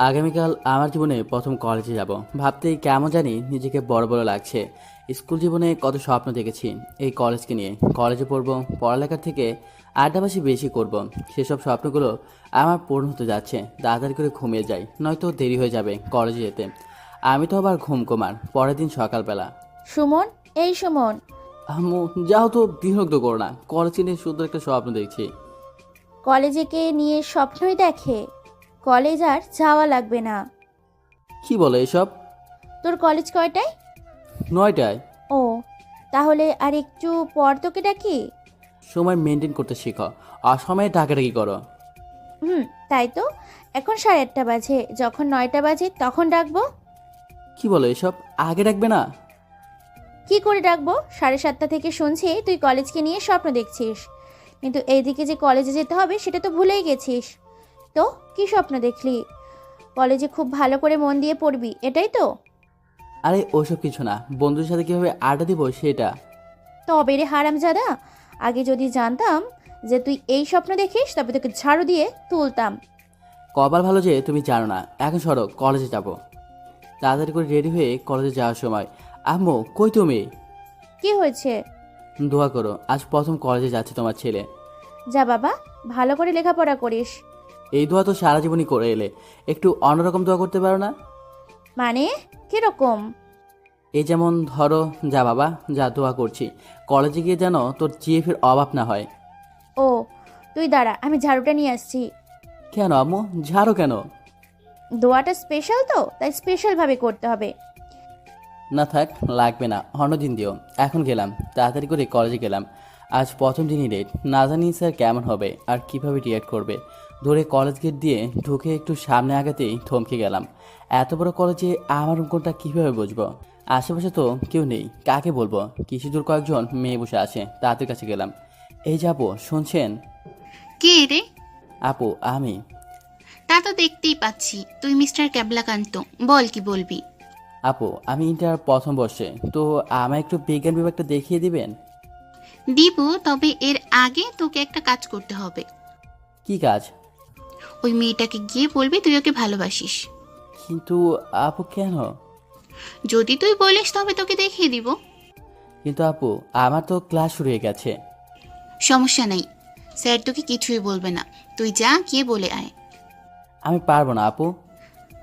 আগামীকাল আমার জীবনে প্রথম কলেজে যাব ভাবতেই কেমন জানি নিজেকে বড় বড় লাগছে। স্কুল জীবনে কত স্বপ্ন দেখেছি এই কলেজকে নিয়ে। কলেজে পড়ব, পড়ালেখার থেকে আড্ডাবাজি বেশি করব। সেসব স্বপ্নগুলো আমার পূর্ণ হতে যাচ্ছে। তাড়াতাড়ি করে ঘুমিয়ে যাই, নয়তো দেরি হয়ে যাবে কলেজে যেতে। আমি তো আবার ঘুম কমার পরের দিন সকালবেলা। সুমন, এই সুমন। আম্মু, যাও তো, বিরক্ত করো না। কলেজকে নিয়ে সুন্দর একটা স্বপ্ন দেখছি। কলেজে কে নিয়ে স্বপ্নই দেখে? কলেজ আর যাওয়া লাগবে না। কি বলো এসব? তোর কলেজ কয়টায়? 9টায়। ও, তাহলে আর একটু পর তোকে ডাকি। সময় মেনটেন করতে শেখো, অসময়ে ডাকাডাকি করো। হুম, তাই তো। এখন 8:30 বাজে, যখন 9টা বাজে তখন ডাকবো। কি বলো এসব? আগে ডাকবে না? কি করে ডাকবো? 7:30 থেকে শুনছি তুই কলেজকে নিয়ে স্বপ্ন দেখছিস, কিন্তু এইদিকে যে কলেজে যেতে হবে সেটা তো ভুলেই গেছিস। তো কি স্বপ্ন দেখলি? কলেজে খুব ভালো করে মন দিয়ে পড়বি, এটাই তো? আরে ওসব কিছু না, বন্ধুদের সাথে কিভাবে আড্ডা দিব সেটা। তবে রে হারামজাদা, আগে যদি জানতাম যে তুই এই স্বপ্ন দেখিস তবে তোকে ঝাড়ু দিয়ে তুলতাম। কপাল ভালো যে তুমি জানো না। এখন সরো, কলেজে যাব। তাড়াতাড়ি করে রেডি হয়ে কলেজে যাওয়ার সময়, আম্মু কই তুমি? কি হয়েছে? দোয়া করো, আজ প্রথম কলেজে যাচ্ছে তোমার ছেলে। যা বাবা, ভালো করে লেখাপড়া করিস। এই দোয়া তো সারা জীবনই করে এলে, একটু অন্যরকম দোয়া করতে পারো না? মানে কিরকম? এই যেমন ধরো, যা বাবা যা, দোয়া করছি কলেজে গিয়ে যেন তোর জিএফের অভাব না হয়। ও, তুই দাঁড়া, আমি ঝাড়ুটা নিয়ে আসছি। কেন আম্মু, ঝাড়ো কেন? দোয়াটা স্পেশাল তো, তাই স্পেশালভাবে করতে হবে। না থাক, লাগবে না, অন্যদিন দিও। এখন গেলাম, তাড়াতাড়ি করে কলেজে গেলাম। আজ প্রথম দিনই লেট, না জানি স্যার কেমন হবে আর কিভাবে রিয়াক্ট করবে। দূরে কলেজ গেট দিয়ে ঢুকে একটু সামনে আগাতেই থমকে গেলাম। এত বড় কলেজে আমার কোনটা কিভাবে বুঝবো? আশেপাশে তো কেউ নেই, কাকে বলবো? কিছু দূর কয়েকজন মেয়ে বসে আছে, তাদের কাছে গেলাম। এই যাবো, শুনছেন? কে রে? আপু আমি। তা তো দেখতেই পাচ্ছি তুই মিস্টার ক্যাবলাকান্ত। বল কি বলবি? আপু আমি ইন্টার প্রথম বর্ষে, তো আমায় একটু বিজ্ঞান বিভাগটা দেখিয়ে দিবেন? দিব, তবে এর আগে তোকে একটা কাজ করতে হবে। কি কাজ? ওই মেয়েটাকে গিয়ে বলবি তুই ওকে ভালোবাসিস। কিন্তু আপু কেন? যদি তুই বলিস তবে তোকে দেখিয়ে দিব। কিন্তু আপু আমার তো ক্লাস শুরু হয়ে গেছে। সমস্যা নাই, স্যার তোকে কিছুই বলবে না। তুই যা, গিয়ে বলে আয়। আমি পারবো না আপু।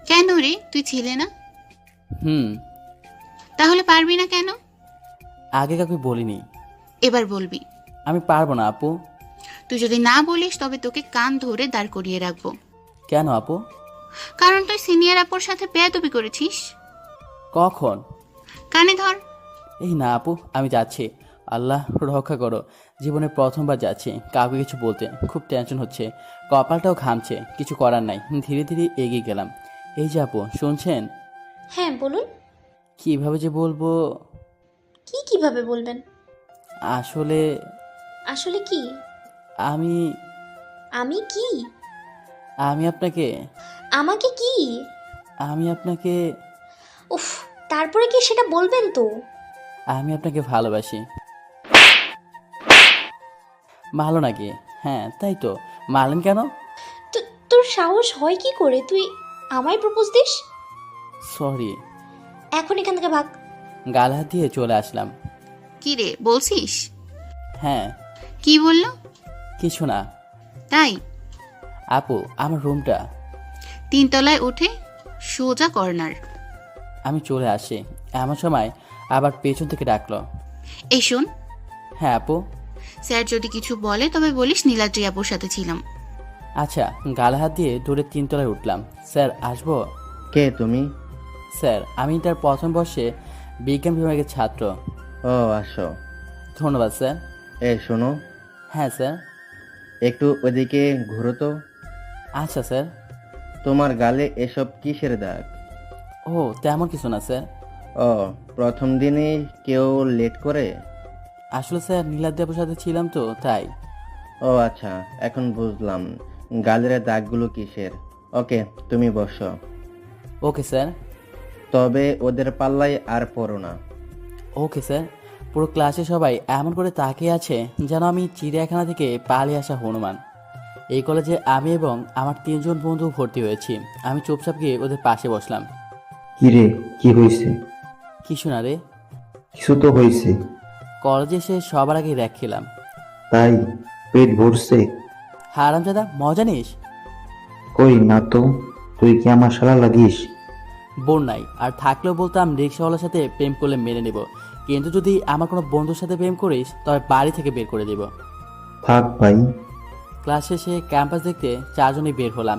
কেন রে, তুই ছিলে না? হুম। তাহলে পারবি না কেন? আগে কাউকে বলিনি। এবার বলবি। আমি পারবো না আপু। তুই যদি না বলিস তবে তোকে কান ধরে দাঁড় করিয়ে রাখবো। কেন আপু? কারণ তুই সিনিয়র আপুর সাথে বেয়াদবি করেছিস। কখন? কানে ধর। এই না আপু, আমি যাচ্ছি। আল্লাহ রক্ষা করো, জীবনে প্রথমবার যাচ্ছি, কাউকে কিছু বলতে খুব টেনশন হচ্ছে, কপালটাও ঘামছে। কিছু করার নাই, ধীরে ধীরে এগিয়ে গেলাম। এই যে আপু, শুনছেন? হ্যাঁ বলুন। কিভাবে যে বলবো। কিভাবে বলবেন? আসলে আসলে কি? আমি আমি কি? আমি আপনাকে আমাকে কি? আমি আপনাকে উফ, তারপরে কি সেটা বলবেন তো? আমি আপনাকে ভালোবাসি। ভালো নাকি? হ্যাঁ তাই তো, মারলেন কেন? তোর সাহস হয় কি করে তুই আমায় প্রপোজ দিস? সরি। এখন এখান থেকে ভাগ। গাল হাত দিয়ে চলে আসলাম। কি রে, বলছিস? হ্যাঁ। কি বললো? কিছু না। তাই? আপু আমার রুমটা। 3 তলায় উঠে সোজা কর্নার। আমি চলে আসি, এমন সময় আবার পেছন থেকে ডাকলো। এই শোন, হ্যাঁ আপু। স্যার যদি কিছু বলে তবে বলিস নীলাদ্রি আপুর সাথে ছিলাম। আচ্ছা, গাল হাত দিয়ে দূরে 3 তলায় উঠলাম। স্যার আসবো? কে তুমি? স্যার আমি তার প্রথম বর্ষে বিজ্ঞান বিভাগের ছাত্র। ও আসো। ধন্যবাদ স্যার। শোনো, হ্যাঁ স্যার। একটু ওদিকে ঘুরো তো। আচ্ছা স্যার। তোমার গালে এসব কিসের দাগ? ও তেমন কিছু না স্যার। ও, প্রথম দিনে কেউ লেট করে? আসলে স্যার নীলাদ্রি আপুর সাথে ছিলাম তো তাই। ও আচ্ছা, এখন বুঝলাম গালের দাগগুলো কিসের। ওকে, তুমি বসো। Okay sir. তবে ওদের পাল্লায় আর পড়ো না। Okay sir. পুরো ক্লাসে সবাই এমন করে তাকিয়ে আছে যেন আমি চিড়িয়াখানা থেকে পালিয়ে আসা হনুমান। এই কলেজে আমি এবং আমার 3জন বন্ধু ভর্তি হয়েছি। আমি চুপচাপ গিয়ে ওদের পাশে বসলাম। কি রে, কি হয়েছে? কিছু না রে, কিছু তো হয়েছে। কলেজে এসে সবার আগে র্যাক খেলাম। তাই পেট ভরছে? হারামজাদা, মজা নিস? কই না তো, তুই কি আমার শালা লাগিস? বোন নাই, আর থাকলেও বলতাম রিক্সাওয়ালার সাথে প্রেম করলে মেনে নেব, কিন্তু যদি আমার কোনো বন্ধুর সাথে প্রেম করিস তবে বাড়ি থেকে বের করে দেব। থাক ভাই। ক্লাস শেষে ক্যাম্পাস দেখতে 4জনই বের হলাম।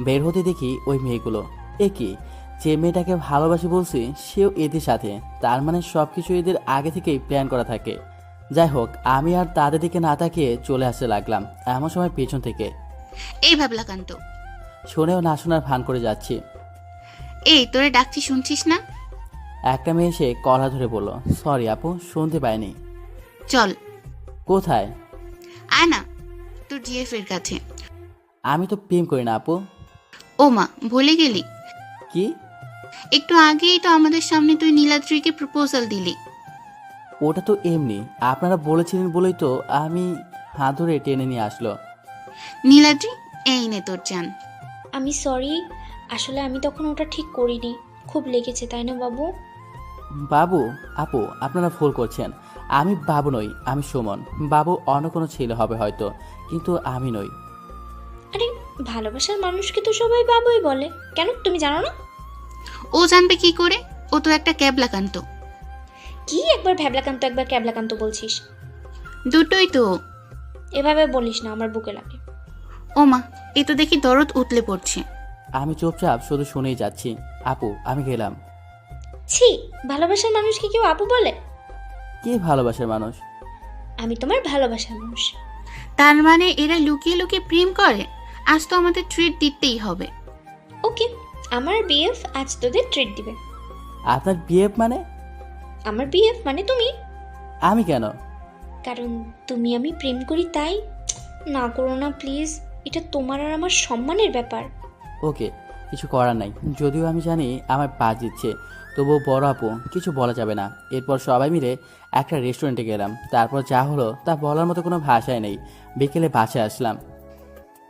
বের হতে দেখি ওই মেয়েগুলো। এ কি, যে মেয়েটাকে ভালোবাসি বলছি সেও এদের সাথে, তার মানে সব কিছু এদের আগে থেকেই প্ল্যান করা থাকে। যাই হোক, আমি আর তাদের দিকে না তাকিয়ে চলে আসতে লাগলাম। এমন সময় পেছন থেকে এই ভাবলাকান্ত, শুনেও না শোনার ভান করে যাচ্ছি। এই তোরে ডাকছি শুনছিস না? একটা মেয়ে এসে কলা ধরে বলল, সরি আপু, শুনতে পাইনি। চল কোথায়? আয় না, তোর জিএফ এর কাছে। আমি তো প্রেম করি না আপু। ও মা, ভুলে গেলি? কি? একটু আগেই তো আমাদের সামনে তুই নীলাদ্রিকে প্রপোজাল দিলি। ওটা তো এমনি, আপনারা বলেছিলেন বলেই তো আমি হাত ধরে টেনে নিয়ে আসলো। নীলাদ্রি, এই নে তোর জান। আমি সরি, আসলে আমি তখন ওটা ঠিক করিনি। খুব লেগেছে তাই না বাবু? বাবু? আপু, আপনারা ভুল করছেন। আমি বাবু নই, আমি সুমন। বাবু অন্য কোনো ছেলে হবে হয়তো, কিন্তু আমি নই। আরে, ভালোবাসার মানুষকে তো সবাই বাবুই বলে, কেন তুমি জানো না? ও জানবে কি করে? ও তো একটা ক্যাবলাকান্ত। কি একবার ভ্যাবলাকান্ত একবার ক্যাবলাকান্ত বলছিস? দুটোই তো। এভাবে বলিস না, আমার বুকে লাগে। ও মা, এ তো দেখি দরদ উতলে পড়ছে। আমি চুপচাপ শুধু শুনেই যাচ্ছি। আপু, আমি গেলাম। ছি, ভালোবাসার মানুষকে কেউ আপু বলে? কে ভালোবাসার মানুষ? আমি তোমার ভালোবাসার মানুষ। তার মানে এরা লুকিয়ে লুকিয়ে প্রেম করে? আজ তো আমাদের ট্রিট দিতেই হবে। ওকে, আমার বিএফ আজ তোদের ট্রিট দিবে। আপনার বিয়ে মানে? আমার বিএফ মানে তুমি। আমি কেন? কারণ তুমি আমি প্রেম করি তাই। না করো না প্লিজ, এটা তোমার আর আমার সম্মানের ব্যাপার। ওকে, কিছু করার নাই। যদিও আমি জানি আমার পা দিচ্ছে, তবুও বড় আপু, কিছু বলা যাবে না। এরপর সবাই মিলে একটা রেস্টুরেন্টে গেলাম। তারপর যা হলো তা বলার মতো কোনো ভাষাই নেই। বিকেলে বাসায় আসলাম।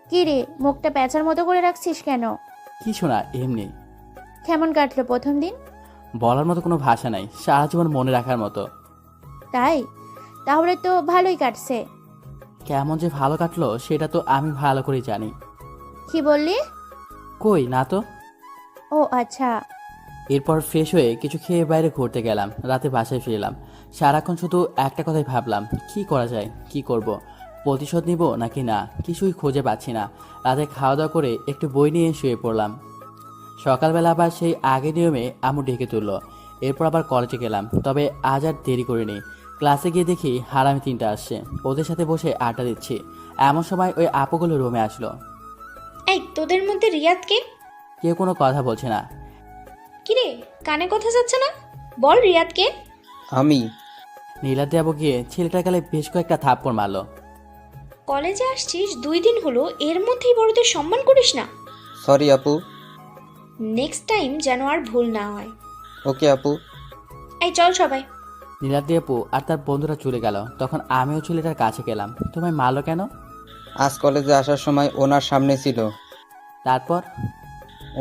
কি রে, মুখটা প্যাঁচার মতো করে রাখছিস কেন? কিছু না, এমনি। কেমন কাটলো প্রথম দিন? বলার মতো কোনো ভাষা নাই, সারা জীবন মনে রাখার মতো। তাই? তাহলে তো ভালোই কাটছে। কেমন যে ভালো কাটলো সেটা তো আমি ভালো করে জানি। কি বললি? কই না তো। ও আচ্ছা। এরপর ফ্রেশ হয়ে কিছু খেয়ে বাইরে ঘুরতে গেলাম। রাতে বাসায় ফিরলাম। সারাক্ষণ শুধু একটা কথাই ভাবলাম, কি করা যায়, কি করব, প্রতিশোধ নিব নাকি না, কিছুই খুঁজে পাচ্ছি না। রাতে খাওয়া দাওয়া করে একটু বই নিয়ে শুয়ে পড়লাম। সকালবেলা আবার সেই আগের নিয়মে আম্মু ডেকে তুললো। এরপর আবার কলেজে গেলাম, তবে আজ আর দেরি করিনি। ক্লাসে গিয়ে দেখি হারামি 3টা আসছে। ওদের সাথে বসে আড্ডা দিচ্ছি। এমন সময় ওই আপুগুলো রুমে আসলো। এই, তোদের মধ্যে রিয়াদ কে? কেউ কোনো কথা বলছে না। কিরে, কানে কথা যাচ্ছে না? বল রিয়াদ কে? আমি। নীলাদ্রি আপু গিয়ে ছেলেটার গালে বেশ কয়েকটা থাপ্পড় মারলো। কলেজে আসছিস 2 দিন হলো, এর মধ্যেই বড়দের সম্মান করিস না। সরি আপু। নেক্সট টাইম যেন আর ভুল না হয়। ওকে আপু। এই চল সবাই। নীলাদ্রি আপু আর তার বন্ধুরা চলে গেল। তখন আমিও ছেলেটার কাছে গেলাম। তোমায় মারলো কেন? আজ কলেজে আসার সময় ওনার সামনে ছিল, তারপর?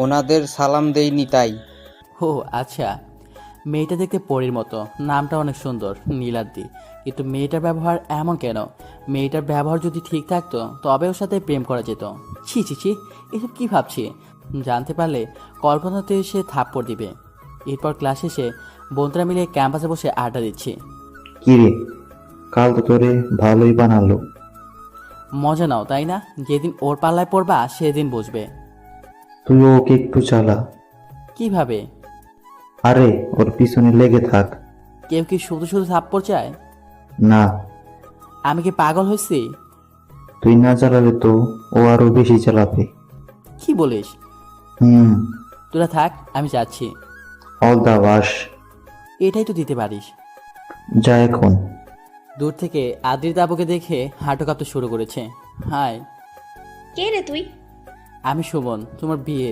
ওনাদের সালাম দেইনি তাই। ও আচ্ছা। মেয়েটা দেখতে পরীর মতো, নামটা অনেক সুন্দর, নীলাদ্রি। কিন্তু মেয়েটার ব্যবহার এমন কেন? মেয়েটার ব্যবহার যদি ঠিক থাকতো তবে ওর সাথে প্রেম করা যেত। ছি ছি ছি, এসব কি ভাবছি? জানতে পারলে কল্পনাতে এসে থাপ্পড় দিবে। এরপর ক্লাস শেষে বন্ধুরা মিলে ক্যাম্পাসে বসে আড্ডা দিচ্ছি। কি রে, কাল তো তোরে ভালোই বানালো। মজা নাও, তাই না? যেদিন ওর পাল্লায় পড়বা সেদিন বুঝবে। তুই ওকে একটু চালা। কিভাবে? আরে ওর পিছনে লেগে থাক। কেউ কি শুধু শুধু থাপ্পড় চায়? না, আমি কি পাগল হয়েছি? তুই না চালালে তো ও আরো বেশি চালাবে। কি বলিস? হুম। তোরা থাক, আমি যাচ্ছি। অল দা বাস। এটাই তো দিতে পারিস। যা এখন। দূর থেকে আদ্রিতা আপুকে দেখে হাঁটু কাঁপতে শুরু করেছে। হাই, কে রে তুই? আমি সুমন, তোমার বিয়ে।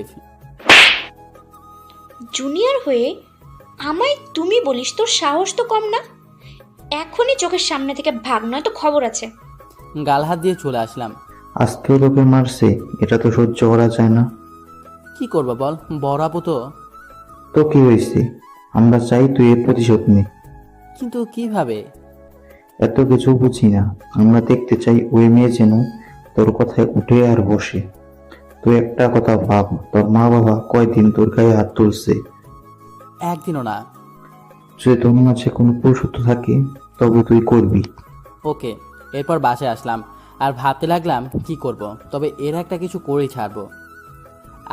জুনিয়র হয়ে আমায় তুমি বলিস? তোর সাহস তো কম না। এখনই চোখের সামনে থেকে ভাগ, নয় তো খবর আছে। গাল হাত দিয়ে চলে আসলাম। আজকেও তোকে মারছে, এটা তো সহ্য করা যায় না। কি করবো বল, বড় আপু তো। তো কি হয়েছে? আমরা চাই তুই এর প্রতিশোধ নে। কিন্তু কিভাবে? এত কিছু বুঝি না, আমরা দেখতে চাই ওই মেয়ে যেন তোর কথায় উঠে আর বসে। তুই একটা কথা ভাব, তোর মা বাবা কয়দিন তোর গায়ে হাত তুলছে? একদিনও না। যদি তোর মাঝে কোনো পুরুষত্ব থাকে তবে তুই করবি। ওকে। এরপর বাসায় আসলাম আর ভাবতে লাগলাম কি করব, তবে এর একটা কিছু করেই ছাড়বো।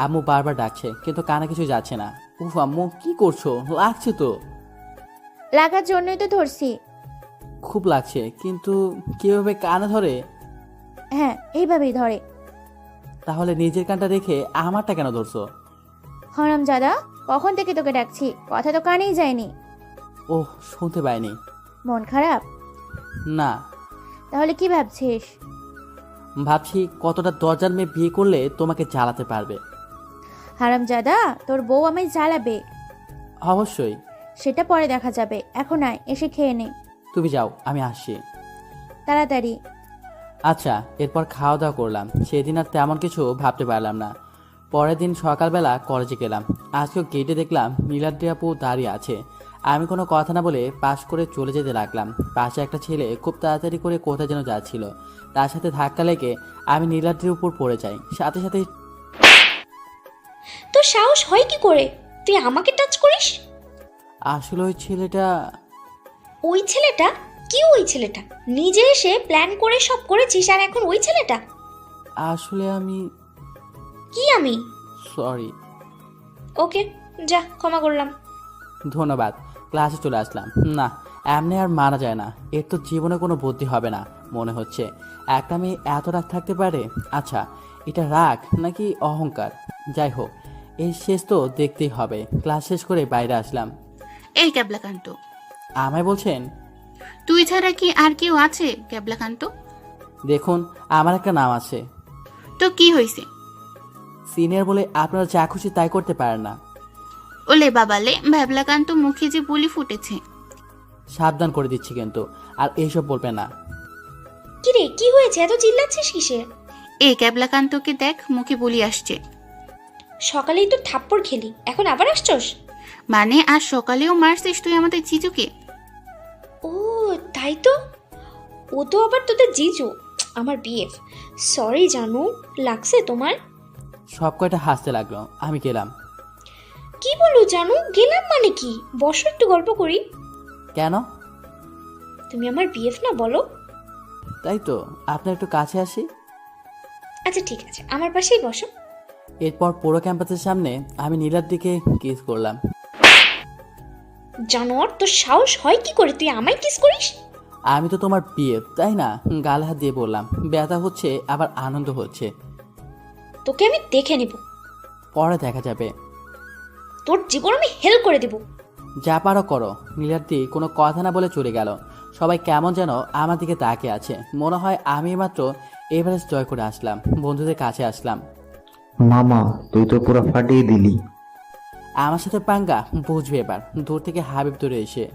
আম্মু বারবার ডাকছে কিন্তু কানে কিছু যাচ্ছে না। উফ আম্মু কি করছো? লাগছে তো। লাগার জন্যই তো ধরছি। খুব লাগছে, কিন্তু কিভাবে কানে ধরে? হ্যাঁ, এইভাবেই ধরে। তাহলে নিজের কানটা রেখে আমারটা কেন ধরছো? হারামজাদা, কখন থেকে তোকে ডাকছি, কথা তো কানেই যায়নি। ওহ, শুনতে পাইনি। মন খারাপ? না, তাহলে কি ভাবছিস? ভাবছি কতটা দরজার মেয়ে বিয়ে করলে তোমাকে জ্বালাতে পারবে। হারামজাদা, তোর বউ আমায় জ্বালাবে। অবশ্যই। সেটা পরে দেখা যাবে, এখন আয়, এসে খেয়ে নে তুমি যাও, আমি আসছি। তাড়াতাড়ি। আচ্ছা, এরপর খাওয়া দাওয়া করলাম। সেদিন আর তেমন কিছু ভাবতে পারলাম না। পরের দিন সকালবেলা কলেজে গেলাম। আজকেও গেটে দেখলাম নীলাদ্রি আপু দাঁড়িয়ে আছে। আমি কোনো কথা না বলে পাশ করে চলে যেতে লাগলাম। পাশে একটা ছেলে খুব তাড়াতাড়ি করে কোথায় যেন যাচ্ছিল। তার সাথে ধাক্কা লেগে আমি নীলাদ্রির উপর পড়ে যাই। সাথে সাথে তোর সাহস হয় কি করে তুই আমাকে টাচ করিস? আসলে ওই ছেলেটা। ওই ছেলেটা? কি ওই ছেলেটা? নিজে এসে প্ল্যান করে সব করেছিস আর এখন ওই ছেলেটা? আসলে আমি। কি আমি? সরি। ওকে, যা, ক্ষমা করলাম। ধন্যবাদ। ক্লাসে চলে আসলাম। না, এমনি আর মারা যায় না। এর তো জীবনে কোনো বুদ্ধি হবে না মনে হচ্ছে। একটা মেয়ে এত রাগ থাকতে পারে? আচ্ছা, এটা রাগ নাকি অহংকার? যাই হোক, এই শেষ তো দেখতেই হবে। ক্লাস শেষ করে বাইরে আসলাম। এই ক্যাবলাকান্ত, আমায় বলছেন? তুই ছাড়া কি আর কেউ আছে ক্যাবলাকান্ত? দেখুন, আমার একটা নাম আছে। তো কি হয়েছে? সিনিয়র বলে আপনারা যা খুশি তাই করতে পারেন না। ওলে বাবালে, ভ্যাবলাকান্ত মুখে যে বুলি ফুটেছে। সাবধান করে দিচ্ছি কিন্তু, আর এইসব বলবেন না। কি রে, কি হয়েছে? এত চিল্লাচ্ছিস কিসে? এই ক্যাবলাকান্তকে দেখ, মুখে বুলি আসছে। সকালেই তো থাপ্পড় খেলি, এখন আবার আসছস? মানে আজ সকালেও মারছিস তুই আমাদের জিজুকে? ও তাই তো, ও তো আবার তোদের জিজু, আমার বিএফ। সরি জানু, লাগছে তোমার? সব কয়টা হাসতে লাগলো। আমি গেলাম। কি বলো জানু, গেলাম মানে কি? বসো, একটু গল্প করি। কেন? তুমি আমার বিএফ না, বলো? তাই তো, আপনার একটু কাছে আসি। আচ্ছা ঠিক আছে, আমার পাশেই বসো। এরপর পুরো ক্যাম্পাসের সামনে আমি নীলার দিকে কিস করলাম। জানোয়ার, তোর সাহস হয় কি করে তুই আমায় কিস করিস? আমি তো তোমার বিয়ে, তাই না? গালে হাত দিয়ে বললাম। ব্যথা হচ্ছে আবার আনন্দ হচ্ছে। তোকে আমি দেখে নেব, পরে দেখা যাবে। তোর জীবন আমি হেল করে দেব। যা পারো করো। নীলাদ্রি কোনো কথা না বলে চলে গেল। সবাই কেমন যেন আমার দিকে তাকিয়ে আছে। মনে হয় আমি মাত্র এভারেস্ট জয় করে আসলাম। বন্ধুদের কাছে আসলাম। মামা, তুই তো পুরো ফাটিয়ে দিলি। আমার সাথে পাঙ্গা বুঝবে এবার। দূর থেকে হাবিব দূরে এসে।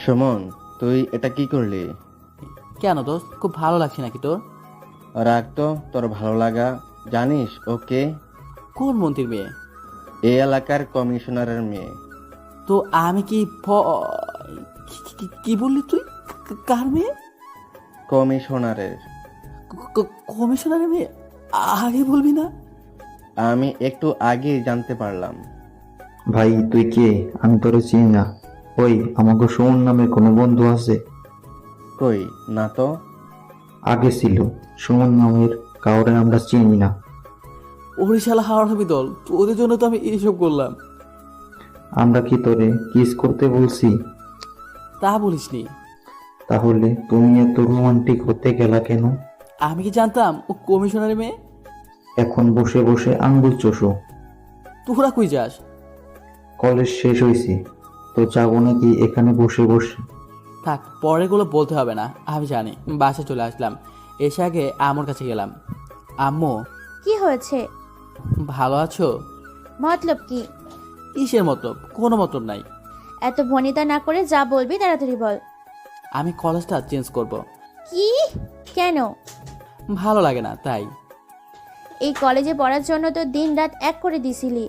সুমন, তুই এটা কি করলি? কেন দোস্ত, খুব ভালো লাগছে নাকি তোর? রাগ তো তোর ভালো লাগা। জানিস ওকে? কোন মন্ত্রীর মেয়ে? এই এলাকার কমিশনারের মেয়ে। তো আমি কি কি বললি তুই? কার মেয়ে? কমিশনারের। কমিশনারের মেয়ে? আগে বলবি না? আমি একটু আগেই জানতে পারলাম। ভাই তুই কে? আমি তোরে চিনি না। ওই, আমাকে সুমন নামে কোনো বন্ধু আছে? কই না তো। আগে ছিল, সুমন নামের কাউরে আমরা চিনি না। ওড়িশালা হাওড়াবি দল, তোদের জন্য তো আমি এইসব করলাম। আমরা কি তোরে কিস করতে বলছি? তা বলিসনি। তাহলে তুমি এত রোমান্টিক হতে গেলা কেন? আমি কি জানতাম ও কমিশনারের মেয়ে? এখন বসে বসে আঙ্গুল চোষো। তোরা কই যাস? কলেজ শেষ হয়েছে তো যাবো নাকি এখানে বসে বসে? থাক, পরেরগুলো বলতে হবে না, আমি জানি। বাসে চলে আসলাম। এসে আগে আম্মুর কাছে গেলাম। আম্মু, কি হয়েছে? ভালো আছো? মতলব কি? কিসের মতলব? কোনো মতলব নাই। এত ভনিতা না করে যা বলবি তাড়াতাড়ি বল। আমি কলেজটা চেঞ্জ করব। কি? কেন? ভালো লাগে না তাই। এই কলেজে পড়ার জন্য তো দিন রাত এক করে দিছিলি।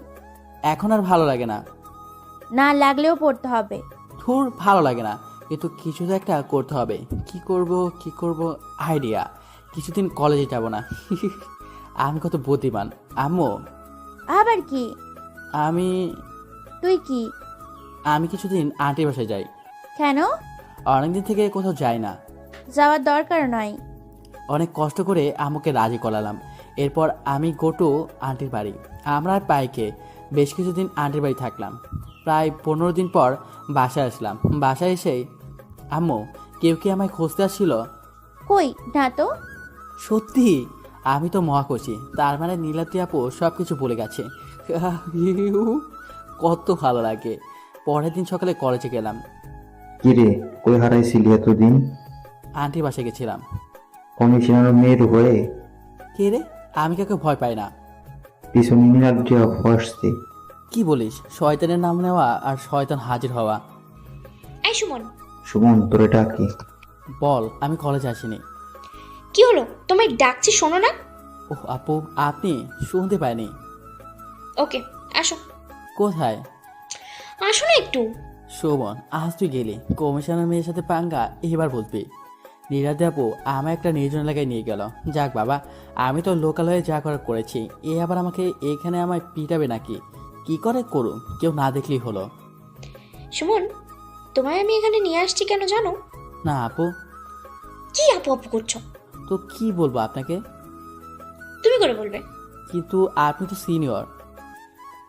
এখন আর ভালো লাগে না। না লাগলেও পড়তে হবে। ধুর, ভালো লাগে না, কিন্তু কিছু তো একটা করতে হবে। কি করব আইডিয়া। কিছুদিন কলেজে যাব না। আমি কত বুদ্ধিমান। আম্মু, আবার কি? আমি তুই কি? আমি কিছুদিন আন্টির বাসায় যাই। কেন? অনেকদিন থেকে কোথাও যাই না। যাওয়ার দরকার নয়। অনেক কষ্ট করে আম্মুকে রাজি করালাম। এরপর আমি গোটু আন্টির বাড়ি। আমরা আর পাইকে বেশ কিছুদিন আন্টির বাড়ি থাকলাম। প্রায় 15 দিন পর বাসায় আসলাম। বাসায় এসেই আম্মু, কেউ কি আমায় খুঁজতে আসছিল? কই না তো। সত্যি? আমি তো মহাখুশি। তার মানে নীলাদ্রি আপু সব কিছু বলে গেছে। কত ভালো লাগে। পরের দিন সকালে কলেজে গেলাম। কিরে, কই হারাইছিলি এতদিন? আন্টির বাসায় গেছিলাম। কমিশনার মেয়ের হয়ে কে রে? আমি কাউকে ভয় পাই না। পিছনে নীলাদ্রি আসছে। কি বলিস? শয়তানের নাম নেওয়া আর শয়তান হাজির হওয়া। এই সুমন, সুমন তোরে ডাকে। বল, আমি কলেজে আসিনি। কি হলো? তোমায় ডাকছি, শোনো না? ওহ আপু, আপনি? শুনতে পাইনি। ওকে, আসো। কোথায়? আসো না একটু। শোভন, আজ তুই গেলি, কমিশনার মেয়ের সাথে পাঙ্গা এবার বুঝবি। নীলাদ্রি আপু আমায় একটা নির্জন এলাকায় নিয়ে গেল। যাক বাবা, আমি তো লোকাল হয়ে যা করার করেছি। এ আবার আমাকে এখানে আমায় পিটাবে নাকি? কি করে করুন, কেউ না দেখলেই হলো। সুমন, তোমায় আমি এখানে নিয়ে আসছি কেন জানো? না আপু। কি আপু আপু করছো? তো কি বলবো আপনাকে? তুমি করে বলবে। কিন্তু আপনি তো সিনিয়র।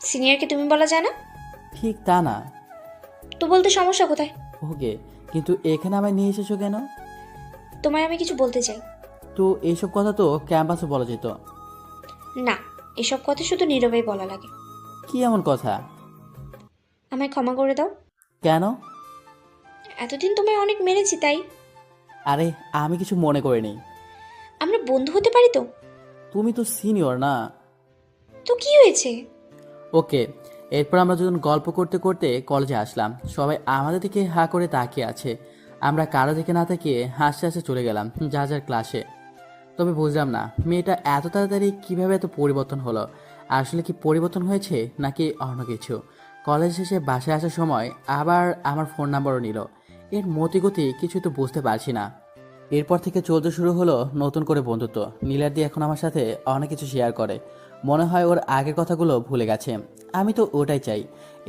সিনিয়রকে তুমি বলা যায় না? ঠিক তা না। তো বলতে সমস্যা কোথায়? ওকে, কিন্তু এখানে আমায় নিয়ে এসেছো কেন? তোমায় আমি কিছু বলতে চাই। তো এইসব কথা তো ক্যাম্পাসে বলা যেত। না, এসব কথা শুধু নীরবেই বলা লাগে। কি এমন কথা? আমায় ক্ষমা করে দাও। কেন? এতদিন তোমায় অনেক মেরেছি তাই। আরে আমি কিছু মনে করিনি। আমরা বন্ধু হতে পারি তো? তুমি তো সিনিয়র না। তো কি হয়েছে? ওকে। এরপর আমরা দুজন গল্প করতে করতে কলেজে আসলাম। সবাই আমাদের দিকে হা করে তাকিয়ে আছে। আমরা কারো দিকে না তাকিয়ে হাসতে হাসতে চলে গেলাম যার যার ক্লাসে। তবে বুঝলাম না মেয়েটা এত তাড়াতাড়ি কিভাবে এত পরিবর্তন হলো। আসলে কি পরিবর্তন হয়েছে নাকি অন্য কিছু? কলেজ শেষে বাসায় আসার সময় আবার আমার ফোন নাম্বারও নিল। এর মতিগতি কিছু তো বুঝতে পারছি না। এরপর থেকে চলতে শুরু হলো নতুন করে বন্ধুত্ব। নীলাদ্রি এখন আমার সাথে অনেক কিছু শেয়ার করে। মনে হয় ওর আগের কথাগুলো ভুলে গেছে। আমি তো ওটাই চাই।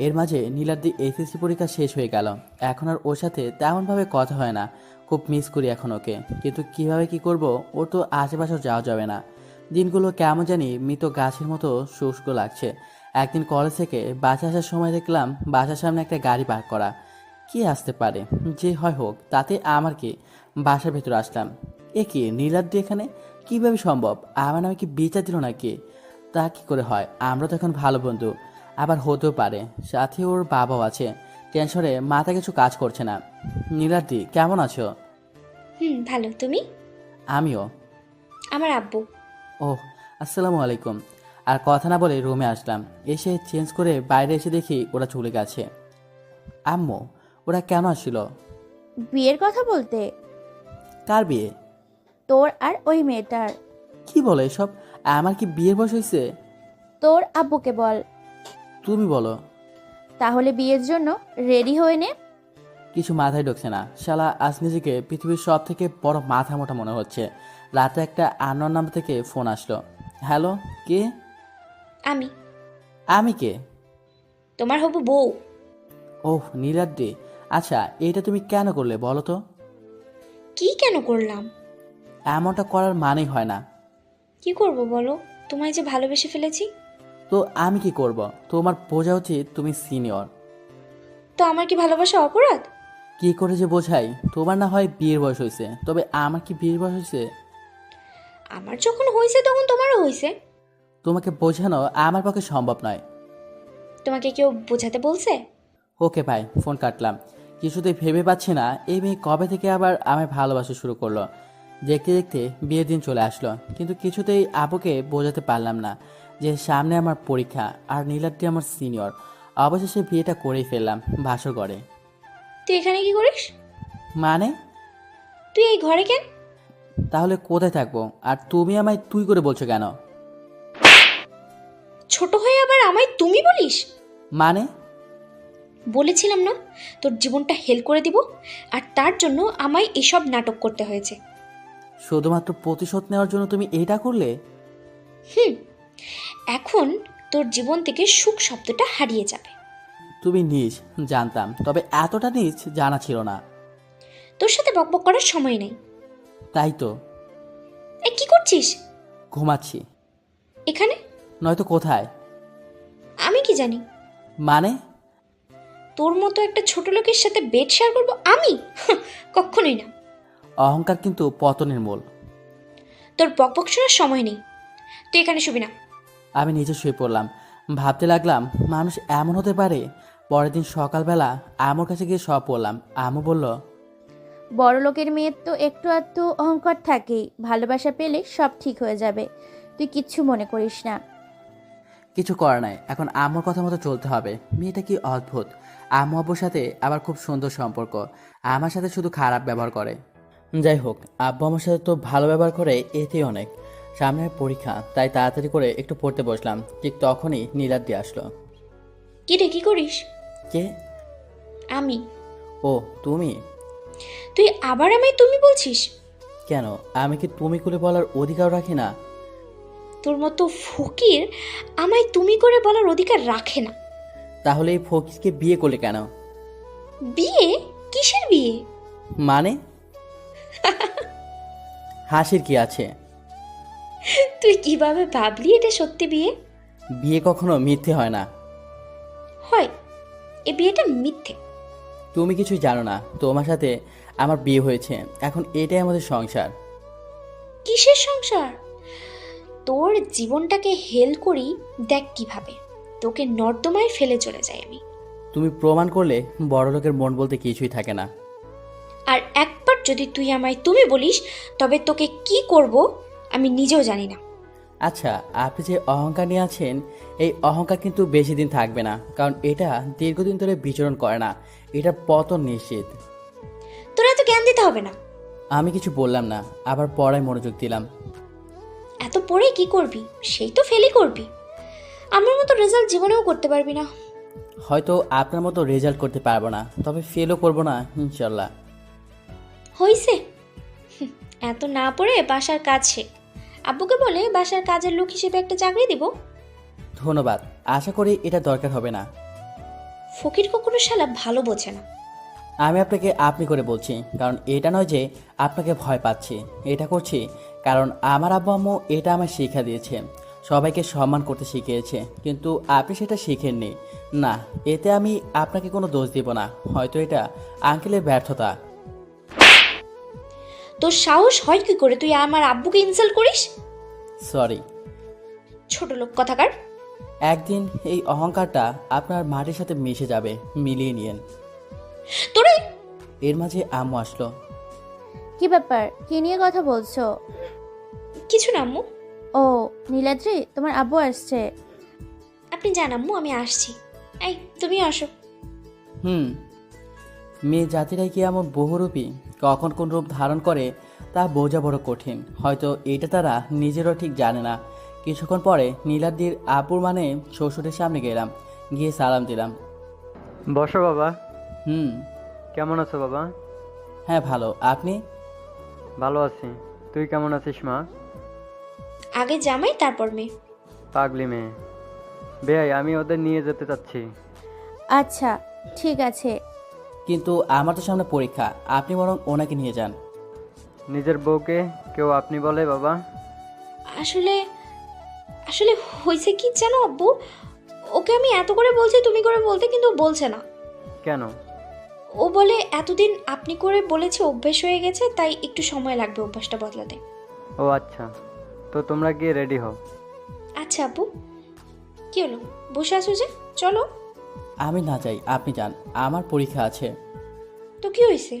এর মাঝে নীলাদ্রি এসএসসি পরীক্ষা শেষ হয়ে গেল। এখন আর ওর সাথে তেমনভাবে কথা হয় না। খুব মিস করি এখন ওকে। কিন্তু কিভাবে কি করব, ওর তো আশেপাশেও যাওয়া যাবে না। দিনগুলো কেমন জানি মৃত গাছের মতো শুষ্ক লাগছে। একদিন কলেজ থেকে বাসে আসার সময় দেখলাম বাসার সামনে একটা গাড়ি পার্ক করা। কি আসতে পারে, যে হয় হোক, তাতে আমার কি। বাসার ভেতরে আসলাম। এ কি, নীলাদ্রি এখানে? কিভাবে সম্ভব? আমার নামে কি বিচার দিল নাকি? তা কি করে হয়? আমরা তো এখন ভালো বন্ধু। আবার হতেও পারে সাথে ওর বাবাও আছে। টেনশনে মাথা কিছু কাজ করছে না। নীলাদ্রি কেমন আছো? ভালো। তুমি? আমিও। আমার আব্বু। ওহ, আসসালামু আলাইকুম। আর কথা না বলে রুমে আসলাম। এসে চেঞ্জ করে বাইরে এসে দেখি ওরা চলে গেছে। আম্মু, ওরা কেন আসছিল? বিয়ের কথা বলতে। কার বিয়ে? তোর আর ওই মেয়েটার। কি বলে এসব? আমার কি বিয়ের বয়স হয়েছে? তোর আব্বুকে বল। তুমি বলো। তাহলে বিয়ের জন্য রেডি হয়ে নে। কিছু মাথায় ঢুকছে না। শালা আজ নিজেকে পৃথিবীর সব থেকে বড় মাথা মোটা মনে হচ্ছে। রাতে একটা আননোন নাম্বার থেকে ফোন আসলো। হ্যালো, কে? আমি। আমি কে? তোমার হবু বউ। ওহ, নীলাদ্রি। আচ্ছা, এটা তুমি কেন করলে বলো তো? কি কেন করলাম? এমনটা করার মানেই হয় না। কি করব বলো? তোমায় যে ভালোবেসে ফেলেছি। তো আমি কি করব? তোমার বোঝা উচিত তুমি সিনিয়র। তো আমার কি ভালোবাসা অপরাধ? কি করে যে বোঝাই? তোমার না হয় বিয়ের বয়স হয়েছে, তবে আমার কি বিয়ের বয়স হয়েছে? আমার যখন হয়েছে তখন তোমারও হয়েছে। তোমাকে বোঝানো আমার পক্ষে সম্ভব নয়। তোমাকে কেউ বোঝাতে বলছে? ওকে ভাই, ফোন কাটলাম। কিছুতেই ভেবে পাচ্ছি না এই মেয়ে কবে থেকে আবার আমায় ভালোবাসা শুরু করলো। দেখতে দেখতে বিয়ের দিন চলে আসলো, কিন্তু কিছুতেই আপুকে বোঝাতে পারলাম না যে সামনে আমার পরীক্ষা আর নীলাদ্রি আমার সিনিয়র। অবশেষে বিয়েটা করেই ফেললাম ভাসর ঘরে। তুই এখানে কি করিস? মানে? তুই এই ঘরে কেন? তাহলে কোথায় থাকবো? আর তুমি আমায় তুই করে বলছো কেন? ছোট হয়ে আবার আমায় তুমি বলিস? মানে? বলেছিলাম না তোর জীবনটা হেল করে দিব, আর তার জন্য আমায় এসব নাটক করতে হয়েছে। শুধুমাত্র প্রতিশোধ নেওয়ার জন্য তুমি এটা করলে? এখন তোর জীবন থেকে সুখ শব্দটা হারিয়ে যাবে। তুমি নিজ জানতাম, তবে এতটা নিজ জানা ছিল না। তোর সাথে বকবক করার সময় নেই। তাই তো। এই কি করছিস ঘুমাচ্ছি। এখানে? নয়তো কোথায়? আমি কি জানি? মানে? তোর মতো একটা ছোট লোকের সাথে বেড শেয়ার করবো আমি? কখনোই না। অহংকার কিন্তু পতনের মূল। তোর বকবক শোনার সময় নেই, তুই এখানে শুবি না। আমি নিজে শুয়ে পড়লাম। ভাবতে লাগলাম মানুষ এমন হতে পারে। পরের দিন সকালবেলা আমার কাছে গিয়ে সব বললাম। আমু বলল, বড় লোকের মেয়ের তো একটু আধটু অহংকার থাকেই, ভালোবাসা পেলে সব ঠিক হয়ে যাবে, তুই কিচ্ছু মনে করিস না। কিছু করার নাই, এখন আম্মুর কথা মতো চলতে হবে। মেয়েটা কি অদ্ভুত। আম্মু আব্বুর সাথে আবার খুব সুন্দর সম্পর্ক, আমার সাথে শুধু খারাপ ব্যবহার করে। যাই হোক, আব্বু আমার সাথে তো ভালো ব্যবহার করে, এতেই অনেক। সামনের পরীক্ষা, তাই তাড়াতাড়ি করে একটু পড়তে বসলাম। ঠিক তখনই নীলাদ্রি আসলো। কি রে, কি করিস? কে? আমি। ও তুমি? তুই আবার আমায় তুমি বলছিস? কেন, আমি কি তুমি করে বলার অধিকার রাখি না? তোর মতো ফকির আমায় তুমি করে বলার অধিকার রাখে না। তাহলে এই ফকিরকে বিয়ে করলে কেন? বিয়ে? কিসের বিয়ে? মানে? হাসির কি আছে? তুই কিভাবে ভাবলি এটা সত্যি বিয়ে? বিয়ে কখনো মিথ্যে হয় না। হয়, এ বিয়েটা মিথ্যে। তুমি কিছুই জানো না। তোমার সাথে আমার বিয়ে হয়েছে, এখন এটাই আমাদের সংসার। কিসের সংসার? তোর জীবনটাকে হেল করি, দেখ কিভাবে তোকে নর্দমায় ফেলে চলে যাই আমি। তুমি প্রমাণ করলে বড়লোকের মন বলতে কিছুই থাকে না। আর একবার যদি তুই আমায় তুমি বলিস, তবে তোকে কি করব আমি নিজেও জানি না। আচ্ছা, আপনি যে অহংকার নিয়ে আছেন, এই অহংকার কিন্তু বেশি দিন থাকবে না, কারণ এটা দীর্ঘদিন ধরে বিচরণ করে না। এটা পতন নিশ্চিত। তোরা এত জ্ঞান দিতে হবে না। আমি কিছু বললাম না, আবার পড়ায় মনোযোগ দিলাম। এত পড়ে কি করবি? সেই তো ফেলই করবি। আমার মতো রেজাল্ট জীবনেও করতে পারবি না। হয়তো আপনার মতো রেজাল্ট করতে পারবো না, তবে ফেলও করবো না ইনশাল্লাহ। হইছে, এত না পড়ে বাসার কাজ শেখ। আব্বুকে বলে বাসার কাজের লোক হিসেবে একটা চাকরি দিব। ধন্যবাদ, আশা করি এটা দরকার হবে না। ফকির কখনো শালা ভালো বোঝে না। আমি আপনাকে আপনি করে বলছি, কারণ এটা নয় যে আপনাকে ভয় পাচ্ছি। এটা করছি কারণ আমার আব্বু আম্মু এটা আমার শিক্ষা দিয়েছে, সবাইকে সম্মান করতে শিখিয়েছে। কিন্তু আপনি সেটা শিখেননি। না, এতে আমি আপনাকে কোনো দোষ দিব না, হয়তো এটা আঙ্কেলের ব্যর্থতা। তোর সাহস হয় কি করে তুই আমার আব্বুকে ইনসাল্ট করিস? সরি। ছোট লোক কথাকার। একদিন এই অহংকারটা আপনার মাটির সাথে মিশে যাবে, মিলিয়ে নিয়েন। তোরে এর মাঝে আম্মু আসলো। কি ব্যাপার, কি নিয়ে কথা বলছো? কিছু না আম্মু। ও নীলাদ্রি, তোমার আব্বু আসছে। আপনি জান আম্মু, আমি আসছি। এই তুমি আসো। মেয়ে জাতিরাই কি এমন বহুরূপী, কখন কোন রূপ ধারণ করে তা বোঝা বড় কঠিন। হয়তো এটা তারা নিজেরও ঠিক জানে না। কিছুক্ষণ পরে নীলাদ্রির আপুর মানে শ্বশুরের সামনে গেলাম, গিয়ে সালাম দিলাম। বসো বাবা। হুম। কেমন আছো বাবা? হ্যাঁ ভালো, আপনি? ভালো আছি। তুই কেমন আছিস মা? আগে জামাই তারপর মেয়ে। পাগলি মেয়ে। বেয়াই, আমি ওদের নিয়ে যেতে চাচ্ছি। আচ্ছা ঠিক আছে। কিন্তু আমার তো সামনে পরীক্ষা, আপনি বরং ওনাকে নিয়ে যান। নিজের বউকে কেউ আপনি বলে বাবা? আসলে আসলে হয়েছে কি জানো আব্বু, ওকে আমি এত করে বলছি তুমি করে বলতে, কিন্তু ও বলছে না। কেন? ও বলে এতদিন আপনি করে বলেছে, অভ্যেস হয়ে গেছে, তাই একটু সময় লাগবে অভ্যাসটা বদলাতে। ও আচ্ছা, তো তোমরা গিয়ে রেডি হও। আচ্ছা আব্বু। কি হলো, বসে আছো যে? চলো। আমি না যাই, আপনি যান, আমার পরীক্ষা আছে। তো কি হয়েছে,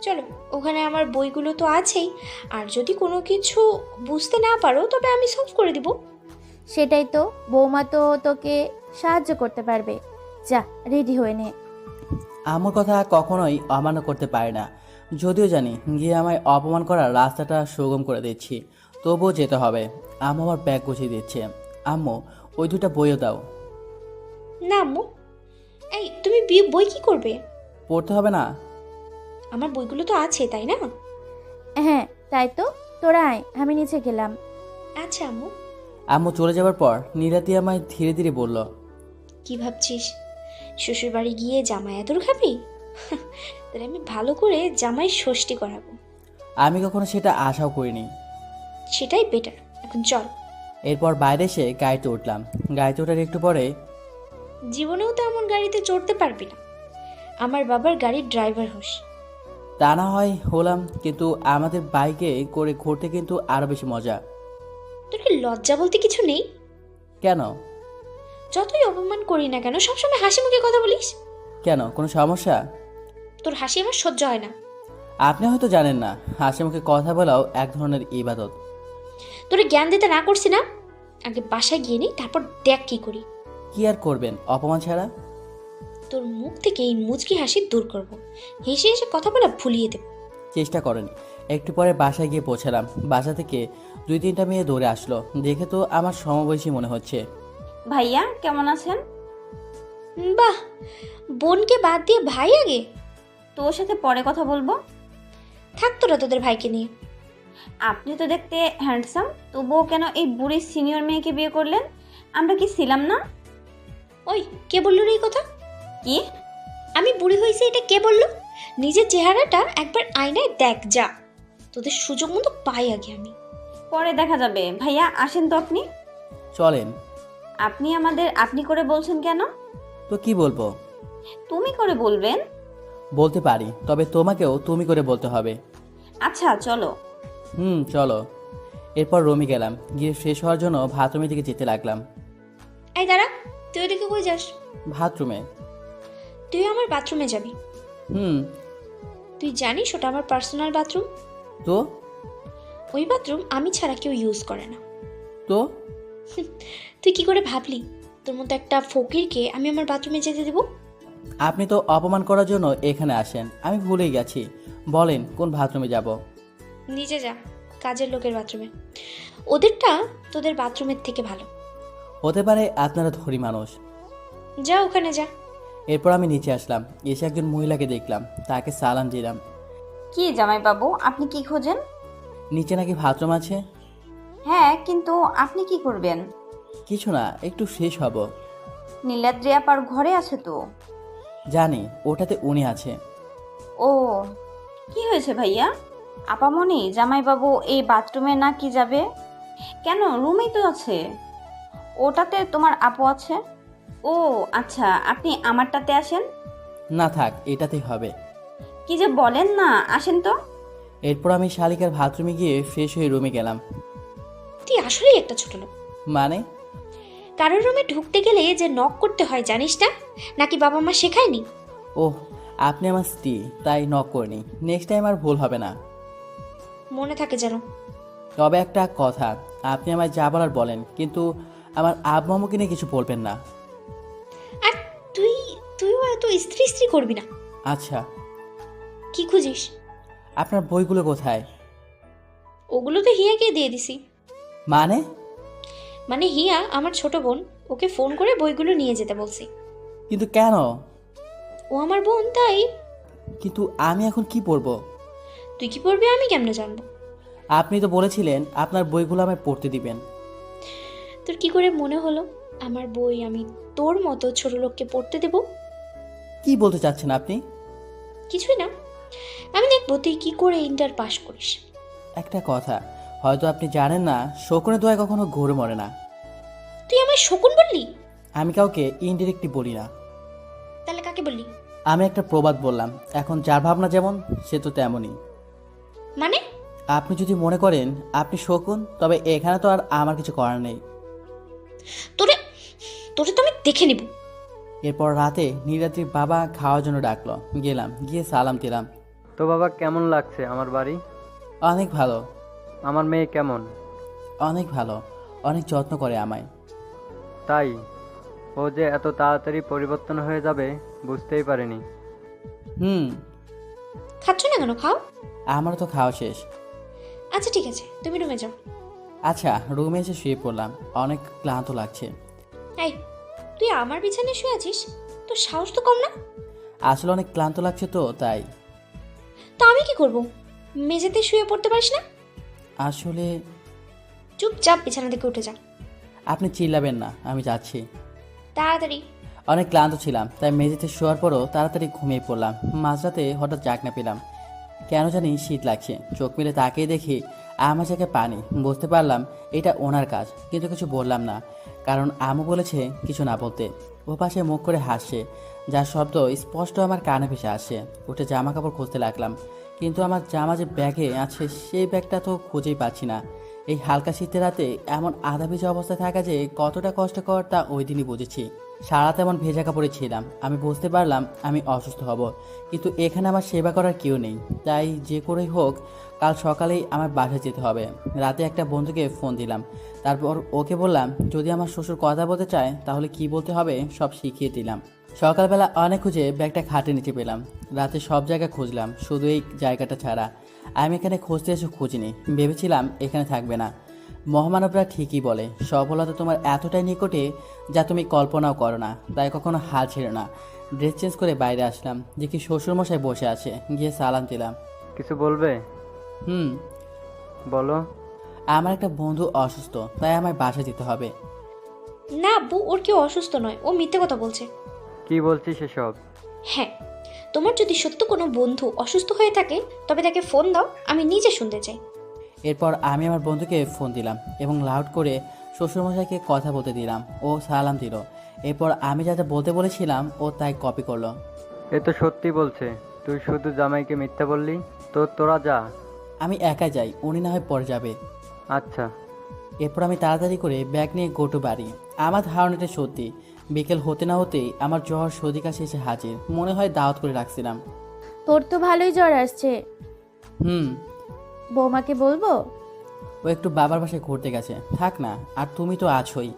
চলো। ওখানে আমার বইগুলো তো আছেই, আর যদি কোনো কিছু বুঝতে না পারো তবে আমি সলভ করে দিব। সেটাই তো, বৌমা তো তোকে সাহায্য করতে পারবে। যা রেডি হয়ে নে। আমার কথা কখনোই অমান্য করতে পারে না। যদিও জানি গিয়ে আমায় অপমান করার রাস্তাটা সুগম করে দিচ্ছি, তবুও যেতে হবে। আম্মু আমার ব্যাগ গুছিয়ে দিচ্ছে। আম্মু, ওই দুটা বইও দাও। না আম্মু। এই তুমি বই কি করবে? পড়তে হবে না? আমার বইগুলো তো আছে, তাই না? হ্যাঁ তাই তো, তোরা আয়, আমি নিচে গেলাম। আচ্ছা আম্মু। আম্মু চলে যাবার পর নীলাতি আমায় ধীরে ধীরে বলল, কি ভাবছিস, শ্বশুর বাড়ি গিয়ে জামাই আদর খাবি? তাহলে আমি ভালো করে জামাই ষষ্ঠী করাবো। আমি কখনো সেটা আশাও করিনি। সেটাই বেটার। এখন চল। এরপর বাইরে এসে গাড়িতে উঠলাম। গাড়িতে ওঠার একটু পরে, জীবনেও তো এমন গাড়িতে চড়তে পারবি না, আমার বাবার গাড়ির ড্রাইভার হোস। তা না হয় হলাম, কিন্তু আমাদের বাইকে করে ঘুরতে কিন্তু আরো বেশি মজা। তোর কি লজ্জা বলতে কিছু নেই? কেন? যতই অপমান করি না কেন সবসময় হাসি মুখে কথা বলিস। কেন, কোনো সমস্যা? তোর হাসি আমার সহ্য হয় না। আপনি হয়তো জানেন না, হাসি মুখে কথা বলাও এক ধরনের ইবাদত। তোরে জ্ঞান দিতে না করছি না? আগে বাসায় গিয়ে নি, তারপর দেখ কি করি। কি আর করবেন অপমান ছাড়া? তোর মুখ থেকে এই মুচকি হাসি দূর করব, হেসে হেসে কথা বলা ভুলিয়ে দেব। চেষ্টা করেন। একটু পরে বাসায় গিয়ে পৌঁছালাম। বাসা থেকে 2-3টা মেয়ে দৌড়ে আসলো। দেখে তো আমার সমবয়সী মনে হচ্ছে। ভাইয়া কেমন আছেন? বাহ, বোনকে বাদ দিয়ে ভাই আগে? তোর সাথে পরে কথা বলবো। থাক তোরা তোদের ভাইকে নিয়ে। আপনি তো দেখতে হ্যান্ডসাম, তবুও কেন এই বুড়ি সিনিয়র মেয়েকে বিয়ে করলেন? আমরা কি ছিলাম না? ওই, কে বললো রে এই কথা? কি? আমি বুড়ি হয়েছি এটা কে বললো? নিজের চেহারাটা একবার আয়নায় দেখ যা। তোদের সুযোগ মতো পাই আগে আমি। পরে দেখা যাবে। ভাইয়া আসেন তো আপনি। চলেন। আপনি আমাদের আপনি করে বলছেন কেন? তো কি বলবো? তুমি করে বলবেন। বলতে পারি, তবে তোমাকেও তুমি করে বলতে হবে। আচ্ছা চলো। চলো। এরপর রুমে গেলাম। গিয়ে ফ্রেশ হওয়ার জন্য বাথরুমের দিকে যেতে লাগলাম। এই দাঁড়া, তুই ওদিকে কই যাস? বাথরুমে? তুই আমার বাথরুমে যাবি। হুম। তুই জানিস ওটা আমার পার্সোনাল বাথরুম। তো? ওই বাথরুম আমি ছাড়া কেউ ইউজ করে না। তো? তুই কি করে ভাবলি তোর মতো একটা ফকিরকে আমি আমার বাথরুমে যেতে দেব? আপনি তো অপমান করার জন্য এখানে আসেন, আমি ভুলেই গেছি। বলেন কোন বাথরুমে যাব? নিজে যা, কাজের লোকের বাথরুমে। ওদেরটা তোদের বাথরুমের থেকে ভালো। হতে পারে আপনারা ধনী মানুষ। যা ওখানে যা। এরপর আমি নিচে আসলাম। এসে একজন মহিলাকে দেখলাম, তাকে সালাম দিলাম। কি জামাইবাবু, আপনি কি খোঁজেন? নিচে নাকি বাথরুম আছে? হ্যাঁ, কিন্তু আপনি কি করবেন? কিছু না, একটু শেষ হব। নীলাদ্রি আপার ঘরে আছে তো। জানি, ওটাতে উনি আছে। ও, কি হয়েছে ভাইয়া? আপামনি, জামাইবাবু এই বাথরুমে না কি যাবে? কেন, রুমেই তো আছে। ওটাতে তোমার আপু আছে। ও আচ্ছা, আপনি আমারটাতে আসেন। না থাক, এটাতেই হবে। কি যে বলেন না, আসেন তো। এরপর আমি শালিকার বাথরুমে গিয়ে ফ্রেশ হয়ে রুমে গেলাম। তুই আসলেই একটা ছোট লোক। মানে? কারোর রুমে ঢুকতে গেলে যে নক করতে হয় জানিস না? নাকি বাবা মা শেখায়নি? ওহ, আপনি আমার স্ত্রী, তাই নক করিনি। নেক্সট টাইম আর ভুল হবে না। মনে থাকে যেন। তবে একটা কথা, আপনি আমায় যা বলার বলেন, কিন্তু আমার আব্বু আম্মুকে নিয়ে কিছু বলবেন না। আর তুইও এত স্ত্রী স্ত্রী করবি না। আচ্ছা। কি খুঁজিস? আপনার বইগুলো কোথায়? ওগুলো তো হিয়াকে দিয়ে দিছি। মানে? মানে হিয়া আমার ছোট বোন, ওকে ফোন করে বইগুলো নিয়ে যেতে বলছি। কিন্তু কেন? ও আমার বোন তাই। কিন্তু আমি এখন কি পড়বো? তুই কি পড়বি আমি কেমনে জানবো? আপনি তো বলেছিলেন আপনার বইগুলো আমায় পড়তে দিবেন। তোর কি করে মনে হলো আমার বই আমি তোর মতো ছোট লোককে পড়তে দেব? কি বলতে চাচ্ছেন আপনি? কিছুই না, আমি দেখবো তুই কি করে ইন্টার পাস করিস। একটা কথা, হয়তো আপনি জানেন না, শকুনের দোয়ায় কখনো ঘুরে মরে না। তুই আমায় শকুন বললি? আমি কাউকে ইনডিরেক্টলি বলি না। তাহলে কাকে বললি? আমি একটা প্রবাদ বললাম। এখন যার ভাবনা যেমন, সে তো তেমনই। মানে? আপনি যদি মনে করেন আপনি শকুন, তবে এখানে তো আর আমার কিছু করার নেই। তোরে তোরে তো আমি দেখে নিব। এরপর রাতে নীলাদ্রির বাবা খাওয়ার জন্য ডাকলো। গেলাম, গিয়ে সালাম দিলাম। তো বাবা, কেমন লাগছে আমার বাড়ি? অনেক ভালো। আমার মেয়ে কেমন? অনেক ভালো, অনেক যত্ন করে আমায়। তাই? ও যে এত তাড়াতাড়ি পরিবর্তন হয়ে যাবে বুঝতেই পারিনি। হুম। খাচ্ছ না কেন? খাও। আমারও তো খাওয়া শেষ। আচ্ছা ঠিক আছে, তুমি রুমে যাও। আচ্ছা, রুমে এসে শুয়ে পড়লাম, অনেক ক্লান্ত লাগছে। এই, তুই আমার বিছানায় শুয়ে আছিস? তোর সাহস তো কম না। আসলে অনেক ক্লান্ত লাগছে তো তাই। তো আমি কি করব? মেঝেতে শুয়ে পড়তে পারিস না? আসলে চুপচাপ বিছানা থেকে উঠে যা। আপনি চিল্লাবেন না, আমি যাচ্ছি। তাড়াতাড়ি। অনেক ক্লান্ত ছিলাম, তাই মেঝেতে শোয়ার পরও তাড়াতাড়ি ঘুমিয়ে পড়লাম। মাঝরাতে হঠাৎ জাগনা পেলাম, কেন জানি শীত লাগছে। চোখ মেলে তাকিয়ে দেখি আমার জায়গায় পানি। বুঝতে পারলাম এটা ওনার কাজ, কিন্তু কিছু বললাম না, কারণ আমু বলেছে কিছু না বলতে। ও পাশে মুখ করে হাসছে, যার শব্দ স্পষ্ট আমার কানে ভেসে আসছে। উঠে জামা কাপড় খুঁজতে লাগলাম, কিন্তু আমার জামা যে ব্যাগে আছে সেই ব্যাগটা তো খুঁজেই পাচ্ছি না। এই হালকা শীতের রাতে এমন আধা ভিজা অবস্থায় থাকা যে কতটা কষ্টকর তা ওই দিনই বুঝেছি। সারা তেমন ভেজা কাপড়ে ছিলাম। আমি বুঝতে পারলাম আমি অসুস্থ হব, কিন্তু এখানে আমার সেবা করার কেউ নেই। তাই যে করেই হোক কাল সকালেই আমার বাসায় যেতে হবে। রাতে একটা বন্ধুকে ফোন দিলাম, তারপর ওকে বললাম যদি আমার শ্বশুর কথা বলতে চায় তাহলে কি বলতে হবে সব শিখিয়ে দিলাম। সকালবেলা অনেক খুঁজে ব্যাগটা খাটে নিচে পেলাম। রাতে সব জায়গায় খুঁজলাম, শুধু এই জায়গাটা ছাড়া। আমি এখানে খুঁজতে এসে খুঁজিনি, ভেবেছিলাম এখানে থাকবে না। মহামানবরা ঠিকই বলে, সফলতা তোমার এতটাই নিকটে যা তুমি কল্পনাও করো না। তাই কখনো হাল ছেড়ো না। ড্রেস চেঞ্জ করে বাইরে আসলাম, দেখি শ্বশুরমশাই বসে আছে। গিয়ে সালাম দিলাম। কিছু বলবে? হুম। বলো। আমার একটা বন্ধু অসুস্থ, তাই আমার বাসায় যেতে হবে। না আব্বু, ওর কেউ অসুস্থ নয়, ও মিথ্যে কথা বলছে। কি বলছিস সেসব? হ্যাঁ, তোমার যদি সত্য কোনো বন্ধু অসুস্থ হয়ে থাকে তবে তাকে ফোন দাও, আমি নিজে শুনতে চাই। এরপর আমি আমার বন্ধুকে ফোন দিলাম এবং লাউড করে শ্বশুরমশাইকে কথা বলতে দিলাম। ও সালাম দিল। এরপর আমি যা যা বলতে বলেছিলাম ও তাই কপি করলো। এ তো সত্যি বলছে। তুই শুধু জামাইকে মিথ্যা বললি? তোরা যা। আমি একা যাই, উনি না হয় পরে যাবে। আচ্ছা। এরপর আমি তাড়াতাড়ি করে ব্যাগ নিয়ে গোটু বাড়ি। আমার ধারণাটা সত্যি, বিকেল হতে না হতেই আমার জ্বর সর্দি কাশি এসে হাজির। মনে হয় দাওয়াত করে রাখছিলাম। তোর তো ভালোই জ্বর আসছে। হুম। বৌমাকে বলবো? ও একটু বাবার বাসায় ঘুরতে গেছে, থাক না। আর তুমি তো আছোই।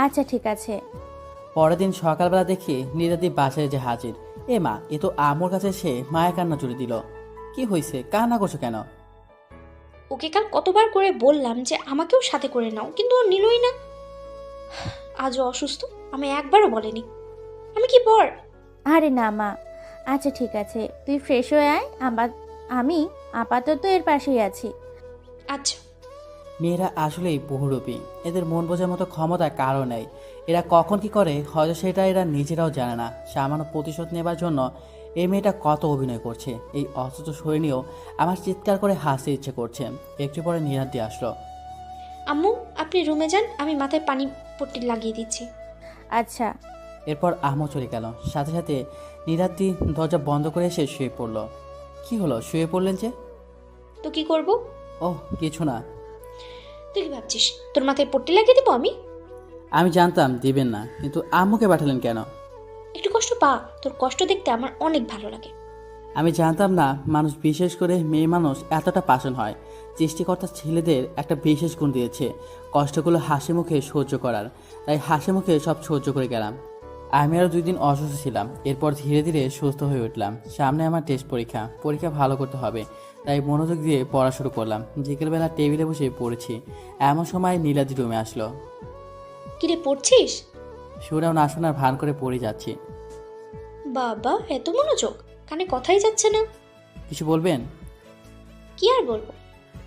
আচ্ছা ঠিক আছে। পরের দিন সকালবেলা দেখি নীলাদি বাসায় যে হাজির। এ মা, এ তো আমোর কাছে এসে মায়া কান্না জুড়ে দিল। কি হয়েছে, কান্না করছো কেন? ওকে কাল কতবার করে বললাম যে আমাকেও সাথে করে নাও, কিন্তু ও নিলই না। আজও অসুস্থ, আমি একবারও বলেনি। আমি কি পর? আরে না মা, আচ্ছা ঠিক আছে, তুই ফ্রেশ হয়ে আয়। আমি আপাতত এর পাশেই আছি। আচ্ছা। মেয়েরা আসলেই বহুরূপী, এদের মন বোঝার মতো ক্ষমতা কারো নেই। এরা কখন কি করে হয়তো সেটা এরা নিজেরাও জানে না। সামান্য প্রতিশোধ নেবার জন্য এই মেয়েটা কত অভিনয় করছে। এই অসুস্থ শরীর নিয়েও আমার চিৎকার করে হাসতে ইচ্ছে করছে। একটু পরে নিরাদি আসলো। আম্মু, আপনি রুমে যান, আমি মাথায় পানি পট্টি লাগিয়ে দিচ্ছি। আচ্ছা। এরপর আম্মু চলে গেল, সাথে সাথে নিরাদি দরজা বন্ধ করে এসে শুয়ে পড়লো। কি হলো, শুয়ে পড়লেন যে? তো কি করব? ওহ, কিছু না। তুই কি ভাবছিস তোর মাথায় পট্টি লাগিয়ে দিব আমি? আমি জানতাম দিবেন না, কিন্তু আম্মুকে পাঠালেন কেন? একটু কষ্ট পা, তোর কষ্ট দেখতে আমার অনেক ভালো লাগে। আমি জানতাম না মানুষ, বিশেষ করে মেয়ে মানুষ এতটা পাষাণ হয়। সৃষ্টিকর্তা ছেলেদের একটা বিশেষ গুণ দিয়েছে, কষ্টগুলো হাসি মুখে সহ্য করার। তাই হাসি মুখে সব সহ্য করে গেলাম। আমি আরও 2 দিন অসুস্থ ছিলাম, এরপর ধীরে ধীরে সুস্থ হয়ে উঠলাম। সামনে আমার টেস্ট পরীক্ষা ভালো করতে হবে, তাই মনোযোগ দিয়ে পড়া শুরু করলাম। বিকেলবেলা টেবিলে বসে পড়েছি, এমন সময় নীলাদি রুমে আসলো। কিরে, পড়ছিস? শুনেও না শোনার ভান করে পড়ে যাচ্ছি। বাবা, এত মনোযোগ, কানে কথাই যাচ্ছে না। কিছু বলবেন? কি আর বলবো।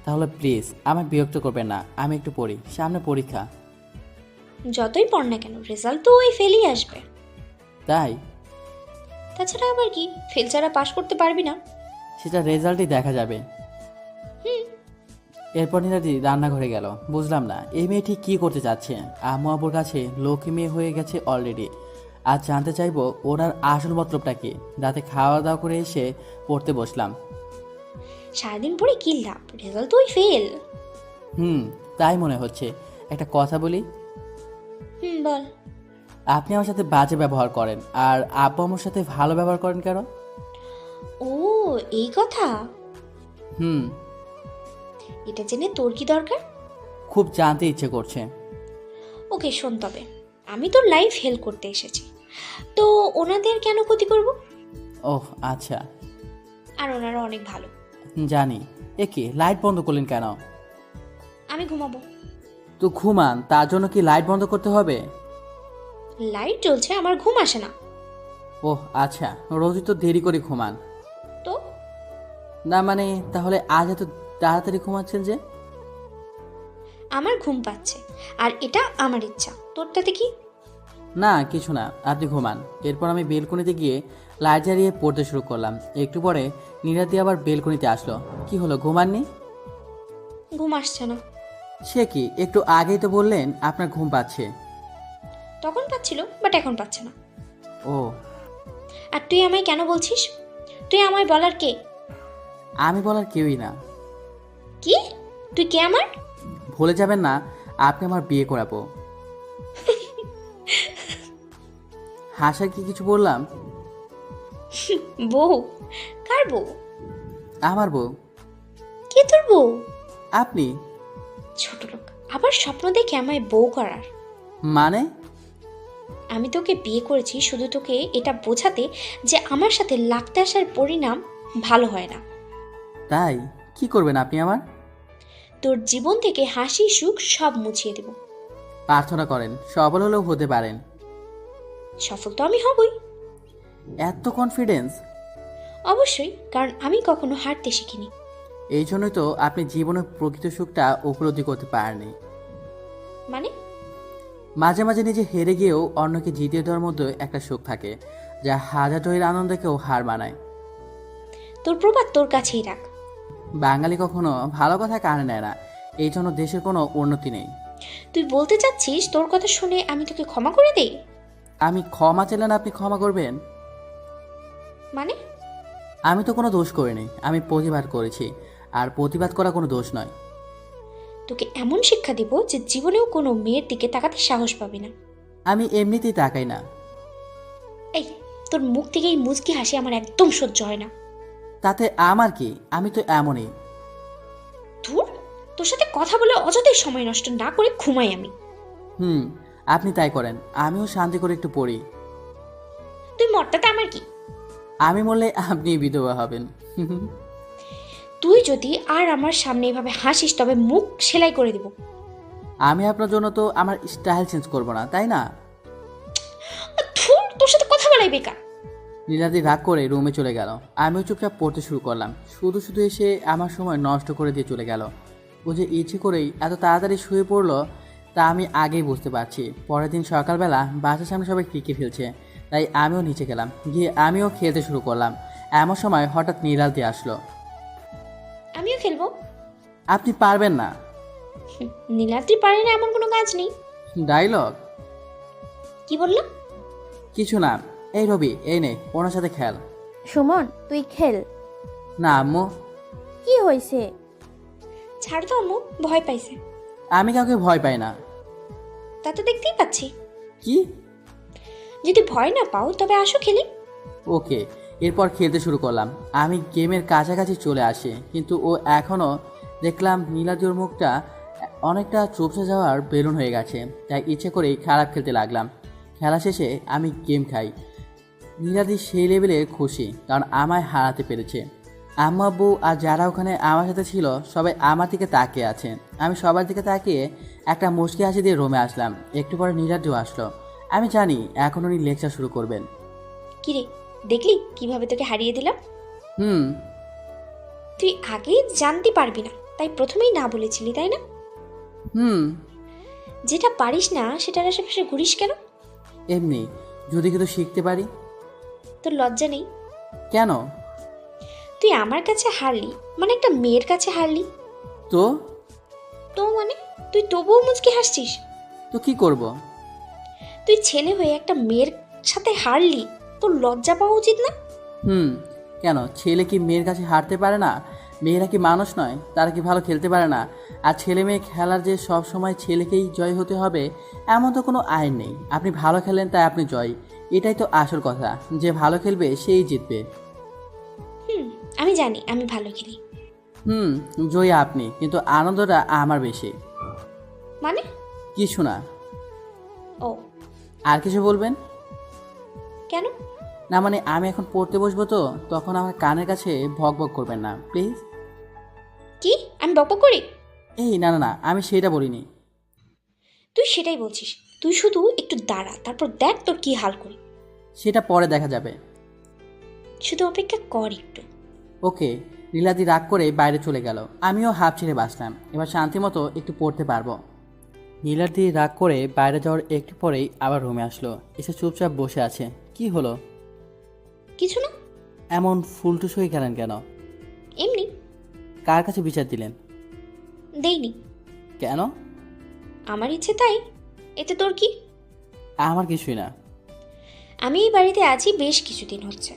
তাহলে প্লিজ আমার বিরক্ত করবেন না, আমি একটু পড়ি, সামনে পরীক্ষা। যতই পড় না কেন, রেজাল্ট তো ওই ফেলই আসবে। তাই? তাছাড়া আবার কি, ফেল ছাড়া পাশ করতে পারবি না। সেটা রেজাল্টই দেখা যাবে। এরপর নীলাদি রান্নাঘরে গেল। বুঝলাম না এই মেয়েটি কি করতে চাচ্ছে। আম্মু আব্বুর কাছে লক্ষ্মী মেয়ে হয়ে গেছে অলরেডি। আজ জানতে চাইবো ওনার আসল মতলবটা কি। রাতে খাওয়া দাওয়া করে এসে পড়তে বসলাম। সারাদিন পরে কি লাভ, রেজাল্ট তো ওই ফেল। তাই মনে হচ্ছে। একটা কথা বলি? বল। আপনি আমার সাথে বাজে ব্যবহার করেন, আর আব্বু আমার সাথে ভালো ব্যবহার করেন কেন? ও, এই কথা। হুম। এটা জেনে তোর কি দরকার? খুব জানতে ইচ্ছে করছে। ওকে শোন, তবে আমি তোর লাইফ হেল্প করতে এসেছি, তো ওনাদের কেন ক্ষতি করব? ওহ আচ্ছা। আর ওনারা অনেক ভালো। জানি। একে লাইট বন্ধ করলেন কেন? আমি ঘুমাবো। তো ঘুমান, তার জন্য কি লাইট বন্ধ করতে হবে? লাইট জ্বলছে, আমার ঘুম আসে না। ওহ আচ্ছা, রোজই তো দেরি করে ঘুমান। তো না মানে তাহলে আজ এত তাড়াতাড়ি ঘুমাচ্ছেন যে? আমার ঘুম পাচ্ছে, আর এটা আমার ইচ্ছা। তোর তাতে কি? না কিছু না, আপনি ঘুমান। এরপর আমি বেলকনিতে গিয়ে লাইট জ্বালিয়ে পড়তে শুরু করলাম। একটু পরে নীলাদি আবার বেলকনিতে আসলো। কি হলো, ঘুমাননি? ঘুম আসছে না। সে কি, একটু আগেই তো বললেন আপনার ঘুম পাচ্ছে। তখন পাচ্ছিল, বাট এখন পাচ্ছে না। ও, আর তুই আমায় কেন বলছিস? তুই আমায় বলার কে? আমি বলার কেউই না। কি? তুই কে আমার? ভুলে যাবেন না, আপনি আমার বিয়ে করাবো। হাসার কি কিছু বললাম? বউ? কার বউ? আমার বউ। কে তোর বউ? আপনি। ছোট লোক, আবার স্বপ্ন দেখে আমায় বউ করার। মানে? আমি তোকে বিয়ে করেছি শুধু তোকে এটা বোঝাতে যে আমার সাথে লাগতে আসার পরিণাম ভালো হয় না। তাই কি করবেন আপনি আমার? তোর জীবন থেকে হাসি সুখ সব মুছিয়ে দেব। প্রার্থনা করেন, সফল হলেও হতে পারেন। সফল তো আমি হবই। এত কনফিডেন্স? অবশ্যই, কারণ আমি কখনো হারতে শিখিনি। এই জন্যই তো আপনি জীবনের প্রকৃত সুখটা উপলব্ধি করতে পারেননি। মানে? মাঝে মাঝে নিজে হেরে গিয়েও অন্যকে জিতিয়ে দেওয়ার মধ্যে একটা সুখ থাকে, যা হাজার জয়ের আনন্দকেও হার মানায়। তোর প্রবাদ তোর কাছেই রাখ। বাঙালি কখনো ভালো কথা কানে নেয় না, এই জন্য দেশের কোনো উন্নতি নেই। তুই বলতে চাচ্ছিস তোর কথা শুনে আমি তোকে ক্ষমা করে দেই? আমি ক্ষমা চাইলেন আপনি ক্ষমা করবেন? মানে? আমি তো কোনো দোষ করিনি, আমি প্রতিবাদ করেছি, আর প্রতিবাদ করা কোনো দোষ নয়। তোকে এমন শিক্ষা দিব যে জীবনেও কোনো মেয়ের দিকে তাকাতে সাহস পাবি না। আমি এমনিতেই তাকাই না। এই, তোর মুখ থেকে এই মুচকি হাসি আমার একদম সহ্য হয় না। তাতে আমার কি, আমি তো এমনই। ধুর, তোর সাথে কথা বলে অযথাই সময় নষ্ট না করে ঘুমাই আমি। আপনি তাই করেন, আমিও শান্তি করে একটু পড়ি। তুই মরটাতে আমার কি? আমি মরলে আপনি বিধবা হবেন। তুই যদি আর আমার সামনে এভাবে হাসিস তবে মুখ সেলাই করে দিব। আমি আপনার জন্য তো আমার স্টাইল চেঞ্জ করব না, তাই না? ধুর, তোর সাথে কথা বলাই বেকার। নীলাদি রাগ করে রুমে চলে গেল। আমিও চুপচাপ পড়তে শুরু করলাম। শুধু শুধু এসে আমার সময় নষ্ট করে দিয়ে চলে গেল। ও যে ইচ্ছে করেই এত তাড়াতাড়ি শুয়ে পড়লো তা আমি আগেই বুঝতে পারছি। পরের দিন সকালবেলা বাসার সামনে সবাই ক্রিকেট খেলছে, তাই আমিও নিচে গেলাম, গিয়ে আমিও খেলতে শুরু করলাম। এমন সময় হঠাৎ নীলাদি আসলো। আমিও খেলবো। আপনি পারবেন না। নীলাদ্রি পারে না এমন কোনো কাজ নেই। ডায়লগ? কি বললাম? কিছু না। এই রবি, এই নে, ওনার সাথে খেল। সুমন, তুই খেল। না আম্মু। কি হয়েছে? ছাড় তো আম্মু, ভয় পাইছে। আমি কাউকে ভয় পাই না। তা তো দেখতেই পাচ্ছি। কি? যদি ভয় না পাও তবে আসো খেলি। ওকে। এরপর খেলতে শুরু করলাম। আমি গেমের কাছাকাছি চলে আসি, কিন্তু ও এখনও দেখলাম নীলাদির মুখটা অনেকটা চুপসে যাওয়ার বেলুন হয়ে গেছে, তাই ইচ্ছে করেই খারাপ খেলতে লাগলাম। খেলা শেষে আমি গেম খাই। নীলাদি সেই লেভেলে খুশি, কারণ আমায় হারাতে পেরেছে। আম্মু আব্বু আর যারা ওখানে আমার সাথে ছিল সবাই আমার দিকে তাকিয়ে আছে। আমি সবার দিকে তাকিয়ে একটা মুচকি হাসি দিয়ে রুমে আসলাম। একটু পরে নীলাদিও আসলো। আমি জানি এখন উনি লেকচার শুরু করবেন। কিরে, দেখলি কিভাবে তোকে হারিয়ে দিলাম? হুম। তুই আগেই জানতে পারবি না, তাই প্রথমেই না বলেছিলি, তাই না? হুম। যেটা পারিস না সেটার আশেপাশে ঘুরিস কেন? এমনি, যদি কিছু শিখতে পারি। তোর লজ্জা নেই? কেন? তুই আমার কাছে হারলি, মানে একটা মেয়ের কাছে হারলি। তো তো মানে তুই তবুও মুচকি হাসছিস? তো কি করব? তুই ছেলে হয়ে একটা মেয়ের সাথে হারলি, তোর লজ্জা পাওয়া উচিত না? কেন, ছেলে কি মেয়ের কাছে হারতে পারে না? মেয়েরা কি মানুষ নয়? তারা কি ভালো খেলতে পারে না? আর ছেলে মেয়ে খেলার যে সব সময় ছেলেকেই জয় হতে হবে এমন তো কোনো আইন নেই। আপনি ভালো খেলেন তাই আপনি জয়, এটাই তো আসল কথা। যে ভালো খেলবে সেই জিতবে। আমি জানি আমি ভালো খেলি। জয়ী আপনি, কিন্তু আনন্দটা আমার বেশি। মানে? কিছু না। ও, আর কিছু বলবেন? কেন? না মানে আমি এখন পড়তে বসবো তো, তখন আমার কানের কাছে ভক ভক করবেন না প্লিজ। কি আমি বকবক করি? এই না না না, আমি সেটা বলিনি। তুই সেটাই বলছিস। তুই শুধু একটু দাঁড়া, তারপর দেখ তোর কি হাল করি। সেটা পরে দেখা যাবে। শুধু অপেক্ষা কর একটু। ওকে। লীলাদি রাগ করে বাইরে চলে গেল, আমিও হাফ ছেড়ে বাসলাম। এবার শান্তি মতো একটু পড়তে পারবো। নীলাদি রাগ করে বাইরে যাওয়ার একটু পরেই আবার রুমে আসলো, এসে চুপচাপ বসে আছে। কি হলো? কিছু না, এমন ফুলটুস হয়ে গেলেন কেন? এমনি। কার কাছে বিচার দিলেন? দেইনি, কেন? আমার ইচ্ছে তাই। এতে তোর কি? আমার কিছুই না। আমি এই বাড়িতে আছি বেশ কিছুদিন হচ্ছে।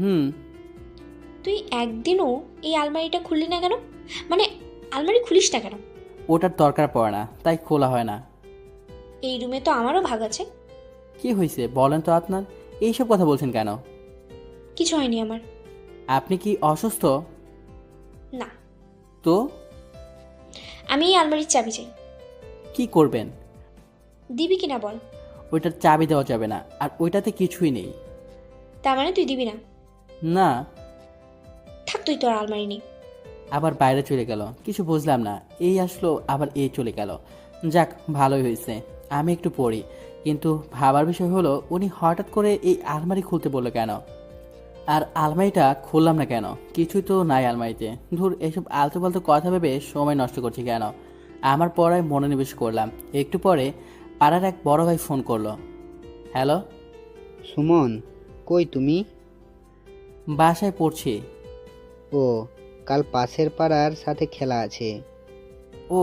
হুম। তুই একদিনও এই আলমারিটা খুললি না কেন? মানে আলমারি খুলিস না কেন? ওটার দরকার পড়ে না, তাই খোলা হয় না। এই রুমে তো আমারও ভাগ আছে। কি হয়েছে বলেন তো আপনার? এইসব কথা বলছেন কেন? কিছু হয়নি আমার। আপনি কি অসুস্থ? না, তো আমি এই আলমারির চাবি চাই। কি করবেন? দিবি কিনা বল। ওইটার চাবি দেওয়া যাবে না, আর ওইটাতে কিছুই নেই। তার মানে তুই দিবি না? না। থাক, তুই তোর আলমারি নেই। আবার বাইরে চলে গেল, কিছু বুঝলাম না। এই আসলো আবার এই চলে গেল। যাক, ভালোই হয়েছে। আমি একটু পড়ি। কিন্তু ভাবার বিষয় হলো, উনি হঠাৎ করে এই আলমারি খুলতে বললো কেন? আর আলমারিটা খুললাম না কেন? কিছুই তো নাই আলমারিতে। ধুর, এসব আলতু ফালতু কথা ভেবে সময় নষ্ট করছি কেন? আমার পড়ায় মনোনিবেশ করলাম। একটু পরে পাড়ার এক বড় ভাই ফোন করলো। হ্যালো। সুমন, কই তুমি? বাসায় পড়ছি। ও, কাল পাশের পাড়ার সাথে খেলা আছে। ও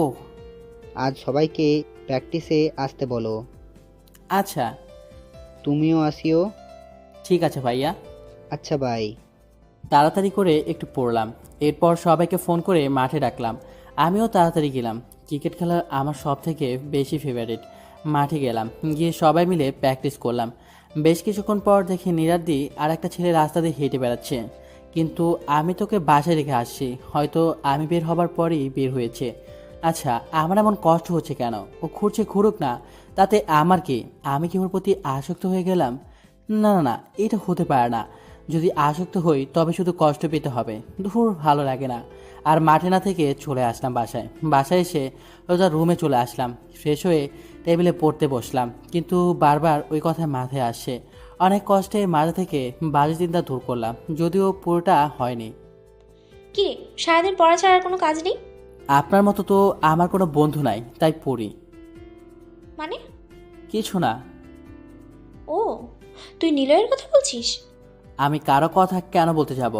আজ সবাইকে প্র্যাকটিসে আসতে বলো। আচ্ছা। তুমিও আসিও। ঠিক আছে ভাইয়া। আচ্ছা, বাই। তাড়াতাড়ি করে একটু পড়লাম। এরপর সবাইকে ফোন করে মাঠে ডাকলাম। আমিও তাড়াতাড়ি গেলাম। ক্রিকেট খেলা আমার সব থেকে বেশি ফেভারিট। মাঠে গেলাম, গিয়ে সবাই মিলে প্র্যাকটিস করলাম। বেশ কিছুক্ষণ পর দেখি নীলাদ্রি আর একটা ছেলে রাস্তা দিয়ে হেঁটে বেড়াচ্ছে। কিন্তু আমি তোকে বাসায় রেখে আসছি, হয়তো আমি বের হবার পরই বের হয়েছে। আচ্ছা, আমার এমন কষ্ট হচ্ছে কেন? ও ঘুরছে ঘুরুক না, তাতে আমার কি? আমি কি ওর প্রতি আসক্ত হয়ে গেলাম? না না না, এটা হতে পারে না। যদি আসক্ত হই তবে শুধু কষ্ট পেতে হবে। ধুর, ভালো লাগে না। আর মাঠে না থেকে চলে আসলাম বাসায়। বাসায় এসে ওটা রুমে চলে আসলাম। ফ্রেশ হয়ে টেবিলে পড়তে বসলাম, কিন্তু বারবার ওই কথা মাথায় আসছে। অনেক কষ্টে মাথা থেকে বাজে চিন্তা দূর করলাম, যদিও পুরোটা হয়নি। কি রে, সারাদিন পড়া ছাড়া আর কোনো কাজ নেই? আপনার মতো তো আমার কোনো বন্ধু নাই, তাই পড়ি। মানে? কিছু না। ও, তুই নিলয়ের কথা বলছিস? আমি কারো কথা কেন বলতে যাব?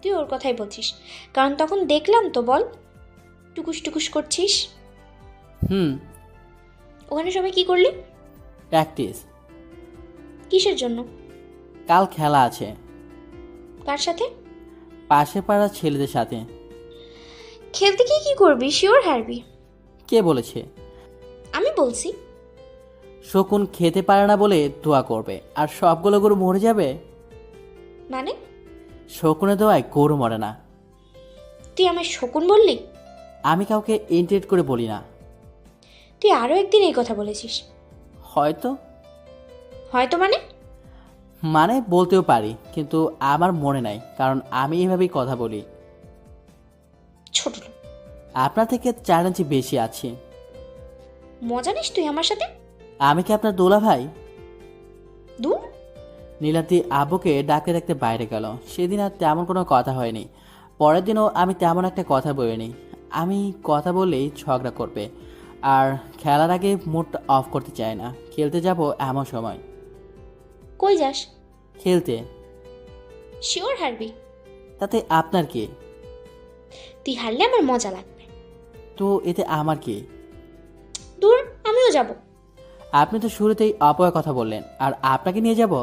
তুই ওর কথাই বলছিস, কারণ তখন দেখলাম তো। বল, টুকুস টুকুস করছিস। হুম। ওখানে সবাই কি করলি? প্র্যাকটিস। কিসের জন্য? কাল খেলা আছে। কার সাথে? পাশে পাড়ার ছেলেদের সাথে। খেলতে গিয়ে কি করবি? শিওর হারবি। কে বলেছে? আমি বলছি। শকুন খেতে পারে না বলে দোয়া করবে, আর সবগুলো গরু মরে যাবে। মানে? শকুনের দোয়ায় গরু মরে না। তুই আমায় শকুন বললি? আমি কাউকে ইন্টারেক্ট করে বলি না। তুই আরও একদিন এই কথা বলেছিস। হয়তো। হয়তো মানে? মানে বলতেও পারি, কিন্তু আমার মনে নাই, কারণ আমি এভাবেই কথা বলি। ছোট লোক। আপনার থেকে 4 ইঞ্চি বেশি আছি। মজা নিস তুই আমার সাথে? আমি কি আপনার দোলা ভাই? দূর। নীলাদ্রি আব্বুকে ডাকতে ডাকতে বাইরে গেল। সেদিন আর তেমন কোনো কথা হয়নি। পরের দিনও আমি তেমন একটা কথা বলিনি। আমি কথা বললেই ঝগড়া করবে, আর খেলার আগে মুডটা অফ করতে চায় না। খেলতে যাব এমন সময়। কই যাস? খেলতে। শিওর হারবি? তাতে আপনার কি? তুই হারলে আমার মজা লাগবে। তো এতে আমার কি? দূর, আমিও যাব। আপনি তো শুরুতেই অপয়ের কথা বললেন, আর আপনাকে নিয়ে যাব?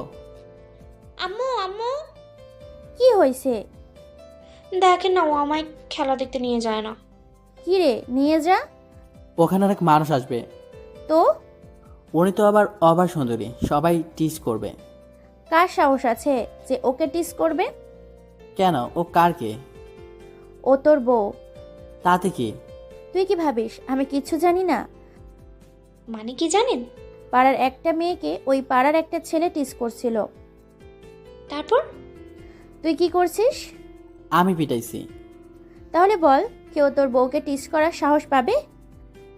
আম্মু আম্মু। কি হয়েছে? দেখেন না, ও আমায় খেলা দেখতে নিয়ে যায় না। কি রে, নিয়ে যা। ওখানে অনেক মানুষ আসবে। তো উনি তো আবার অবার সুন্দরী, সবাই টিস করবে। কার সাহস আছে যে ওকে টিস করবে? কেন, ও কার কে? ও তোর বউ। তাতে কি? তুই কি ভাবিস আমি কিচ্ছু জানি না? মানে কি জানেন? পাড়ার একটা মেয়েকে ওই পাড়ার একটা ছেলে টিস করছিল। তারপর? তুই কি করছিস? আমি পিটাইছি। তাহলে বল, কেউ তোর বউকে টিস করার সাহস পাবে?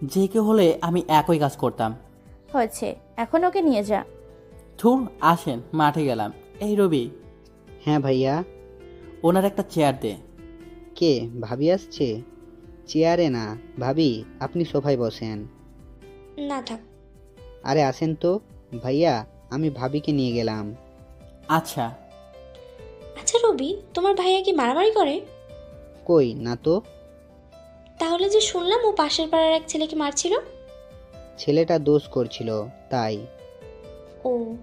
যে কেউ হলে আমি একই কাজ করতাম। হয়েছে, এখন ওকে নিয়ে যা। ধুর, আসেন, মাঠে গেলাম। এই রবি, হ্যাঁ ভাইয়া। ওনার একটা চেয়ার দে। কে, ভাবি আসছে? চেয়ারে না ভাবি, আপনি সোফায় বসেন। না থাক। আরে আসেন তো ভাইয়া, আমি ভাবিকে নিয়ে গেলাম। আচ্ছা। আচ্ছা রবি, তোমার ভাইয়া কি মারামারি করে? কই না তো। তাহলে যে শুনলাম ও পাশের পাড়ার এক ছেলেকে মারছিল। ছেলেটা দোষ করছিল তাই। ও,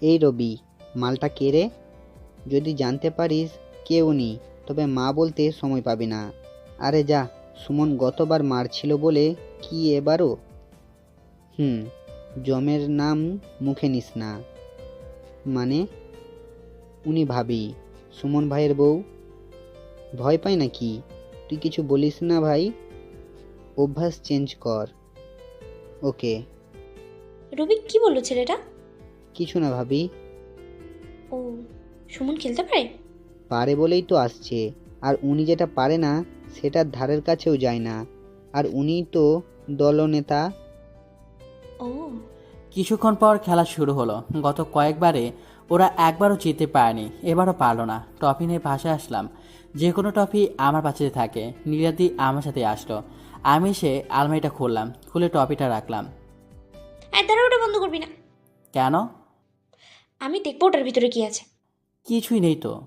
এই রবি, মালটা কে রে? যদি জানতে পারিস কে উনি, তবে মা বলতে সময় পাবি না। আরে যা, সুমন গতবার মারছিল বলে কি এবারও? জমের নাম মুখে নিস না। মানে? উনি ভাবি, সুমন ভাইয়ের বউ। ভয় পায় নাকি? তুই কিছু বলিস না ভাই, অভ্যাস চেঞ্জ কর। ওকে। রবি কি বললো ছেলেটা? কিছু না ভাবি। ও, সুমন খেলতে পারে? পারে বলেই তো আসছে। আর উনি যেটা পারে না সেটার ধারের কাছেও যায় না। আর উনি তো দলনেতা। ও, কিছুক্ষণ পর খেলা শুরু হলো। গত কয়েকবারে ওরা একবারও জিততে পারেনি, এবারও পারলো না। ট্রফি নিয়ে বাসায় আসলাম। যে কোনো ট্রফি আমার পাশে থাকে। নীলাদি আমার সাথে আসলো। আমি এসে আলমারিটা খুললাম, খুলে ট্রফিটা রাখলাম। দাঁড়া, ওটা বন্ধ করবি না। কেন? আমি দেখবো ওটার ভিতরে কি আছে। কিছুই নেই তো।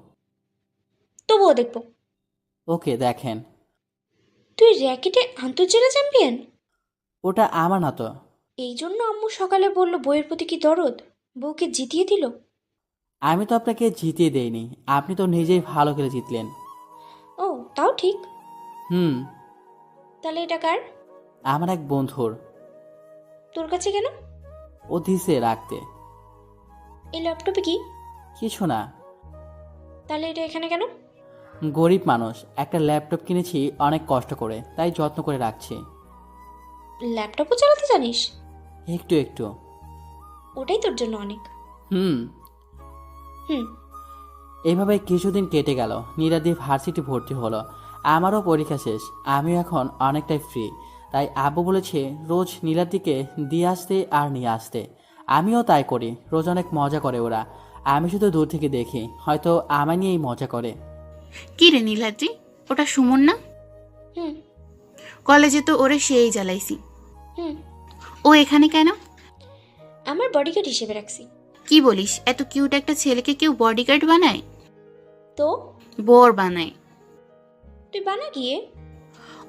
তবুও দেখবো। ওকে, দেখেন। তুই র্যাকেটে আন্তর্জেলা চ্যাম্পিয়ন? ওটা আমার না তো। এই জন্য আম্মু সকালে বললো বইয়ের প্রতি কি দরদ, বউকে জিতিয়ে দিল। আমি তো আপনাকে জিতিয়ে দেইনি, আপনি তো নিজেই ভালো করে জিতলেন। ও, তাও ঠিক। হুম। তাহলে এটা কার? আমার এক বন্ধুর। তোর কাছে কেন? ও দিছে রাখতে। এই ল্যাপটপে কি? কিছু না। তাহলে এটা এখানে কেন? গরিব মানুষ, একটা ল্যাপটপ কিনেছি অনেক কষ্ট করে, তাই যত্ন করে রাখছি। ল্যাপটপও চালাতে জানিস? একটু একটু। ওটাই তোর জন্য অনেক। হুম। হুম। এইভাবে কিছুদিন কেটে গেল। নীলাদি ভার্সিটি ভর্তি হলো। আমারও পরীক্ষা শেষ। আমিও এখন অনেকটাই ফ্রি। তাই আব্বু বলেছে রোজ নীলাদিকে দিয়ে আসতে আর নিয়ে আসতে। আমিও তাই করি। রোজ অনেক মজা করে ওরা। আমি শুধু দূর থেকে দেখি, হয়তো আমায় নিয়েই মজা করে। কি রে নীলাদ্রি, ওটা সুমন না? হুম। কলেজে তো ওরে সেই জ্বালাইছি। হুম। ও এখানে কেন? আমার বডিগার্ড হিসেবে রাখছি। কি বলিস, এত কিউট একটা ছেলেকে কেউ বডিগার্ড বানায়? তো বর বানায়। তুই বানা গিয়ে।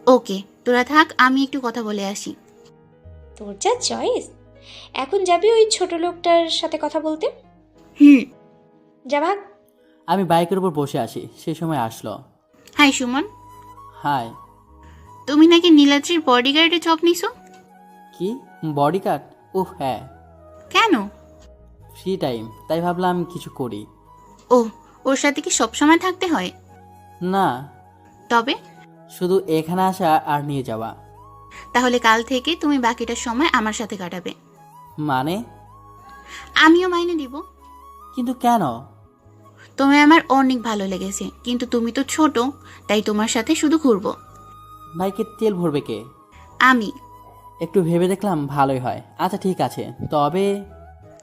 ওকে, তোরা থাক, আমি একটু কথা বলে আসি। তোর যা চয়েস। এখন যাবি ওই ছোট লোকটার সাথে কথা বলতে? হুম। যা ভাগ। আমি বাইকের উপর বসে আসি, সে সময় আসলো। হাই সুমন। হাই। তুমি নাকি নীলাদ্রির বডিগার্ডে জব নিছো? কি বডি গার্ড? ওহ হ্যাঁ। কেন? ফ্রি টাইম, তাই ভাবলাম কিছু করি। ও, ওর সাথে কি সবসময় থাকতে হয়? না, তবে? শুধু এখানে আসা আর নিয়ে যাওয়া। তাহলে কাল থেকে তুমি বাকিটা সময় আমার সাথে কাটাবে। মানে? আমিও মাইনে দিব। কিন্তু কেন? তুমি আমার অনেক ভালো লেগেছে, কিন্তু তুমি তো ছোট, তাই তোমার সাথে শুধু ঘুরবো। বাইকে তেল ভরবে কে? আমি। একটু ভেবে দেখলাম ভালোই হয়। আচ্ছা ঠিক আছে, তবে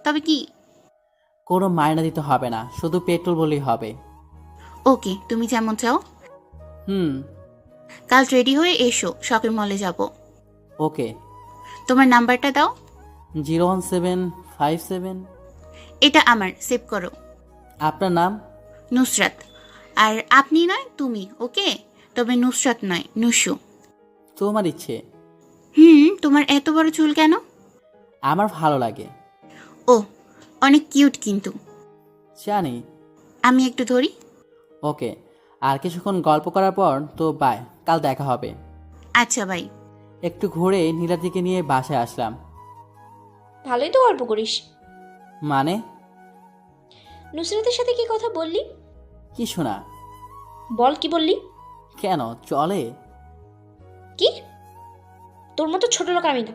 তবে কি? কোনো মায়না দিতে হবে না, শুধু পেট্রোল বলেই হবে। ওকে, তুমি যেমন চাও। হুম। কাল রেডি হয়ে এসো, শপিং মলে যাব। ওকে। তোমার নাম্বারটা দাও। 01757। এটা আমার, সেভ করো। আপনার নাম? নুসরাত। আর আপনি নয় তুমি, ওকে? তবে নুসরাত নয়, নুসু। তোমার ইচ্ছে। তোমার এত বড় চুল কেন? আমার ভালো লাগে। ও, অনেক কিউট কিন্তু। জানি। আমি একটু ধরি। ওকে, আর কিছুক্ষণ গল্প করার পর তো বাই, কাল দেখা হবে। আচ্ছা বাই। একটু ঘুরে নীলাদিকে নিয়ে বাসায় আসলাম। ভালোই তো গল্প করিস। মানে? নুসরাতের সাথে কি কথা বললি? কিছু না। বল কি বললি? কেন, চলে? কি? তোর মতো ছোট লোক আমি না।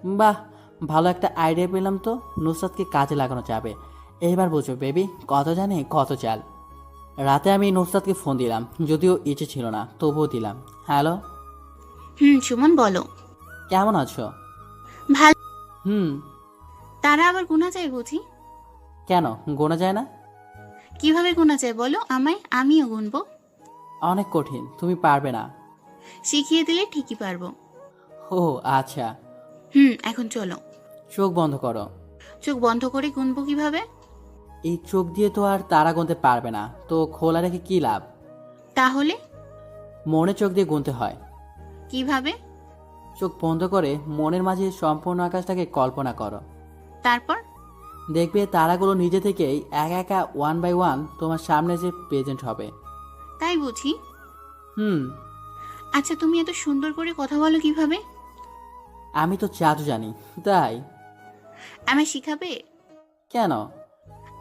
বাহ, ভালো একটা আইডিয়া পেলাম তো। নুসরাতকে কাজে লাগানো যাবে। এইবার বুঝো বেবি, কত জানে কত চাল। রাতে আমি নুসরাতকে ফোন দিলাম, যদিও ইচ্ছে ছিল না, তবুও দিলাম। হ্যালো, সুমন বলো। কেমন আছো? ভালো। হুম। তারা আবার গুণা যায় বুঝি? কেন গোনা যায় না? কিভাবে গুণা যায় বলো আমায়, আমিও গুনবো। অনেক কঠিন, তুমি পারবে না। শিখিয়ে দিলে ঠিকই পারবো। ও আচ্ছা। এখন চলো। চোখ বন্ধ করো। চোখ বন্ধ করে গুনবো কিভাবে? এই চোখ দিয়ে তো আর তারা গুনতে পারবে না, তো খোলা রেখে কি লাভ? তাহলে মনে চোখ দিয়ে গুনতে হয়। কিভাবে? চোখ বন্ধ করে মনের মাঝে সম্পূর্ণ আকাশটাকে কল্পনা করো। তারপর? দেখবে তারাগুলো নিজে থেকেই একা একা ওয়ান বাই ওয়ান তোমার সামনে যে প্রেজেন্ট হবে। তাই বুঝি? হুম। আচ্ছা তুমি এত সুন্দর করে কথা বলো কিভাবে? আমি তো জাদু জানি, তাই। আমায় শিখাবে? কেন?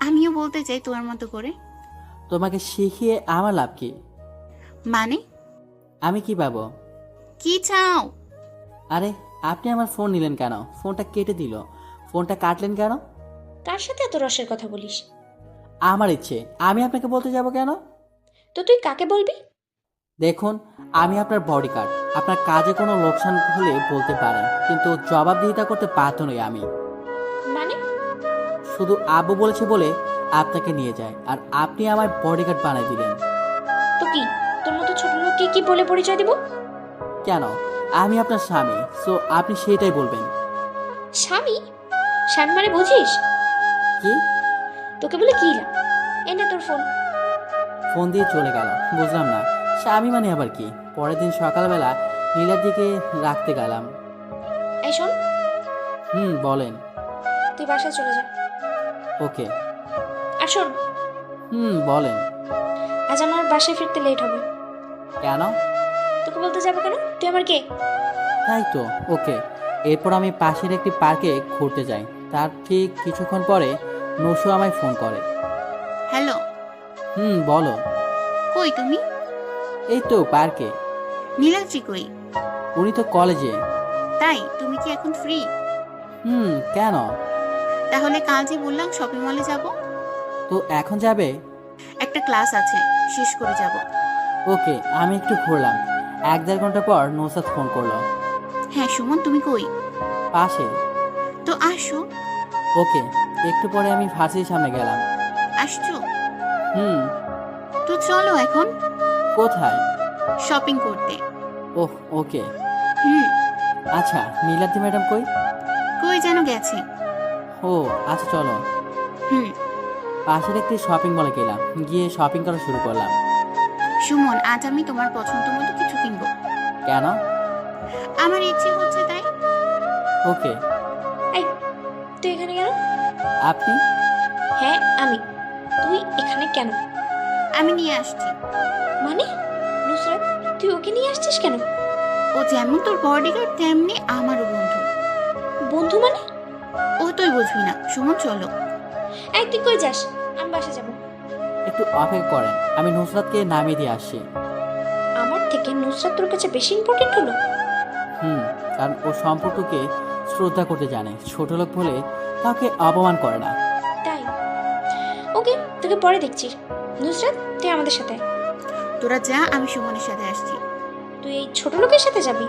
আমিও বলতে চাই তোমার মতো করে। তোমাকে শিখিয়ে আমার লাভ কি? মানে? আমি কি পাবো? কি চাও? আরে আপনি আমার ফোন নিলেন কেন? ফোনটা কেটে দিল। ফোনটা কাটলেন কেন? কার সাথে এত রসের কথা বলিস? আমার ইচ্ছে, আমি আপনাকে বলতে যাব কেন? তো তুই কাকে বলবি? দেখুন, আমি আপনার বডিগার্ড। আপনার কাজে কোনো লোকসান হলে বলতে পারেন, কিন্তু জবাবদিহিতা করতে বাধ্য নই আমি। মানে? শুধু আব্বু বলেছে বলে আপনাকে নিয়ে যায়, আর আপনি আমার বডিগার্ড বানিয়ে দিলেন। তো কি, তোর মতো ছোট লোককে কি বলে পরিচয় দেব? কেন? আমি আপনার স্বামী, সো আপনি সেটাই বলবেন। স্বামী? স্বামী মানে বুঝিস? কি? তোকে বলে কি লাভ? এনে তোর ফোন। ফোন দিয়ে চলে গেল। বুঝলাম না, স্বামী মানে আবার কি? পরের দিন সকালবেলা নীলার দিকে রাখতে গেলাম। এই শোন, বলেন। তুই বাসায় চলে যা। ওকে। আর শোন, বলেন। আজ আমার বাসায় ফিরতে লেট হবে। কেন? তোকে বলতে যাবো কেন? তুই আমার কে? তাই তো। ওকে। এরপর আমি পাশের একটি পার্কে ঘুরতে যাই। তার ঠিক কিছুক্ষণ পরে নসু আমায় ফোন করে। হ্যালো। বলো। কই তুমি? এই তো পার্কে। নীলাদ্রি কই? উনি তো কলেজে। তাই তুমি কি এখন ফ্রি? কেন? তাহলে কাল যে বললাম শপিং মলে যাব। তো এখন যাবে? একটা ক্লাস আছে, শেষ করে যাব। ওকে, আমি একটু ঘুরলাম। 1-1.5 ঘন্টা পর নৌসাদ ফোন করলো। হ্যাঁ সুমন, তুমি কই? পাশে। তো আসো। ওকে। একটু পরে আমি ভার্সিটির সামনে গেলাম। আসছো? তো চলো এখন কোথায়? শপিং করতে। ওহ ওকে। হুম। আচ্ছা নীলাদ্রি ম্যাডাম কই? কই যেন গেছে। ও আচ্ছা চলো। হুম। পাশের একটি শপিং মলে গেলাম, গিয়ে শপিং করা শুরু করলাম। সুমন, আজ আমি তোমার পছন্দ মতো কিছু কিনবো। কেন? আমার ইচ্ছে হচ্ছে তাই। ওকে। এই তুই এখানে কেন? আপনি? হ্যাঁ আমি। তুই এখানে কেন? আমি নিয়ে আসছি। মানে নুসরাত, তুই ওকে নিয়ে আসছিস কেন? ও যেমন তোর বডিগার্ড তেমনি আমারও বন্ধু। বন্ধু মানে? ও তুই বুঝবি না। সুমন চলো। একদিন কই যাস? আমি বাসা যাব। একটু অপেক্ষা করেন, আমি নুসরাতকে নামিয়ে দিয়ে আসছি। আমার থেকে নুসরাত তোর কাছে বেশি ইম্পর্টেন্ট হলো? কারণ ও সম্পর্ককে শ্রদ্ধা করতে জানে, ছোট লোক বলে কাউকে অপমান করে না। তাই? ওকে, তোকে পরে দেখছি। নুসরাত তুই আমাদের সাথে। তোরা যা, আমি সুমনের সাথে আসছি। তুই এই ছোট লোকের সাথে যাবি?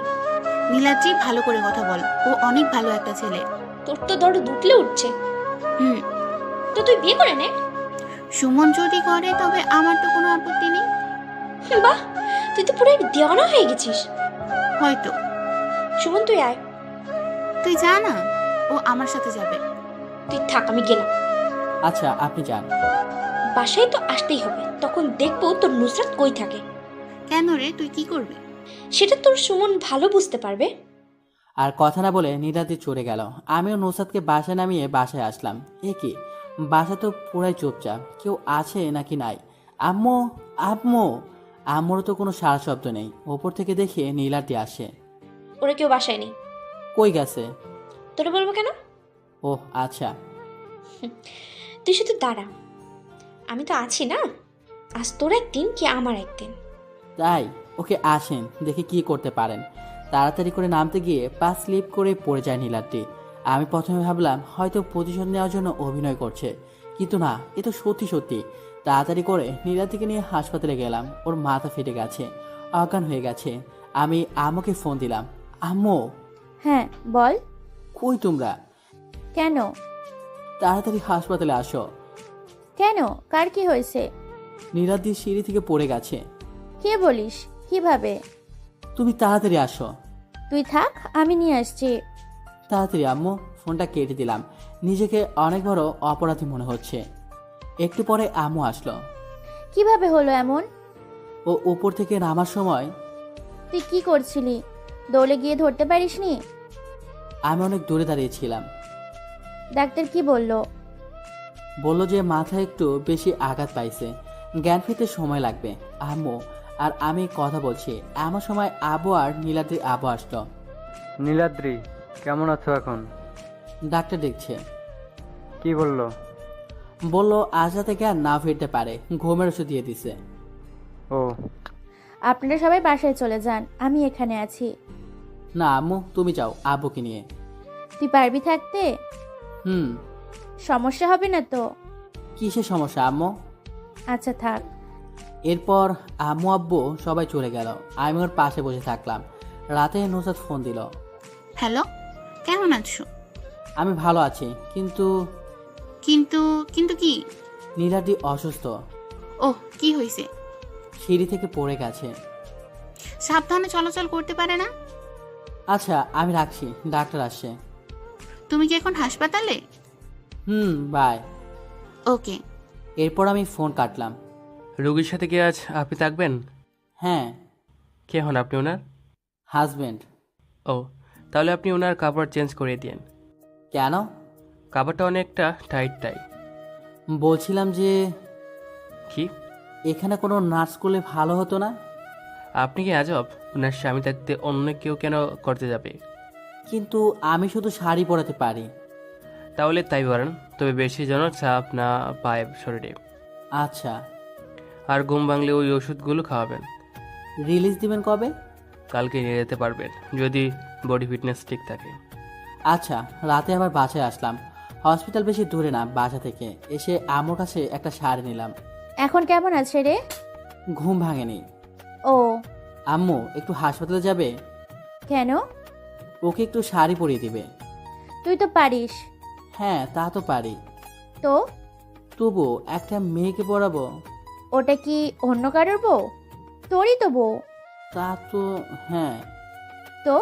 নীলাদ্রি ভালো করে কথা বল, ও অনেক ভালো একটা ছেলে। তোর তো দরদ দুটলে উঠছে। হুম। তো তুই বিয়ে করে নে। সুমন যদি করে তবে আমার তো কোনো আপত্তি নেই। বাহ, তুই তো পুরো দেওয়ানা হয়ে গেছিস। হয়তো। সুমন তুই আয়। তুই যা না, ও আমার সাথে যাবে। তুই থাক, আমি গেলাম। আচ্ছা আপনি যান। বাসায় তো আসতেই হবে, তখন দেখবো তোর নুসরাত কই থাকে। কেন রে, তুই কি করবি? সেটা তোর সুমন ভালো বুঝতে পারবে। আর কথা না বলে নীলাদ্রি চলে গেল। আমিও নুসরাতকে বাসায় নামিয়ে বাসায় আসলাম। এ কি, বাসা তো পুরাই চুপচাপ, কেউ আছে নাকি নাই? আম্মু, আম্মু। আম্মুরও তো কোনো সারা শব্দ নেই। ওপর থেকে দেখে নীলাদ্রি আসে। ওরা কেউ বাসায় নেই। কই গেছে? তোরা বলবো কেন? ওহ আচ্ছা। তুই শুধু দাঁড়া, আমি তো আছি না। আজ তোর একদিন কি আমার একদিন। তাই? ওকে আসেন, দেখে কি করতে পারেন। তাড়াতাড়ি করে নামতে গিয়ে পা স্লিপ করে পড়ে যায় নীলাদ্রি। আমি প্রথমে ভাবলাম হয়তো প্রতিশোধ নেওয়ার জন্য অভিনয় করছে, কিন্তু না, এ তো সত্যি সত্যি। তাড়াতাড়ি করে নীলাদ্রিকে নিয়ে হাসপাতালে গেলাম। ওর মাথা ফেটে গেছে, অজ্ঞান হয়ে গেছে। আমি আম্মুকে ফোন দিলাম। আম্মু, হ্যাঁ বল। কই তোমরা? কেন? তাড়াতাড়ি হাসপাতালে আসো। কেন? কার কি হয়েছে? নীলাদ্রি সিঁড়ি থেকে পড়ে গেছে। কে বলিস? কিভাবে? তুমি তাড়াতাড়ি আসো। তুই থাক, আমি নিয়ে আসছি। তাড়াতাড়ি আম্মু। ফোনটা কেটে দিলাম। নিজেকে অনেক বড় অপরাধী মনে হচ্ছে। একটু পরে আম্মু আসলো। কিভাবে হলো এমন? ও উপর থেকে নামার সময় তুই কি করছিলি? দৌড়ে গিয়ে ধরতে পারিসনি? আমি অনেক দূরে দাঁড়িয়েছিলাম। ডাক্তার কি বলল? বলল যে মাথায় একটু বেশি আঘাত পাইছে, জ্ঞান ফিরতে সময় লাগবে। আম্মু আর আমি কথা বলছি, এমন সময় আবু আর নীলাদ্রির আবু আসলো। নীলাদ্রি, কেমন আছো এখন? ডাক্তার দেখছে। কি বললো? বলল আজ রাতে জ্ঞান না ফিরতে পারে, ঘুমের ওষুধ দিয়ে দিছে। ও, আপনারা সবাই বাসায় চলে যান, আমি এখানে আছি। না আম্মু, তুমি যাও আব্বুকে নিয়ে। তুই পারবি থাকতে? হুম। সমস্যা হবে না তো? কিসের সমস্যা আম্মু? আচ্ছা থাক। এরপর আম্মু আব্বু সবাই চলে গেল। আমি ওর পাশে বসে থাকলাম। রাতে নুসরাত ফোন দিল। হ্যালো, কেমন আছো? আমি ভালো আছি, কিন্তু কিন্তু কিন্তু কি? নীলাদ্রি অসুস্থ। ওহ, কি হয়েছে? সিঁড়ি থেকে পড়ে গেছে। সাবধানে চলাচল করতে পারে না? আচ্ছা আমি রাখছি, ডাক্তার আসছে। তুমি কি এখন হাসপাতালে? বাই। ওকে। এরপর আমি ফোন কাটলাম। রোগীর সাথে কি আজ আপনি থাকবেন? হ্যাঁ। কে হন আপনি ওনার? হাজবেন্ড। ও, তাহলে আপনি ওনার কাপড় চেঞ্জ করে দিন। কেন? কাপড়টা অনেকটা টাইট তাই। বলছিলাম যে কি? এখানে কোনো নার্স করলে ভালো হতো না? আপনি কি আজব? ওনার স্বামী থাকতে অন্য কেউ কেন করতে যাবে? কিন্তু আমি শুধু শাড়ি পরাতে পারি। তাহলে তাই বলেন, তবে বেশি যেন চাপ না পায় শরীরে। আচ্ছা। আর ঘুম ভাঙলে ওই ওষুধগুলো খাওয়াবেন। রিলিজ দিবেন কবে? কালকে নিয়ে যেতে পারবেন যদি বডি ফিটনেস ঠিক থাকে। আচ্ছা। রাতে আবার বাসায় আসলাম। হসপিটাল বেশি দূরে না বাসা থেকে। এসে আমার কাছে একটা শাড়ি নিলাম। এখন কেমন আছে রে? ঘুম ভাঙেনি। ও। আম্মু একটু হাসপাতালে যাবে? কেন? ওকে একটু শাড়ি পরিয়ে দিবে। তুই তো পারিস। হ্যাঁ তা তো পারি, তো তবু একটা মেয়েকে পরাবো। ওটা কি অন্য কারোর বউ? তোরই তো বউ। তা তো হ্যাঁ। তো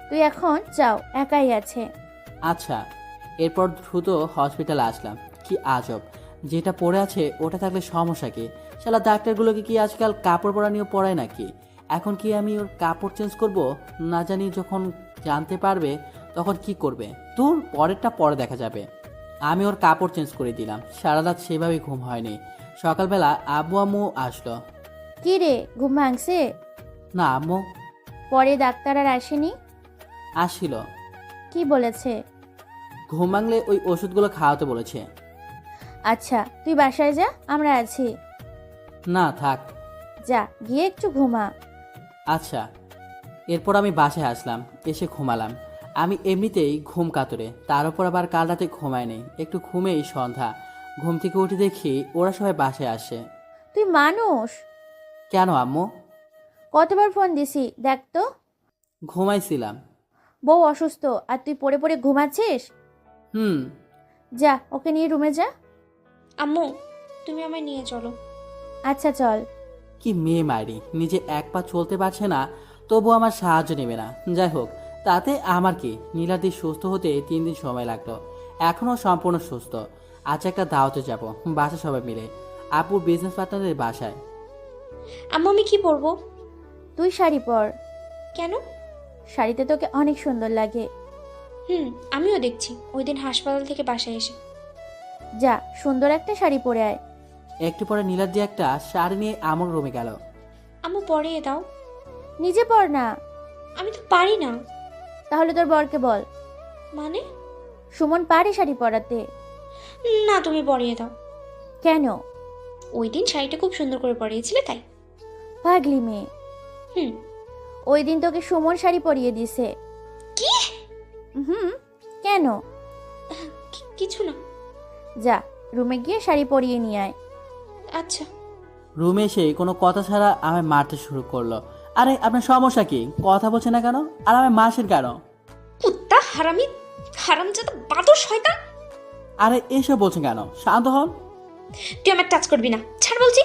তুই এখন যাও, একাই আছে। আচ্ছা। এরপর দ্রুত হসপিটালে আসলাম। কি আজব, যেটা পড়ে আছে ওটা থাকলে সমস্যা কি? শালা ডাক্তারগুলোকে কি আজকাল কাপড় পরা নিয়ে পড়ায় নাকি? এখন কি আমি ওর কাপড় চেঞ্জ করব? না জানি যখন জানতে পারবে তখন কি করবে। তোর পরেরটা পরে দেখা যাবে। আমি ওর কাপড় চেঞ্জ করে দিলাম। সারা রাত সেভাবেই ঘুম হয়নি। সকালবেলা আব্বু আম্মু আসলো। কি রে, ঘুম ভাঙছে? না আম্মু। পরে ডাক্তার আর আসেনি? আসছিল। কি বলেছে? ঘুম ভাঙলে ওই ওষুধগুলো খাওয়াতে বলেছে। আচ্ছা তুই বাসায় যা, আমরা আছি। না থাক। যা গিয়ে একটু ঘুমা। আচ্ছা। এরপর আমি বাসায় আসলাম, এসে ঘুমালাম। আমি এমনিতেই ঘুম কাতরে, তার উপর আবার কাল রাতে ঘুমায়নি। একটু ঘুমেই সন্ধ্যা। ঘুম থেকে উঠে দেখি ওরা সবাই বাসায় আসে। তুই মানুষ? কেন আম্মু? কতবার ফোন দিছি দেখ তো। ঘুমাইছিলাম। বউ অসুস্থ আর তুই পড়ে পড়ে ঘুমাচ্ছিস? যা ওকে নিয়ে রুমে যা। আম্মু, তুমি আমায় নিয়ে চলো। আচ্ছা চল। কি মেয়ে মারি, নিজে এক পা চলতে পারছে না, তবু আমার সাহায্য নেবে না। যাই হোক, তাতে আমার কি? নীলাদ্রি সুস্থ হতে 3 দিন সময় লাগলো। এখনও সম্পূর্ণ সুস্থ। আজ একটা দাওয়াতে যাব, বাসা সবাই মিলে, আপুর বিজনেস পার্টনারের বাসায়। আম্মু আমি কি পরবো? তুই শাড়ি পর। কেন? শাড়িতে তোকে অনেক সুন্দর লাগে। আমিও দেখছি ওই দিন হাসপাতাল থেকে বাসায় এসে। যা সুন্দর একটা শাড়ি পরে আয়। একটু পরে নীলাদ্রি একটা শাড়ি নিয়ে আমার রুমে গেল। আম্মু পরিয়ে দাও। নিজে পর না। আমি তো পারি না। তাহলে তোর বরকে বল। মানে? সুমন পারে শাড়ি পরাতে। না, তুমি পরিয়ে দাও। কেন? ওই দিন শাড়িটা খুব সুন্দর করে পরিয়েছিলে তাই। পাগলি মেয়ে। ওই দিন তোকে সুমন শাড়ি পরিয়ে দিছে। কি? কেন? কিছু না। যা রুমে গিয়ে শাড়ি পরিয়ে নিয়ে আয়। আচ্ছা। রুমে এসে কোনো কথা ছাড়া আমায় মারতে শুরু করলো। আরে আপনার সমস্যা কি? কথা বলছে না কেন? আর আমায় মারছেন কেন? কুত্তা হারামি, হারামজাদা বাদর শয়তান। আরে এসব বলছেন কেন? শান্ত হন। তুই আমার টাচ করবি না, ছাড় বলছি।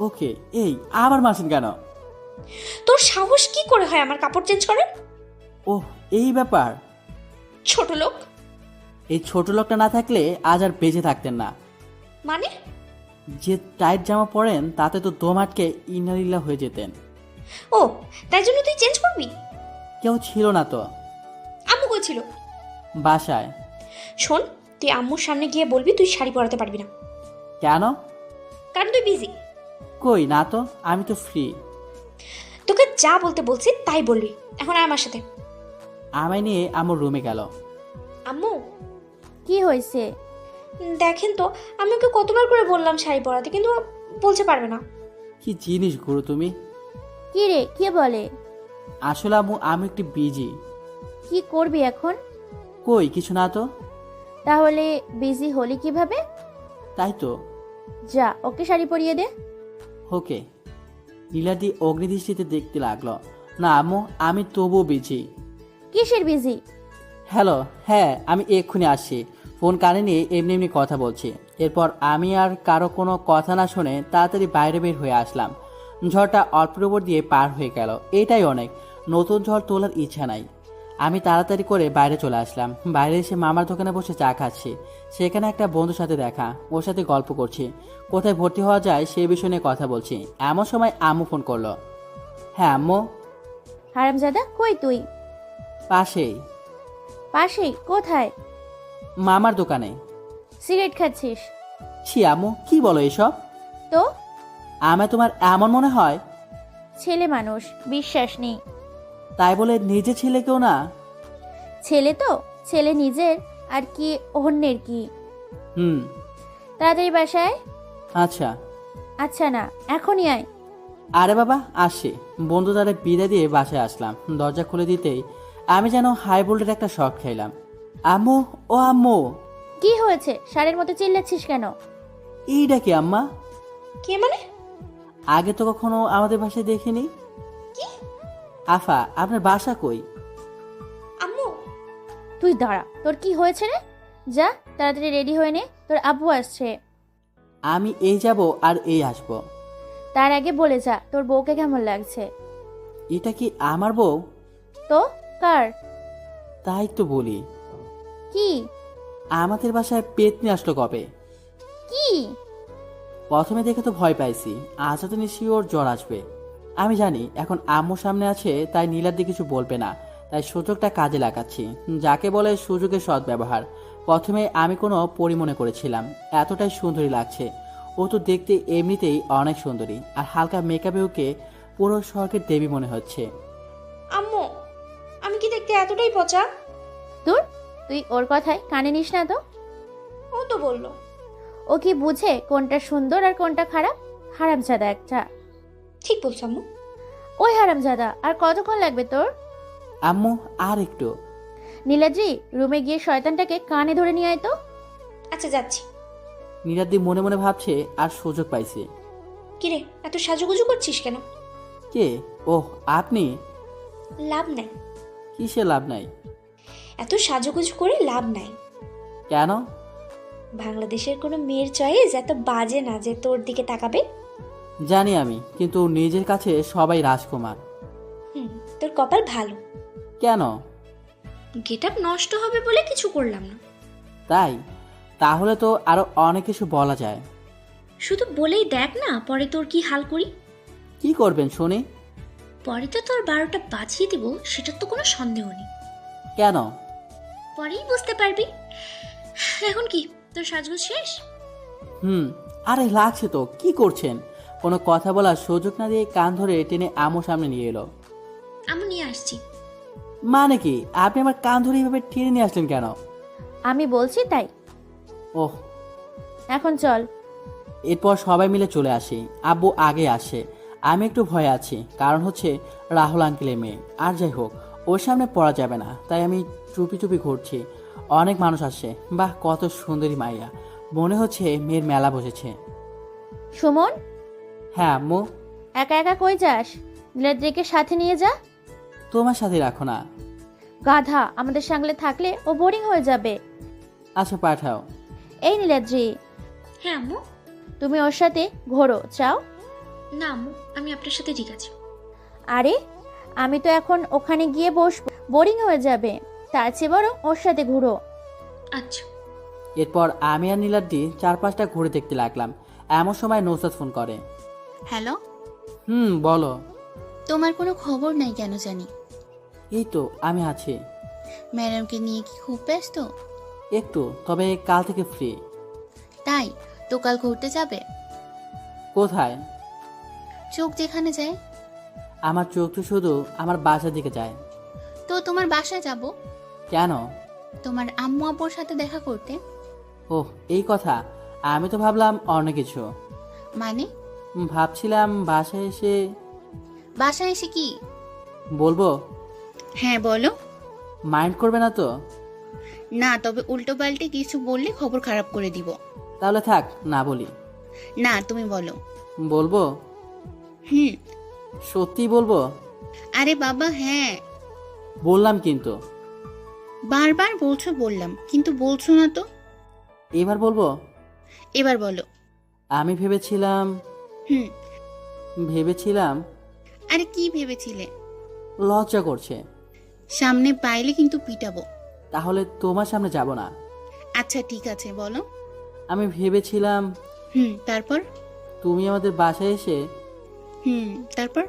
ওকে, এই আবার মারছেন কেন? তোর সাহস কি করে হয় আমার কাপড় চেঞ্জ করার? ওহ, এই ব্যাপার। ছোট লোক। এই ছোট লোকটা না থাকলে আজ আর বেঁচে থাকতেন না। মানে? যে টাইট জামা পরেন তাতে তো দম আটকে ইনালিল্লা হয়ে যেতেন। ও, তাই জন্য তুই চেঞ্জ করবি? কেউ ছিল না তো। আম্মু কই ছিল? বাসায়। শোন, তুই আম্মুর সামনে গিয়ে বলবি তুই শাড়ি পরাতে পারবি না, কেন? কারণ তুই বিজি। কই না তো, আমি তো ফ্রি। তোকে যা বলতে বলছি তাই বলবি। এখন আয় আমার সাথে। আমায় নিয়ে আমার রুমে গেল। আম্মু কি হয়েছে? দেখেন তো, আমি ওকে কতবার করে বললাম শাড়ি পরাতে, কিন্তু ও বলতে পারবে না। কি জিনিস গুরু তুমি? কি রে, কে বলে? আসলে আম্মু, আমি একটু বিজি। কি করবি এখন? কই কিছু না তো। তাহলে বিজি হলি কিভাবে? তাই তো। যা, ওকে শাড়ি পরিয়ে দে। ওকে। নীলাদি অগ্নিদৃষ্টিতে দেখতে লাগলো। না আম্মু, আমি তবুও বিজি। কিসের বিজি? হ্যালো, হ্যাঁ আমি এক্ষুনি আসছি। ফোন কানে নিয়ে এমনি এমনি কথা বলছি। এরপর আমি আর কারো কোনো কথা না শুনে তাড়াতাড়ি বাইরে বের হয়ে আসলাম। ঝড়টা অল্পের উপর দিয়ে পার হয়ে গেল, এটাই অনেক। নতুন ঝড় তোলার ইচ্ছা নাই। আমি তাড়াতাড়ি করে বাইরে চলে আসলাম। বাইরে এসে মামার দোকানে বসে চা খাচ্ছি। সেখানে একটা বন্ধুর সাথে দেখা, ওর সাথে গল্প করছি। কোথায় ভর্তি হওয়া যায় সে বিষয় নিয়ে কথা বলছি। এমন সময় আম্মু ফোন করলো। হ্যাঁ আম্মু। হারামজাদা, কই তুই? পাশেই। পাশেই? কোথায়? মামার দোকানে। সিগারেট খাচ্ছিস? ছি আম্মু, কি বলো এসব? তো আমায় তোমার এমন মনে হয়? ছেলে মানুষ, বিশ্বাস নেই। তাই বলে নিজে ছেলে কেউ না? ছেলে তো ছেলে নিজের, আর কি অন্যের কি? হুম। তাড়াতাড়ি বাসায়। আচ্ছা। আচ্ছা না, এখনই আয়। আরে বাবা, আসি। বন্ধু তারা বিদায় দিয়ে বাসায় আসলাম। দরজা খুলে দিতেই আমি যেন হাই ভোল্টের একটা শক খাইলাম। আম্মু, ও আম্মু। কি হয়েছে? ষাঁড়ের মতো চিল্লাচ্ছিস কেন? এইটা কি আম্মা? কে মানে? আগে তো কখনো আমাদের বাসায় দেখিনি। কি? আফা, আপনার বাসা কই? আম্মু। তুই দাঁড়া, তোর কি হয়েছে রে? যা তাড়াতাড়ি রেডি হয়ে নে, তোর আব্বু আসছে। আমি এই যাব আর এই আসবো। তার আগে বলে যা, তোর বউকে কেমন লাগছে? এটা কি আমার বউ? তো কার? তাই তো বলি। কি? আমাদের বাসায় পেতনি আসলো কবে? কি? প্রথমে দেখে তো ভয় পাইছি, আজ তো নিশ্চয়ই ওর জ্বর আসবে। আমি জানি এখন আম্মু সামনে আছে, তাই নীলাদ্রি কিছু বলবে না। তাই সুযোগটা কাজে লাগাচ্ছি, যাকে বলে সুযোগের সদ্ব্যবহার। প্রথমে আমি কোনো পরি মনে করেছিলাম, এতটাই সুন্দরী লাগছে। ও তো দেখতে এমনিতেই অনেক সুন্দরী, আর হালকা মেকআপে ওকে পুরো স্বর্গের দেবী মনে হচ্ছে। আম্মু, আমি কি দেখতে এতটাই পচা? দূর, তুই ওর কথায় কানে নিস না তো। ও তো বললো। ও কি বুঝে কোনটা সুন্দর আর কোনটা খারাপ? হারামজাদা একটা। ঠিক বলছো আম্মু। ওই হারামজাদা, আর কতক্ষণ লাগবে তোর? আম্মু, আর একটু। নীলাদ্রি, রুমে গিয়ে শয়তানটাকে কানে ধরে নিয়ে আয় তো। আচ্ছা, যাচ্ছি। নীলাদ্রি মনে মনে ভাবছে আর সুযোগ পাইছে। কিরে, এত সাজুগুজু করছিস কেন? কে? ওহ, আপনি? লাভ নাই। কিসে লাভ নাই? এত সাজুগুজু করে লাভ নাই। কেন? বাংলাদেশের কোনো মেয়ের চয়েস এত বাজে না যে তোর দিকে তাকাবে। জানি আমি, কিন্তু নিজের কাছে সবাই রাজকুমার। তোর কপাল ভালো। কেন? গেটআপ নষ্ট হবে বলে কিছু করলাম না। তাই? তাহলে তো আরো অনেক কিছু বলা যায়। শুধু বলেই দেখ না, পরে তোর কি হাল করি। কি করবেন শুনি? পরে তো তোর 12টা বাজিয়ে দিব, সেটার তো কোনো সন্দেহ নেই। কেন? পরেই বুঝতে পারবি। এখন কি তোর সাজগোজ শেষ? আরে লাগছে তো। কি করছেন? কোনো কথা বলার সুযোগ না দিয়ে কান ধরে টেনে আম্মু সামনে নিয়ে এলো। আমি নিয়ে আসছি। মানে কি? আপনি আমার কান ধরে এইভাবে টেনে নিয়ে আসলেন কেন? আমি বলছি তাই। ওহ। এখন চল। এরপর সবাই মিলে চলে আসি। আব্বু আগে আসে। আমি একটু ভয়ে আছি, কারণ হচ্ছে রাহুল আঙ্কেলের মেয়ে। আর যাই হোক, ওর সামনে পড়া যাবে না, তাই আমি চুপি চুপি ঘুরছি। অনেক মানুষ আসে। বাহ, কত সুন্দরী মাইয়া। মনে হচ্ছে মেয়ের মেলা বসেছে। সুমন, হ্যাঁ আম্মু। একা একা কই যাস? নীলাদ্রিকে সাথে নিয়ে যা। তোমার সাথে রাখো না। গাধা, আমাদের সঙ্গে থাকলে ও বোরিং হয়ে যাবে। আচ্ছা পাঠাও। এই নীলাদ্রি, হ্যাঁ আম্মু। তুমি ওর সাথে ঘোরো চাও? না আম্মু, আমি আপনার সাথে ঠিক আছে। আরে, আমি তো এখন ওখানে গিয়ে বসবো, বোরিং হয়ে যাবে। তার চেয়ে বরং ওর সাথে ঘুরো। আচ্ছা। এরপর আমি আর নীলাদ্রি 4-5টা ঘুরে দেখতে লাগলাম। এমন সময় নৌসাদ ফোন করে। হ্যালো, বলো। তোমার কোনো খবর নাই কেন জানি? এই তো আমি আছি। ম্যাডামকে নিয়ে কি খুব ব্যস্ত? একটু, তবে কাল থেকে ফ্রি। তাই তো কাল ঘুরতে যাবে? কোথায়? চোখ যেখানে যায়। আমার চোখ তো শুধু আমার বাসার দিকে যায়। তো তোমার বাসায় যাব, কেন? তোমার আম্মু আব্বুর সাথে দেখা করতে। ওহ, এই কথা। আমি তো ভাবলাম অন্য কিছু। মানে? ভাবছিলাম বাসায় এসে। বাসায় এসে কি বলবো? হ্যাঁ বলো। মাইন্ড করবে না তো? না, তবে উল্টো পাল্টে কিছু বললে খবর খারাপ করে দিব। তাহলে থাক, না বলি। না, তুমি বলো। বলবো? হুম। সত্যি বলবো? আরে বাবা হ্যাঁ। বললাম কিন্তু। বারবার বলছো বললাম, কিন্তু বলছো না তো। এবার বলবো? এবার বলো। আমি ভেবেছিলাম। হুম। ভেবেছিলাম। আরে কি ভেবেছিলে? লজ্জা করছে। সামনে পাইলে কিন্তু পিটাবো। তাহলে তোমার সামনে যাব না। আচ্ছা ঠিক আছে, বলো। আমি ভেবেছিলাম। তারপর? তুমি আমাদের বাসায় এসে তারপর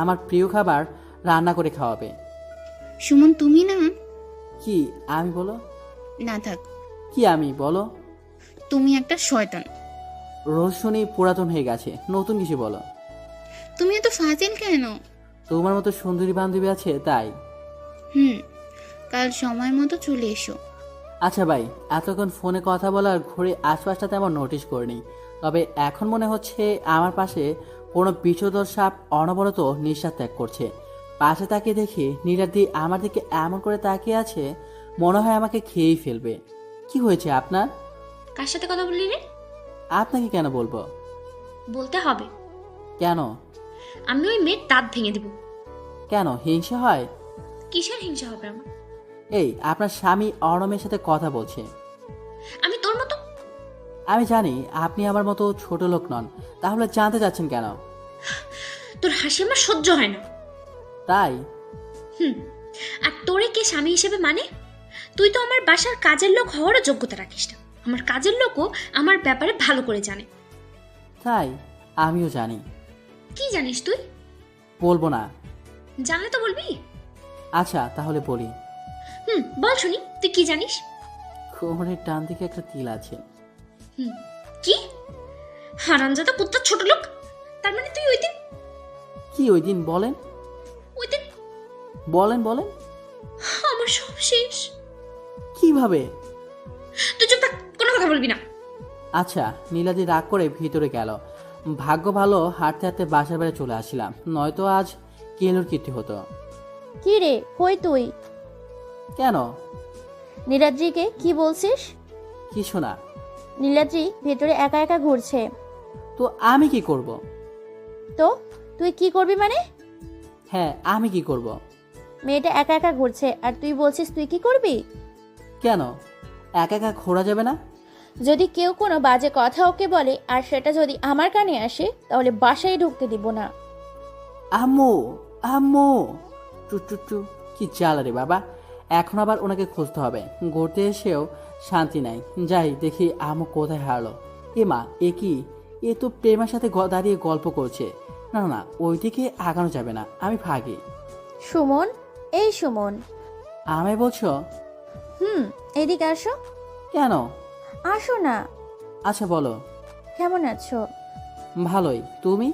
আমার প্রিয় খাবার রান্না করে খাওয়াবে। সুমন, তুমি না। কি আমি বলো? না থাক। কি আমি বলো? তুমি একটা শয়তান। রোজ শুনি পুরাতন হয়ে গেছে, নতুন কিছু বলো। তুমি এত ফাজিল কেন? তোমার মতো সুন্দরী বান্ধবী আছে তাই। কাল সময় মতো চলে এসো। আচ্ছা ভাই, এতক্ষণ ফোনে কথা বলার ঘুরে আশপাশটা তেমন নোটিশ করিনি, তবে এখন মনে হচ্ছে আমার পাশে কোনো বিষধর সাপ অনবরত নিঃশ্বাস ত্যাগ করছে। পাশে তাকিয়ে দেখি নীলাদ্রি আমার দিকে এমন করে তাকিয়ে আছে, মনে হয় আমাকে খেয়েই ফেলবে। কি হয়েছে আপনার? কার সাথে কথা বললি রে? আপনাকে কেন বলবো? বলতে হবে। কেন? আমি ওই মেয়ের দাঁত ভেঙে দিব। কেন, হিংসা হয়? কিসের হিংসা হবে আমার? এই আপনার স্বামী অর্ণমের সাথে কথা বলছে। আমি তোর মতো? আমি জানি আপনি আমার মতো ছোট লোক নন, তাহলে জানতে চাচ্ছেন কেন? তোর হাসি আমার সহ্য হয় না। তাই? আর তোরে কে স্বামী হিসেবে মানে? তুই তো আমার বাসার কাজের লোক হওয়ারও যোগ্যতা রাখিস না। আমার কাজের লোকও আমার ব্যাপারে ভালো করে জানে। তাই? আমিও জানি। কি জানিস তুই? বলবো না। জানলে তো বলবি। আচ্ছা তাহলে বলি। বল শুনি, তুই কি জানিস? কোমরের ডান দিকে একটা তিল আছে। কি? হারামজাদা কুত্তার ছোট লোক। তার মানে তুই ওই দিন। কি ওই দিন বলেন? ওই দিন বলেন বলেন। আমার সব শেষ। কিভাবে? তুই চুপ থাক, কোনো কথা বলবি না। আচ্ছা, নীলাদি রাগ করে ভিতরে গেল। ভাগ্য ভালো হাঁটতে হাঁটতে বাসার বাইরে চলে আসলাম, নয়তো আজ কেলোর কীর্তি হতো। কি রে, কই তুই? কেন? নীলাদ্রিকে কি বলছিস? কিছু না। নীলাদ্রি ভেতরে একা একা ঘুরছে। তো আমি কি করব? তো তুই কি করবি মানে? হ্যাঁ, আমি কি করব? মেয়েটা একা একা ঘুরছে আর তুই বলছিস তুই কি করবি? কেন, একা একা ঘোরা যাবে না? যদি কেউ কোনো বাজে কথা ওকে বলে আর সেটা যদি আমার কানে আসে, তাহলে বাসায় ঢুকতে দিব না। আম্মু আম্মু, টু টু টু, কি জ্বালা রে বাবা। এখন আবার ওনাকে খুঁজতে হবে। ঘুরতে এসেও শান্তি নাই। যাই দেখি আম্মু কোথায় হারলো। এ মা, এ কি? এ তো প্রেমার সাথে দাঁড়িয়ে গল্প করছে। না না, ওইদিকে আগানো যাবে না, আমি ভাগি। সুমন, এই সুমন। আমায় বলছো? এদিকে আসো। কেন? আসো না। আচ্ছা বলো। কেমন আছো? ভালোই, তুমি?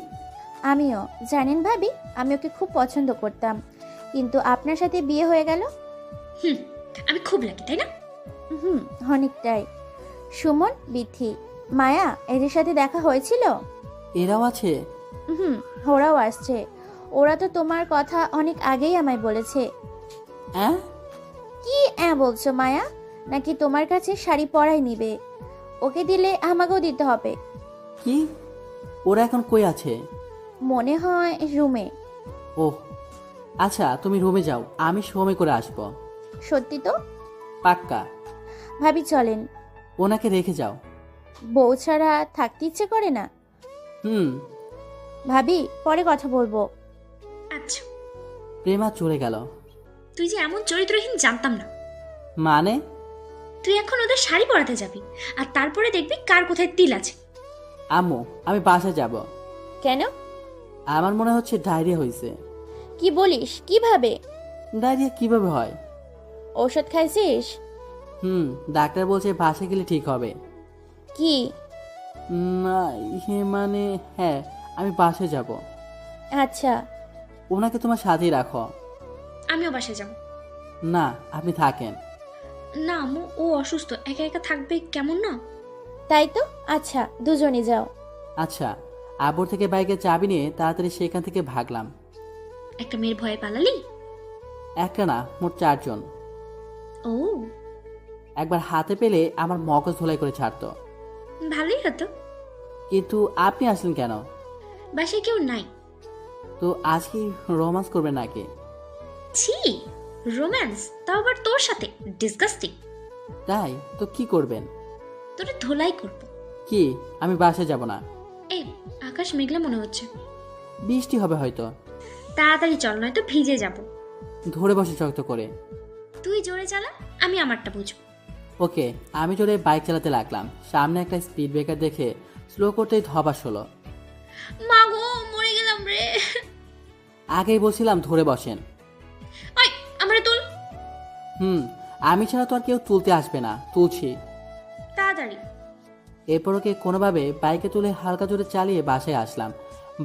আমিও। জানেন ভাবি, আমি ওকে খুব পছন্দ করতাম, কিন্তু আপনার সাথে বিয়ে হয়ে গেল। আমি খুব লাকি, তাই না? অনেকটাই। সুমন, বিথি, মায়া, এদের সাথে দেখা হয়েছিল? এরাও আছে? ওরাও আসছে। ওরা তো তোমার কথা অনেক আগেই আমায় বলেছে। কি বলছো মায়া? নাকি তোমার কাছে শাড়ি পরাই নিবে? ওকে দিলে আমাকেও দিতে হবে। কি? ওরা এখন কই আছে? মনে হয় রুমে। ওহ আচ্ছা, তুমি রুমে যাও, আমি সময় করে আসবো। সত্যি তো? পাক্কা। ভাবি চলেন। ওনাকে রেখে যাও। বউ ছাড়া থাকতে ইচ্ছে করে না। হুম। ভাবি পরে কথা বলবো। আচ্ছা, প্রেমা চলে গেল। তুই যে এমন চরিত্রহীন জানতাম না। মানে? তুই এখন ওদের শাড়ি পরাতে যাবি, আর তারপরে দেখবি কার কোথায় তিল আছে। আম্মু, আমি বাসায় যাব। কেন? আমার মনে হচ্ছে ডায়রিয়া হয়েছে। কি বলিস? কিভাবে? ডায়রিয়া কিভাবে হয়? ঔষধ খাইছিস? ডাক্তার বলছে বাসায় গেলে ঠিক হবে। কি? না, মানে হ্যাঁ, আমি বাসায় যাব। আচ্ছা। ওনাকে তোমার সাথেই রাখো। আমিও বাসায় যাব। না, আপনি থাকেন। না আম্মু, ও অসুস্থ, একা একা থাকবে কেমন না। তাই তো। আচ্ছা, দুজনে যাও। আচ্ছা। আব্বুর থেকে বাইকের চাবি নিয়ে তাড়াতাড়ি সেখান থেকে ভাগলাম। একটা মেয়ের ভয়ে পালালি? একটা না, মোট 4 জন। ও, একবার হাতে পেলে আমার মগজ ধোলাই করে ছাড়তো। ভালোই হতো। কিন্তু আপনি আসলেন কেন? বাসায় কেউ নাই। তো আজ কি রোমান্স করবেন নাকি? ছি, রোম্যান্স? তাও আবার তোর সাথে? ডিসগাস্টিং। তাই তো কি করবেন? তোরে ধোলাই করবো। কি? আমি বাসায় যাব না। এই, আকাশ মেঘলা মনে হচ্ছে। বৃষ্টি হবে হয়তো। তাড়াতাড়ি চল, নয়তো ভিজে যাব। ধরে বসে শক্ত করে। তুই জোরে চালা, আমি আমারটা বুঝবো। ওকে, আমি জোরে বাইক চালাতে লাগলাম। সামনে একটা স্পিড ব্রেকার দেখে স্লো করতেই ধবাস হলো। মা গো, মরে গেলাম রে। আগেই বলছিলাম ধরে বসেন। ওই, আমারে তুল। আমি ছাড়া তো আর কেউ তুলতে আসবে না, তুলছি। তাড়াতাড়ি। এরপর ওকে কোনোভাবে বাইকে তুলে হালকা জোরে চালিয়ে বাসায় আসলাম।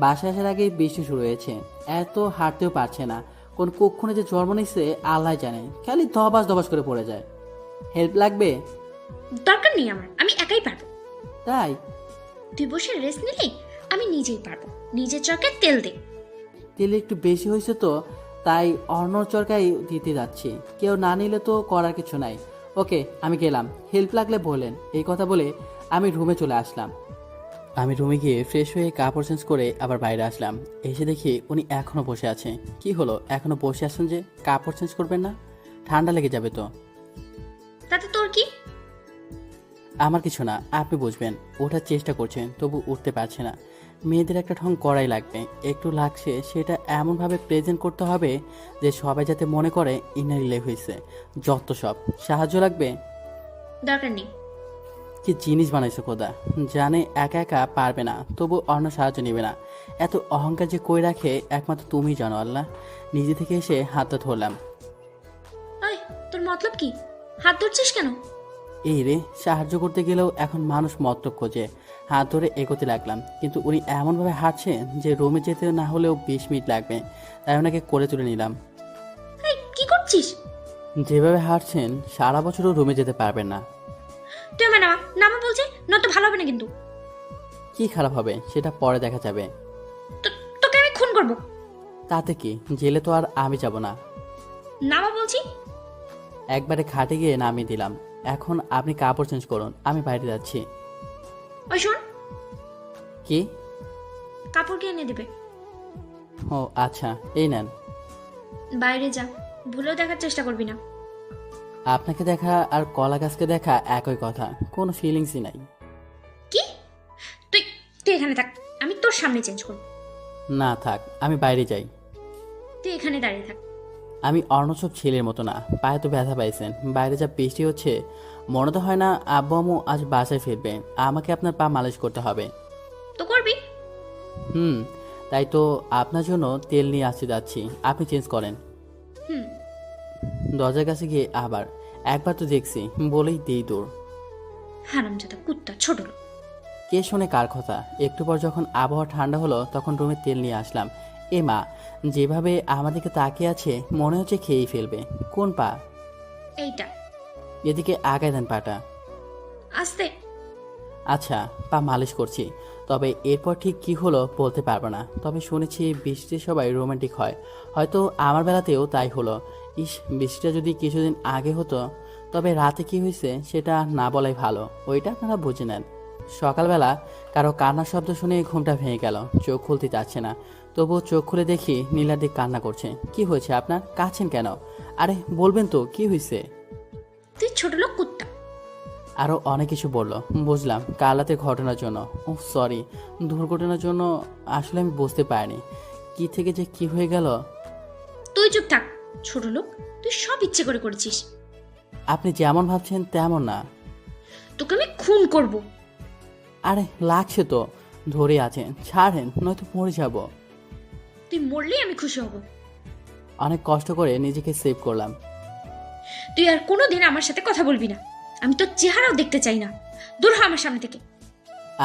বাসায় আসার আগেই বৃষ্টি শুরু হয়েছে। এত হাঁটতেও পারছে না। কোন কক্ষণে যে জন্ম নিচ্ছে আল্লাহ জানে, খালি ধবাস ধবাস করে পড়ে যায়। হেল্প লাগবে? দরকার নেই আমার, আমি একাই পারবো। তাই? তুই বসে রেস্ট নিলে আমি নিজেই পারবো। নিজের চরকায় তেল দে। তেল একটু বেশি হয়েছে তো, তাই অর্ণর চরকাই দিতে যাচ্ছি। কেউ না নিলে তো করার কিছু নাই। ওকে, আমি গেলাম, হেল্প লাগলে বলেন। এই কথা বলে আমি রুমে চলে আসলাম। আমি রুমে গিয়ে ফ্রেশ হয়ে কাপড় চেঞ্জ করে আবার বাইরে আসলাম। এসে দেখি উনি এখনো বসে আছে। কি হলো, এখনো বসে আছেন যে? কাপড় চেঞ্জ করবেন না? ঠান্ডা লেগে যাবে তো। তাতে তোর কি? আমার কিছু না, আপনি বুঝবেন। ওঠার চেষ্টা করছেন, তবু উঠতে পারছে না। মেয়েদের একটা ঢং করাই লাগবে। একটু লাগছে, সেটা এমনভাবে প্রেজেন্ট করতে হবে যে সবাই যাতে মনে করে ইনার রিলেভ হয়েছে। যত সব। সাহায্য লাগবে? দরকার নেই। কি জিনিস বানাইছো খোদা! জানে একা একা পারবে না, তবু অন্য সাহায্য নেবে না। এত অহংকার যে কই রাখে একমাত্র তুমিই জানো আল্লাহ। নিজে থেকে এসে হাতটা ধরলাম। ওই, তোর মতলব কি? হাত ধরছিস কেন? এই রে, সাহায্য করতে গেলেও এখন মানুষ মতলব খোঁজে। হাত ধরে এগোতে লাগলাম, কিন্তু উনি এমনভাবে হাঁটছেন যে রুমে যেতে না হলেও 20 মিনিট লাগবে। তাই ওনাকে করে তুলে নিলাম। এই, কি করছিস? যেভাবে হাঁটছেন সারা বছরও রুমে যেতে পারবেন না। তুই আমার নামা নামা বলছে, নয়তো ভালো হবে না কিন্তু। কি খারাপ হবে সেটা পরে দেখা যাবে। তোকে আমি খুন করবো। তাতে কি, জেলে তো আর আমি যাব না। নামা বলছি। একবারে খাটে গিয়ে নামিয়ে দিলাম। এখন আপনি কাপড় চেঞ্জ করুন, আমি বাইরে যাচ্ছি। ওই শোন, কি? কাপড় কে এনে দিবে? ও আচ্ছা, এই নেন। বাইরে যা, ভুলেও দেখার চেষ্টা করবি না। আপনাকে দেখা আর কলা গাছকে দেখা একই কথা, কোনো ফিলিংসই নাই। কি? তুই তুই এখানে থাক, আমি তোর সামনে চেঞ্জ করব। না থাক, আমি বাইরে যাই। তুই এখানে দাঁড়িয়ে থাক। আমি অর্ণসব ছেলের মতো না, পায়ে তো ব্যথা পাইছেন। বাইরে যা বৃষ্টি হচ্ছে, মনে তো হয় না আব্বু আম্মু আজ বাসায় ফিরবে। আমাকে আপনার পা মালিশ করতে হবে। তো করবি। তাই তো আপনার জন্য তেল নিয়ে আসতে যাচ্ছি, আপনি চেঞ্জ করেন। দরজার কাছে গিয়ে আবার একবার তো দেখছি বলেই দেই দৌড়। হারামজাদা কুত্তা, ছোট লোক। কে শোনে কার কথা? একটু পর যখন আবহাওয়া ঠান্ডা হলো তখন রুমে তেল নিয়ে আসলাম। এ মা, যেভাবে আমাদেরকে তাকিয়ে আছে মনে হচ্ছে খেয়েই ফেলবে। কোন পা? এইটা। এদিকে আগায় দেন পাটা। আস্তে। আচ্ছা, পা মালিশ করছি। তবে এরপর ঠিক কি হলো বলতে পারবো না। তবে শুনেছি বৃষ্টিতে সবাই রোমান্টিক হয়, হয়তো আমার বেলাতেও তাই হলো। ইস, বৃষ্টিটা যদি কিছুদিন আগে হতো তবে রাতে কি হয়েছে সেটা না বলাই ভালো, ওইটা আপনারা বুঝে নেন। সকালবেলা কারো কান্নার শব্দ শুনে ঘুমটা ভেঙে গেল, চোখ খুলতে চাচ্ছে না। তবুও চোখ খুলে দেখি নীলাদি কান্না করছে। কি হয়েছে আপনার, কাঁদছেন কেন? আরে বলবেন তো কি হয়েছে? তুই ছোট লোক কুত্তা। আরও অনেক কিছু বললো, বুঝলাম কাল রাতের ঘটনার জন্য। ও সরি, দুর্ঘটনার জন্য। আসলে আমি বুঝতে পারিনি কি থেকে যে কি হয়ে গেল। তুই চুপ থাক, ছোট লোক। তুই সব ইচ্ছে করে করেছিস। আপনি যেমন ভাবছেন তেমন না। তোকে আমি খুন করব। আরে লাগছে তো, ধরে আছেন, ছাড়েন নয়তো মরে যাব। তুই মরলেই আমি খুশি হব। অনেক কষ্ট করে নিজেকে সেভ করলাম। তুই আর কোনোদিন আমার সাথে কথা বলবি না। আমি তোর চেহারাও দেখতে চাই না। দূর হ আমার সামনে থেকে।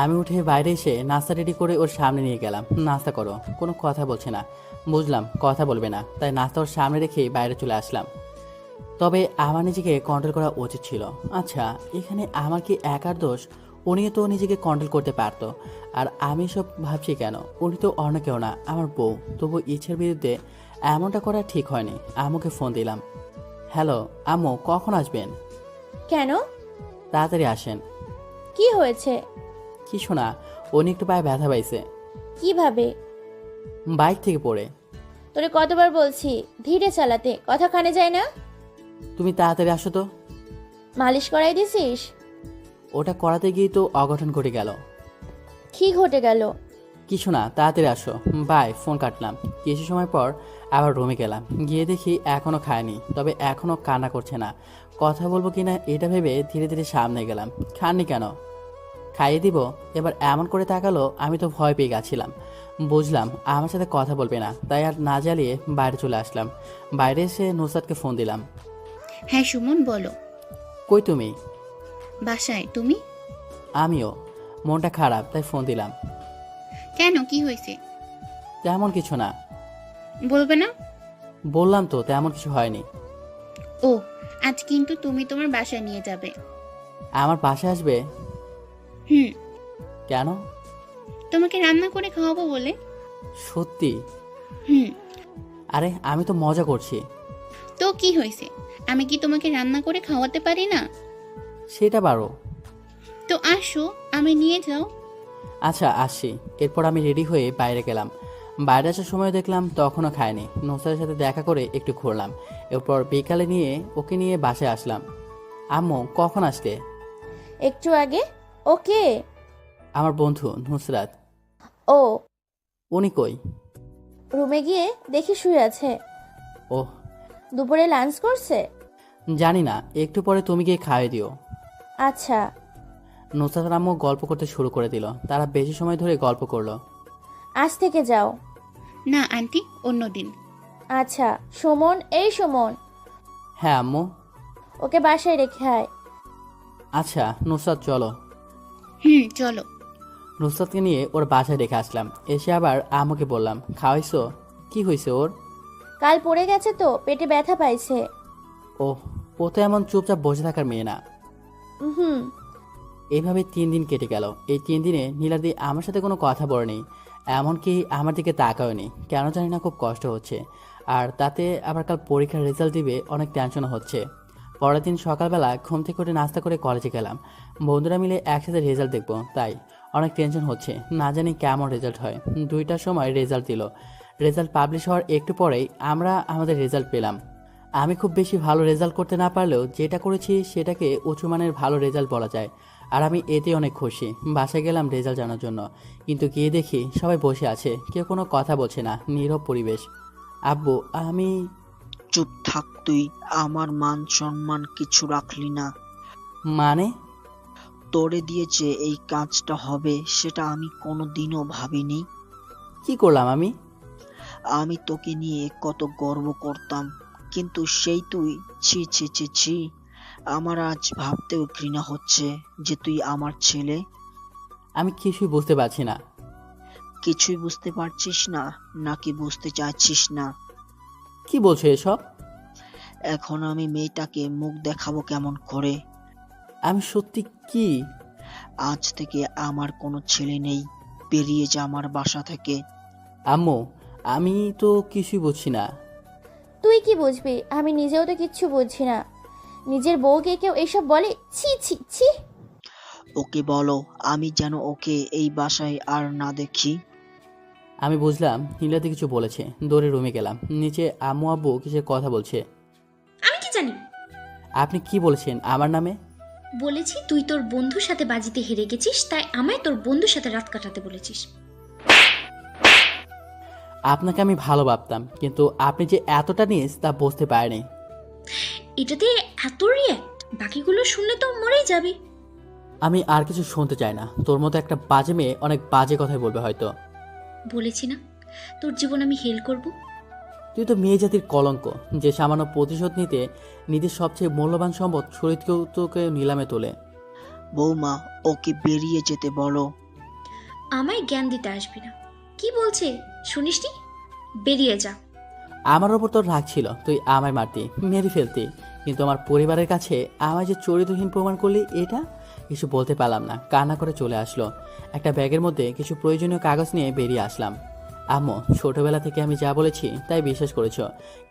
আমি উঠে বাইরে এসে নাস্তা রেডি করে ওর সামনে নিয়ে গেলাম। নাস্তা করো। কোনো কথা বলছে না। বুঝলাম কথা বলবে না, তাই নাস্তা ওর সামনে রেখেই বাইরে চলে আসলাম। তবে আমার নিজেকে কন্ট্রোল করা উচিত ছিল। আচ্ছা, এখানে আমার কি একার দোষ? উনিও তো নিজেকে কন্ট্রোল করতে পারতো। আর আমি সব ভাবছি কেন? উনি তো অন্য কেউ না, আমার বউ। তবু ইচ্ছের বিরুদ্ধে এমনটা করা ঠিক হয়নি। আম্মুকে ফোন দিলাম। হ্যালো আম্মু, কখন আসবেন? কেন? তাড়াতাড়ি আসেন। কি হয়েছে? কিছু না, উনি একটু পায়ে ব্যথা পাইছে। কিভাবে? বাইক থেকে পড়ে। তোরে কতবার বলছি ধীরে চালাতে, কথা কানে যায় না? তুমি তাড়াতাড়ি আসো তো। মালিশ করাই দিছিস? ওটা করাতে গিয়ে তো অঘটন ঘটে গেল। কি ঘটে গেল? কিছু না, তাড়াতাড়ি আসো। বাই। ফোন কাটলাম। কিছু সময় পর আবার রুমে গেলাম। গিয়ে দেখি এখনও খায়নি, তবে এখনও কান্না করছে না। কথা বলবো কিনা এটা ভেবে ধীরে ধীরে সামনে গেলাম। খাননি কেন? খাইয়ে দিব। এবার এমন করে তাকালো, আমি তো ভয় পেয়ে গেছিলাম। বুঝলাম আমার সাথে কথা বলবে না, তাই আর না জ্বালিয়ে বাইরে চলে আসলাম। বাইরে এসে নুসরাতকে ফোন দিলাম। হ্যাঁ সুমন, বলো। কই তুমি? বাসায়। তুমি? আমিও। মনটা খারাপ, তাই ফোন দিলাম। কেন, কি হয়েছে? তেমন কিছু না। বলবে না? বললাম তো তেমন কিছু হয়নি। ও, আজ কিন্তু তুমি তোমার বাসায় নিয়ে যাবে। আমার বাসায় আসবে? হুম। কেন? তোমাকে রান্না করে খাওয়াবো বলে। সত্যি? হুম। আরে আমি তো মজা করছি। তো কি হয়েছে? আমি কি তোমাকে রান্না করে খাওয়াতে পারি না? সেটা পারো। তো আসো, আমি নিয়ে যাও। আচ্ছা আসি। এরপর আমি রেডি হয়ে বাইরে গেলাম। বাইরে আসার সময় দেখলাম তখনও খায়নি। নুসরাতের সাথে দেখা করে একটু ঘুরলাম। এরপর বিকালে ওকে নিয়ে বাসায় আসলাম। আম্মু কখন আসলে? একটু আগে। ওকে। আমার বন্ধু নুসরাত। ও, উনি কই? রুমে গিয়ে দেখি শুয়ে আছে। ওহ, দুপুরে লাঞ্চ করছে? জানি না, একটু পরে তুমি গিয়ে খাইয়ে দিও। আচ্ছা। নুসরাত আম্মু গল্প করতে শুরু করে দিল। তারা বেশি সময় ধরে গল্প করলো। আজ থেকে যাও। না আন্টি, অন্যদিন। আচ্ছা। সুমন, এই সুমন, হ্যাঁ আম্মু। ওকে বাসায় রেখে আয়। আচ্ছা নুসরাত চলো। হুম, চলো। নুসরাতকে নিয়ে ওর বাসায় রেখে আসলাম। এসে আবার আম্মুকে বললাম, খাওয়াইছো? কি হয়েছে ওর? কাল পড়ে গেছে তো, পেটে ব্যথা পাইছে। ওহ, ও তো এমন চুপচাপ বসে থাকার মেয়ে না। হুম। এইভাবে 3 দিন কেটে গেল। এই 3 দিনে নীলাদি আমার সাথে কোনো কথা বলেনি, এমনকি আমার দিকে তাকায়নি। কেন জানি না, খুব কষ্ট হচ্ছে। আর তাতে আবার কাল পরীক্ষার রেজাল্ট দিবে, অনেক টেনশনও হচ্ছে। পরের দিন সকালবেলা ঘুম থেকে উঠে নাস্তা করে কলেজে গেলাম। বন্ধুরা মিলে একসাথে রেজাল্ট দেখবো, তাই অনেক টেনশন হচ্ছে। না জানি কেমন রেজাল্ট হয়। 2টার সময় রেজাল্ট দিল। রেজাল্ট পাবলিশ হওয়ার একটু পরেই আমরা আমাদের রেজাল্ট পেলাম। আমি খুব বেশি ভালো রেজাল্ট করতে না পারলেও যেটা করেছি সেটাকে উঁচু মানের ভালো রেজাল্ট বলা যায়। আর আমি এতে অনেক খুশি। বাসায় গেলাম রেজাল্ট জানার জন্য, কিন্তু গিয়ে দেখি সবাই বসে আছে, কেউ কোনো কথা বলছে না, নীরব পরিবেশ। আব্বু, আমি। চুপ থাক তুই, আমার মান সম্মান কিছু রাখলি না। মানে? তোরে দিয়েছে এই কাজটা হবে সেটা আমি কোনোদিনও ভাবিনি। কি করলাম আমি? আমি তোকে নিয়ে কত গর্ব করতাম, কিন্তু সেই তুই। ছি ছি ছি ছি, আমার আজ ভাবতেও ঘৃণা হচ্ছে যে তুই আমার ছেলে। আমি কিছুই বুঝতে পারছি না। কিছুই বুঝতে পারছিস না নাকি বুঝতে চাইছিস না? কি বলছো এসব? এখন আমি মেয়েটাকে মুখ দেখাবো কেমন করে? আমি সত্যি কি? আজ থেকে আমার কোনো ছেলে নেই, বেরিয়ে যা আমার বাসা থেকে। আম্মু, আমি তো কিছুই বুঝছি না। তুই কি বুঝবি? আমি নিজেও তো কিচ্ছু বুঝছি না। নিজের বউকে কেউ এসব বলে? ছি ছি ছি। ওকে বলো আমি যেন ওকে এই বাসায় আর না দেখি। আমি বুঝলাম নীলাদি কিছু বলেছে, দৌড়ে রুমে গেলাম। নিচে আম্মু আব্বু কিসের কথা বলছে। আমি কি জানি? আপনি কি বলেছেন আমার নামে? বলেছি তুই তোর বন্ধুর সাথে বাজিতে হেরে গেছিস, তাই আমায় তোর বন্ধুর সাথে রাত কাটাতে বলেছিস। আপনাকে আমি ভালো ভাবতাম, কিন্তু আপনি যে এতটা নিস তা বুঝতে পারিনি। এটাতে এত রিয়াক্ট, বাকিগুলো শুনলে তো মরেই যাবি। আমি আর কিছু শুনতে চাই না। তোর মতো একটা বাজে মেয়ে অনেক বাজে কথাই বলবে হয়তো। বলেছি না তোর জীবন আমি হেল করব। তুই তো মেয়ে জাতির কলঙ্ক, যে সামান্য প্রতিশোধ নিতে নিজের সবচেয়ে মূল্যবান সম্পদ শরীরকে নিলামে তোলে। বৌমা ওকে বেরিয়ে যেতে বলো। আমায় জ্ঞান দিতে আসবি না। কি বলছে শুনিসনি? বেরিয়ে যা। আমার ওপর তোর রাগ ছিল, তুই আমায় মারতি, মেরে ফেলতি, কিন্তু আমার পরিবারের কাছে আমায় যে চরিত্রহীন প্রমাণ করলি এটা কিছু বলতে পারলাম না। কান্না করে চলে আসলো। একটা ব্যাগের মধ্যে কিছু প্রয়োজনীয় কাগজ নিয়ে বেরিয়ে আসলাম। আম্মু, ছোটবেলা থেকে আমি যা বলেছি তাই বিশ্বাস করেছ,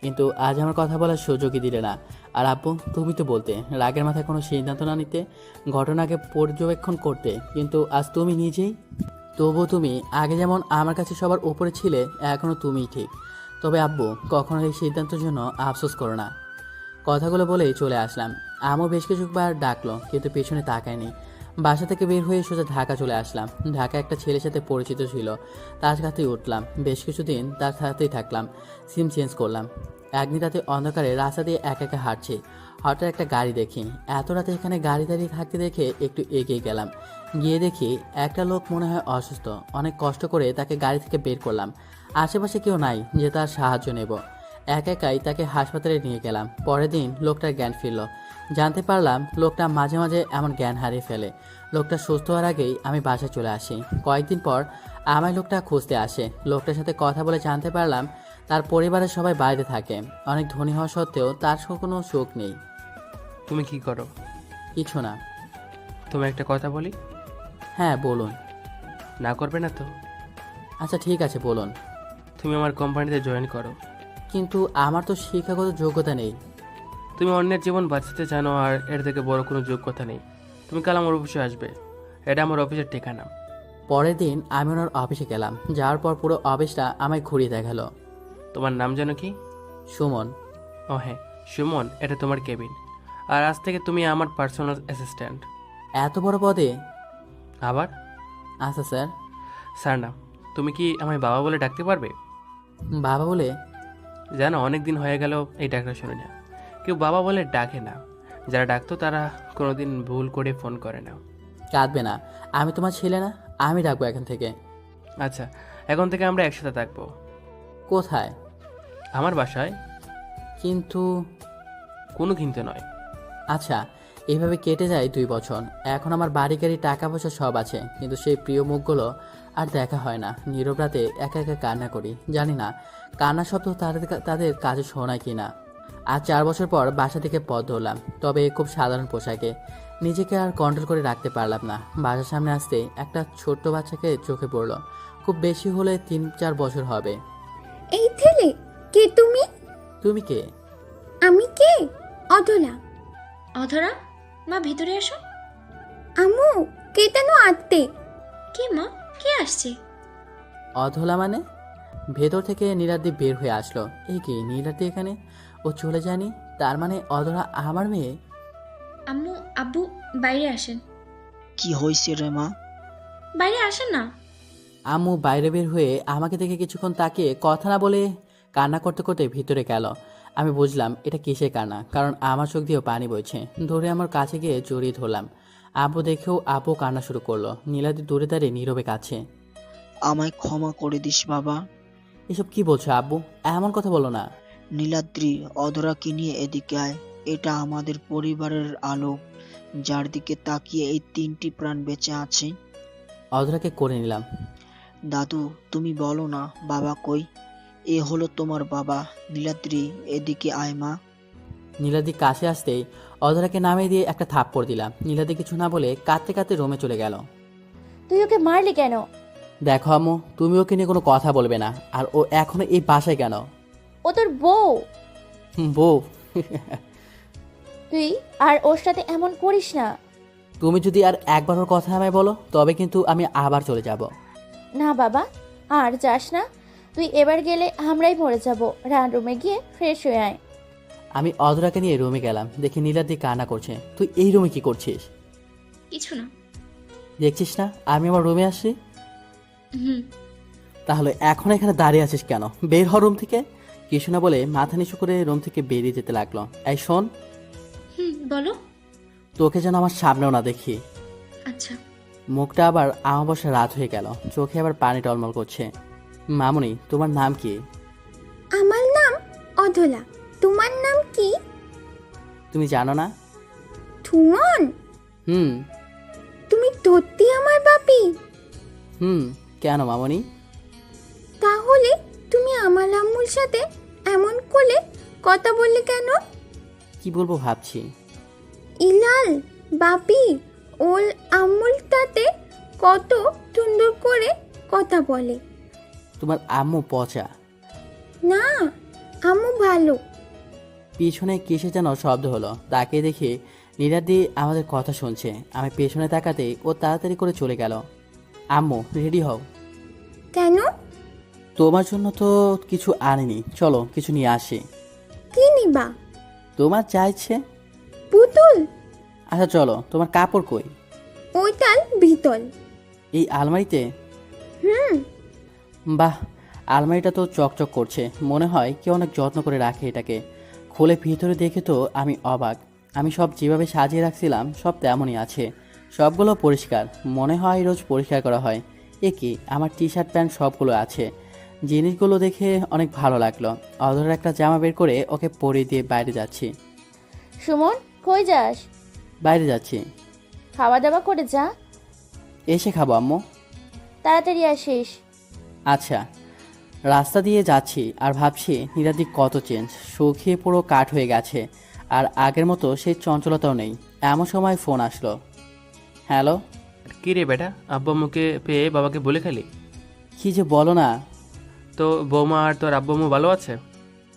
কিন্তু আজ আমার কথা বলার সুযোগই দিলে না। আর আব্বু, তুমি তো বলতে রাগের মাথায় কোনো সিদ্ধান্ত না নিতে, ঘটনাকে পর্যবেক্ষণ করতে, কিন্তু আজ তুমি নিজেই। তবু তুমি আগে যেমন আমার কাছে সবার উপরে ছিলে, এখনও তুমিই ঠিক। তবে আব্বু, কখনো এই সিদ্ধান্তের জন্য আফসোস করো না। কথাগুলো বলেই চলে আসলাম। আম্মু বেশ কিছুবার ডাকলো, কিন্তু পেছনে তাকায়নি। বাসা থেকে বের হয়ে সোজা ঢাকা চলে আসলাম। ঢাকায় একটা ছেলের সাথে পরিচিত ছিল, তার সাথেই উঠলাম। বেশ কিছুদিন তার সাথেই থাকলাম। সিম চেঞ্জ করলাম। একদিন রাতে অন্ধকারে রাস্তা দিয়ে একা একা হাঁটছি। হঠাৎ একটা গাড়ি দেখি। এত রাতে এখানে গাড়ি দাঁড়িয়ে থাকতে দেখে একটু এগিয়ে গেলাম। গিয়ে দেখি একটা লোক মনে হয় অসুস্থ। অনেক কষ্ট করে তাকে গাড়ি থেকে বের করলাম। আশেপাশে কেউ নাই যে তার সাহায্য নেব। একা একাই তাকে হাসপাতালে নিয়ে গেলাম। পরের দিন লোকটার জ্ঞান ফিরল। জানতে পারলাম লোকটা মাঝে মাঝে এমন জ্ঞান হারিয়ে ফেলে। লোকটা সুস্থ হওয়ার আগেই আমি বাসায় চলে আসি। কয়েকদিন পর আমায় লোকটা খুঁজতে আসে। লোকটার সাথে কথা বলে জানতে পারলাম তার পরিবারের সবাই বাইরে থাকে। অনেক ধনী হওয়া সত্ত্বেও তার কোনো সুখ নেই। তুমি কি করো? কিছু না। তুমি একটা কথা বলি? হ্যাঁ বলুন। না করবে না তো? আচ্ছা ঠিক আছে বলুন। তুমি আমার কোম্পানিতে জয়েন করো। কিন্তু আমার তো শিক্ষাগত যোগ্যতা নেই। তুমি অন্যের জীবন বাঁচাতে জানো, আর এর থেকে বড় কোনো যোগ্যতা নেই। তুমি কাল আমার অফিসে আসবে, এটা আমার অফিসের ঠিকানা। পরের দিন আমি ওনার অফিসে গেলাম। যাওয়ার পর পুরো অফিসটা আমায় ঘুরিয়ে দেখালো। তোমার নাম যেন কি? সুমন। ও হ্যাঁ সুমন, এটা তোমার কেবিন, আর আজ থেকে তুমি আমার পার্সোনাল অ্যাসিস্ট্যান্ট। এত বড় পদে? আবার? আচ্ছা স্যার। স্যার না, তুমি কি আমায় বাবা বলে ডাকতে পারবে? বাবা বলে? জানো অনেক দিন হয়ে গেল এই ডাকটা শুনি না। কেউ বাবা বলে ডাকে না। যারা ডাকতো তারা কোনোদিন ভুল করে ফোন করে না। কাঁদবে না, আমি তোমার ছেলে না? আমি ডাকবো এখন থেকে। আচ্ছা, এখন থেকে আমরা একসাথে থাকবো। কোথায়? আমার বাসায়। কিন্তু? কোনো কিন্তু নয়। আচ্ছা, এইভাবে কেটে যায় 2 বছর। এখন আমার বাড়ি গাড়ি টাকা পয়সা সব আছে, কিন্তু সেই প্রিয় মুখগুলো আর দেখা হয় না। নীরব রাতে একা একা কান্না করি। জানি না কান্না শব্দ তাদের কাজে শোনায় কি না। আজ 4 বছর পর বাসা থেকে পথ ধরলাম, তবে খুব সাধারণ পোশাকে। নিজেকে আর কন্ট্রোল করে রাখতে পারলাম না। বাসার সামনে আসতে একটা ছোট্ট বাচ্চাকে চোখে পড়লো। খুব বেশি হলে 3-4 বছর হবে। এই ছেলে, কে তুমি? তুমি কে? আমি কে? অধলা। অধরা, মা ভিতরে আসো। আম্মু, কে যেন আটতে। কে মা? কে আসছে? অধলা মানে? ভেতর থেকে নীলাদ্রি বের হয়ে আসলো। এই কি, নীলাদ্রি এখানে? ও চলে যায়নি? তার মানে অধরা আমার মেয়ে? আম্মু আব্বু বাইরে আসেন। কি হয়েছে রে মা? বাইরে আসেন না। আম্মু বাইরে বের হয়ে আমাকে দেখে কিছুক্ষণ তাকিয়ে কথা না বলে কান্না করতে করতে ভিতরে গেল। আমি বুঝলাম এটা কিসের কান্না, কারণ আমার চোখ দিয়েও পানি বইছে। ধরে আমার কাছে গিয়ে জড়িয়ে ধরলাম। আব্বু দেখেও আপু কান্না শুরু করলো। নীলাদ্রি দূরে দাঁড়িয়ে নীরবে কাছে। আমায় ক্ষমা করে দিস বাবা। এসব কি বলছো আব্বু? এমন কথা বলো না। নীলাদ্রি, অধরাকে নিয়ে এদিকে আয়। এটা আমাদের পরিবারের আলো, যার দিকে তাকিয়ে এই 3টি প্রাণ বেঁচে আছে। অধরাকে করে নিলাম। দাদু, তুমি বলো না বাবা কই? এ হলো তোমার বাবা। নীলাদ্রি, এদিকে আয় মা। নীলাদ্রি কাছে আসতেই অধরাকে নামিয়ে দিয়ে একটা থাপ্পড় দিলাম। নীলাদ্রি কিছু না বলে কাঁদতে কাঁদতে রুমে চলে গেল। তুই ওকে মারলি কেন? দেখো আম্মু, তুমি ওকে নিয়ে কোনো কথা বলবে না। আর ও এখনো এই বাসায় কেন? ও তোর বউ। বউ? তুই আর ওর সাথে এমন করিস না। তুমি যদি আর একবার ওর কথা আমায় বলো তবে কিন্তু আমি আবার চলে যাব। না বাবা, আর যাস না। তুই এবার গেলে আমরাই মরে যাব। রুমে গিয়ে ফ্রেশ হয়ে আয়। আমি অধরাকে নিয়ে রুমে গেলাম, দেখি নীলাদ্রি কান্না করছে। তুই এই রুমে কি করছিস? কিছু না। দেখছিস না আমি আমার রুমে আসি? হুম। তাহলে এখন এখানে দাঁড়িয়ে আছিস কেন? বের হ রুম থেকে। কিছু না বলে মাথা নিচু করে রুম থেকে বেরিয়ে যেতে লাগলো। এই শোন, বলো। তোকে যেন আমার সামনেও না দেখি। আচ্ছা। মুখটা আবার আমাবস্যা রাত হয়ে গেল, চোখে আবার পানি টলমল করছে। মামুনি, তোমার নাম কি? আমার নাম অধলা। তোমার নাম কি? তুমি জানো না? থুমন। হুম। তুমি সত্যি আমার বাপি? হুম। কেন মামুনি? তাহলে তুমি আমার আম্মুর সাথে এমন করে কথা বললে কেন? কি বলবো ভাবছি। ইলাল বাপি ওল আম্মুর সাথে কত সুন্দর করে কথা বলে। তোমার আম্মু পচা। না, আম্মু ভালো। পিছনে কিসে যেন শব্দ হলো, তাকে দেখে নীলাদ্রি আমাদের কথা শুনছে। আমি পেছনে তাকাতে ও তাড়াতাড়ি করে চলে গেল। আম্মু, রেডি হও। কেন? তোমার জন্য তো কিছু আনিনি, চলো কিছু নিয়ে আসি। কি নিবা? তোমার যা ইচ্ছে। পুতুল? আচ্ছা চলো, তোমার কাপড় কই? ওইটাল ভিতল। এই আলমারিতে? হুম। বাহ, আলমারিটা তো চকচক করছে, মনে হয় কেউ অনেক যত্ন করে রাখে এটাকে। খুলে ভিতরে দেখে তো আমি অবাক। আমি সব যেভাবে সাজিয়ে রাখছিলাম সব তেমনই আছে, সবগুলো পরিষ্কার, মনে হয় রোজ পরিষ্কার করা হয়। এ কি, আমার টি শার্ট প্যান্ট সবগুলো আছে। জিনিসগুলো দেখে অনেক ভালো লাগলো। অধরের একটা জামা বের করে ওকে পরিয়ে দিয়ে বাইরে যাচ্ছি। সুমন, কই যাস? বাইরে যাচ্ছি। খাওয়া দাওয়া করে যা। এসে খাবো আম্মু। তাড়াতাড়ি আসিস। আচ্ছা। রাস্তা দিয়ে যাচ্ছি আর ভাবছি নীলাদ্রি কত চেঞ্জ, শুকিয়ে পুরো কাঠ হয়ে গেছে, আর আগের মতো সেই চঞ্চলতাও নেই। এমন সময় ফোন আসলো। হ্যালো। কি রে বেটা, আব্বু আম্মুকে পেয়ে বাবাকে বলে খেলি? কি যে বলো না। তো বৌমা আর তোর আব্বু আম্মু ভালো আছে?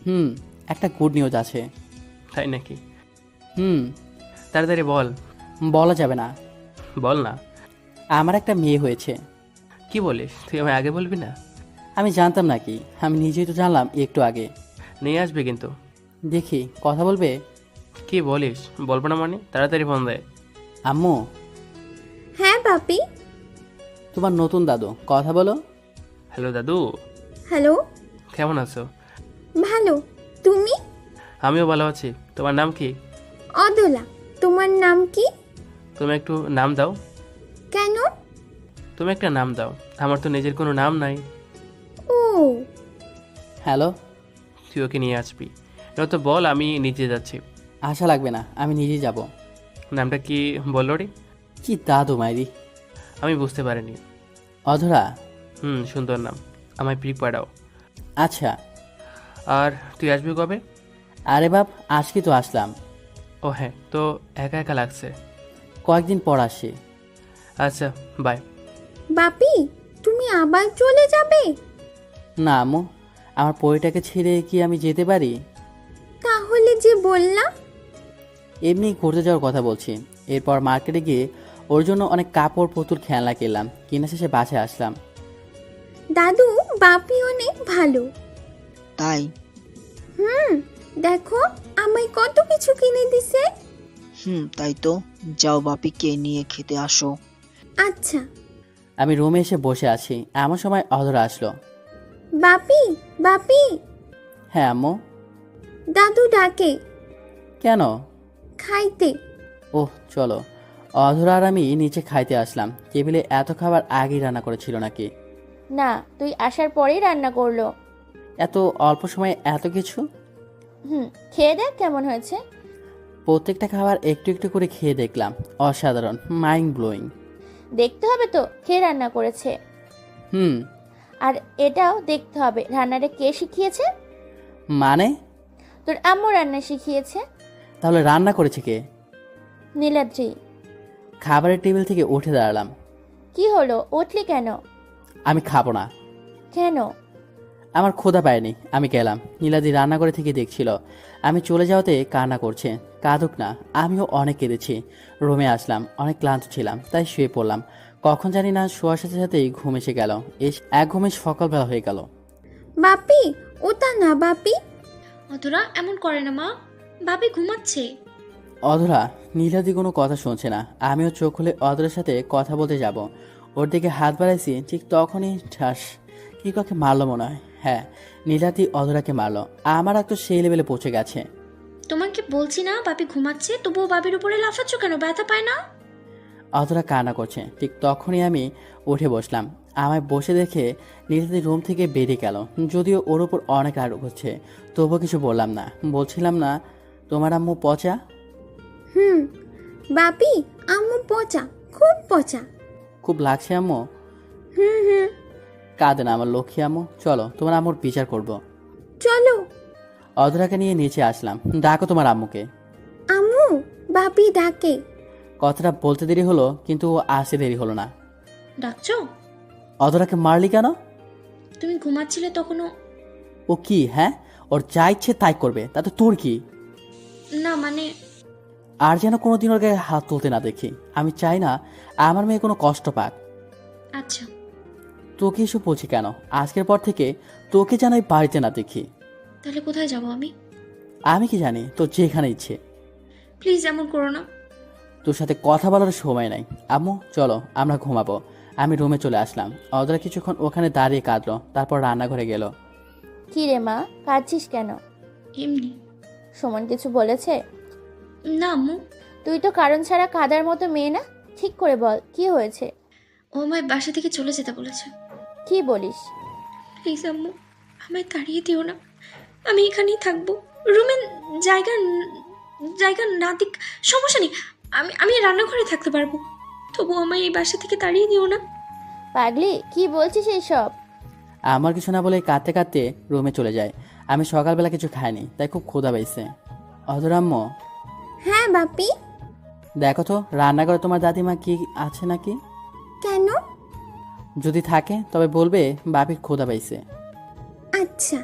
হুম, একটা গুড নিউজ আছে। তাই নাকি? হুম। তাড়াতাড়ি বল। বলা যাবে না। বল না। আমার একটা মেয়ে হয়েছে। কি বলিস? তুই আমায় আগে বলবি না? আমি জানতাম নাকি? আমি নিজেই তো জানলাম একটু আগে। নিয়ে আসবি কিন্তু। দেখি, কথা বলবে? কি বলিস? বলবো না মানে? তাড়াতাড়ি ফোন দে। আম্মু। হ্যাঁ বাপি। তোমার নতুন দাদু, কথা বলো। হ্যালো দাদু। হ্যালো। কেমন আছো? ভালো। তুমি? আমিও ভালো আছি। তোমার নাম কি? অদলা। তোমার নাম কি? তুমি একটু নাম দাও। কেন? তুমি একটা নাম দাও, আমার তো নিজের কোনো নাম নাই। ও। হ্যালো। তুই ওকে নিয়ে আসবি, নয়তো বল আমি নিচে যাচ্ছি। আশা লাগবে না, আমি নিজেই যাব। নামটা কি বললো রে? কি দাদু মাইরি। আমি বুঝতে পারিনি। অধরা। সুন্দর নাম, আমায় পিক পাঠাও। আচ্ছা। আর তুই আসবি কবে? আরে বাপ, আজকে তো আসলাম। ও হ্যাঁ, তো একা একা লাগছে। কয়েকদিন পর আসি। আচ্ছা, বাই। বাপি, তুমি আবার চলে যাবে? না আম্মু, আমার পরিটাকে ছেড়ে কি আমি যেতে পারি? তাহলে যে বললাম। এমনি ঘুরতে যাওয়ার কথা বলছি। এরপর মার্কেটে গিয়ে ওর জন্য অনেক কাপড় পুতুল খেলনা কিনলাম, কিনে শেষে বাসায় আসলাম। দাদু, বাপি অনেক ভালো। তাই? দেখো আমায় কত কিছু কিনে দিছে। তাই তো। যাও বাপিকে নিয়ে খেতে আসো। আচ্ছা। আমি রুমে এসে বসে আছি, এমন সময় অধরা আসলো। বাপি, বাপি। হ্যাঁ আম্মু। দাদু ডাকে। কেন? খাইতে। ওহ চলো। অধরা আর আমি নিচে খাইতে আসলাম। টেবিলে এত খাবার আগেই রান্না করেছিল নাকি? না, তুই আসার পরেই রান্না করলো। এত অল্প সময়ে এত কিছু? খেয়ে দেখ কেমন হয়েছে। প্রত্যেকটা খাবার একটু একটু করে খেয়ে দেখলাম, অসাধারণ, মাইন্ড ব্লোয়িং। দেখতে হবে তো কে রান্না করেছে। আর এটাও দেখতে হবে রান্নাটা কে শিখিয়েছে। মানে? তোর আম্মু রান্না শিখিয়েছে। তাহলে রান্না করেছে কে? নীলাদ্রি। খাবারের টেবিল থেকে উঠে দাঁড়ালাম। কি হলো, উঠলি কেন? আমি খাবো না। কেন? আমার ক্ষুধা পায়নি, আমি গেলাম। নীলাদি রান্নাঘরে থেকে দেখছিল আমি চলে যাওয়াতে কান্না করছে। কাঁদুক না, আমিও অনেক কেঁদেছি। রুমে আসলাম, অনেক ক্লান্ত ছিলাম, তাই শুয়ে পড়লাম। কখন জানি না শোয়ার সাথে সাথেই ঘুম এসে গেল। এক ঘুমে সকালবেলা হয়ে গেল। বাপি, ওটা না বাপি। অধরা এমন করে না মা, বাবি ঘুমাচ্ছে। অধরা, নীলাদি কোনো কথা শুনছে না। আমিও চোখ খুলে অধরার সাথে কথা বলতে যাব, ওর দিকে হাত বাড়াইছি, ঠিক তখনই ঠাস কি কাকে মারলো মনে হয়। হ্যাঁ, নীলাদি অধরাকে মারলো। আমার এক তো সেই লেভেলে পৌঁছে গেছে। তোমাকে বলছি না বাবি ঘুমাচ্ছে, তবুও বাবির উপরে লাফাচ্ছ কেন? ব্যথা পায় না? অধরা কান্না করছে। ঠিক তখনই আমি উঠে বসলাম। আমায় বসে দেখে নীলাদি রুম থেকে বেরিয়ে গেল। যদিও ওর উপর অনেক রাগ হচ্ছে, তবুও কিছু বললাম না। বলছিলাম না তোমার আম্মু পচা? বাপি, আম্মু পচা, খুব পচা। খুব লাগছে আম্মু? হুম। কাঁদে না আমার লক্ষ্মী আম্মু। চলো, তোমার আম্মুর বিচার করব। চলো। অধরাকে নিয়ে নিচে আসলাম। ডাকো তোমার আম্মুকে। আম্মু, বাপি ডাকে। কথাটা বলতে দেরি হলো, কিন্তু ও আসতে দেরি হলো না। ডাকছো? অধরাকে মারলি কেন? তুমি ঘুমাচ্ছিলে তখনও। ও কি? হ্যাঁ, ওর যা ইচ্ছে তাই করবে, তাতে তোর কি? না মানে আর যেন কোনোদিন ওর গায়ে হাত তুলতে না দেখি। আমি চাই না আমার মেয়ে কোনো কষ্ট পাক। আচ্ছা। তোকে এসব বলছি কেন? আজকের পর থেকে তোকে যেন এই বাড়িতে না দেখি। তাহলে কোথায় যাব আমি? আমি কি জানি, তোর যেখানে ইচ্ছে। প্লিজ এমন করো না। তোর সাথে কথা বলার সময় নাই। আম্মু চলো, আমরা ঘুমাবো। আমি রুমে চলে আসলাম। অধরা কিছুক্ষণ ওখানে দাঁড়িয়ে কাঁদলো, তারপর রান্নাঘরে গেল। কি রে মা, কাঁদছিস কেন? এমনি। সুমন কিছু বলেছে? না আম্মু। তুই তো কারণ ছাড়া কাঁদার মতো মেয়ে না, ঠিক করে বল কি হয়েছে। ও আমায় বাসা থেকে চলে যেতে বলেছে। কি বলিস? প্লিজ আম্মু, আমায় তাড়িয়ে দিও না। আমি এখানেই থাকবো। রুমে জায়গা জায়গা না দিক সমস্যা নেই, আমি রান্নাঘরে থাকতে পারবো। তবু আমায় এই বাসা থেকে তাড়িয়ে দিও না। পাগলি, কি বলছিস এইসব? আমার কিছু না বলে কাঁদতে কাঁদতে রুমে চলে যায়। আমি সকালবেলা কিছু খাইনি, তাই খুব ক্ষুধা পাইছে। অধরা আম্মু, হ্যাঁ বাপি। দেখো তো রান্নাঘরে তোমার দাদিমা কি আছে নাকি। কেন? যদি থাকে তবে বলবে বাপির ক্ষুধা পাইছে। আচ্ছা।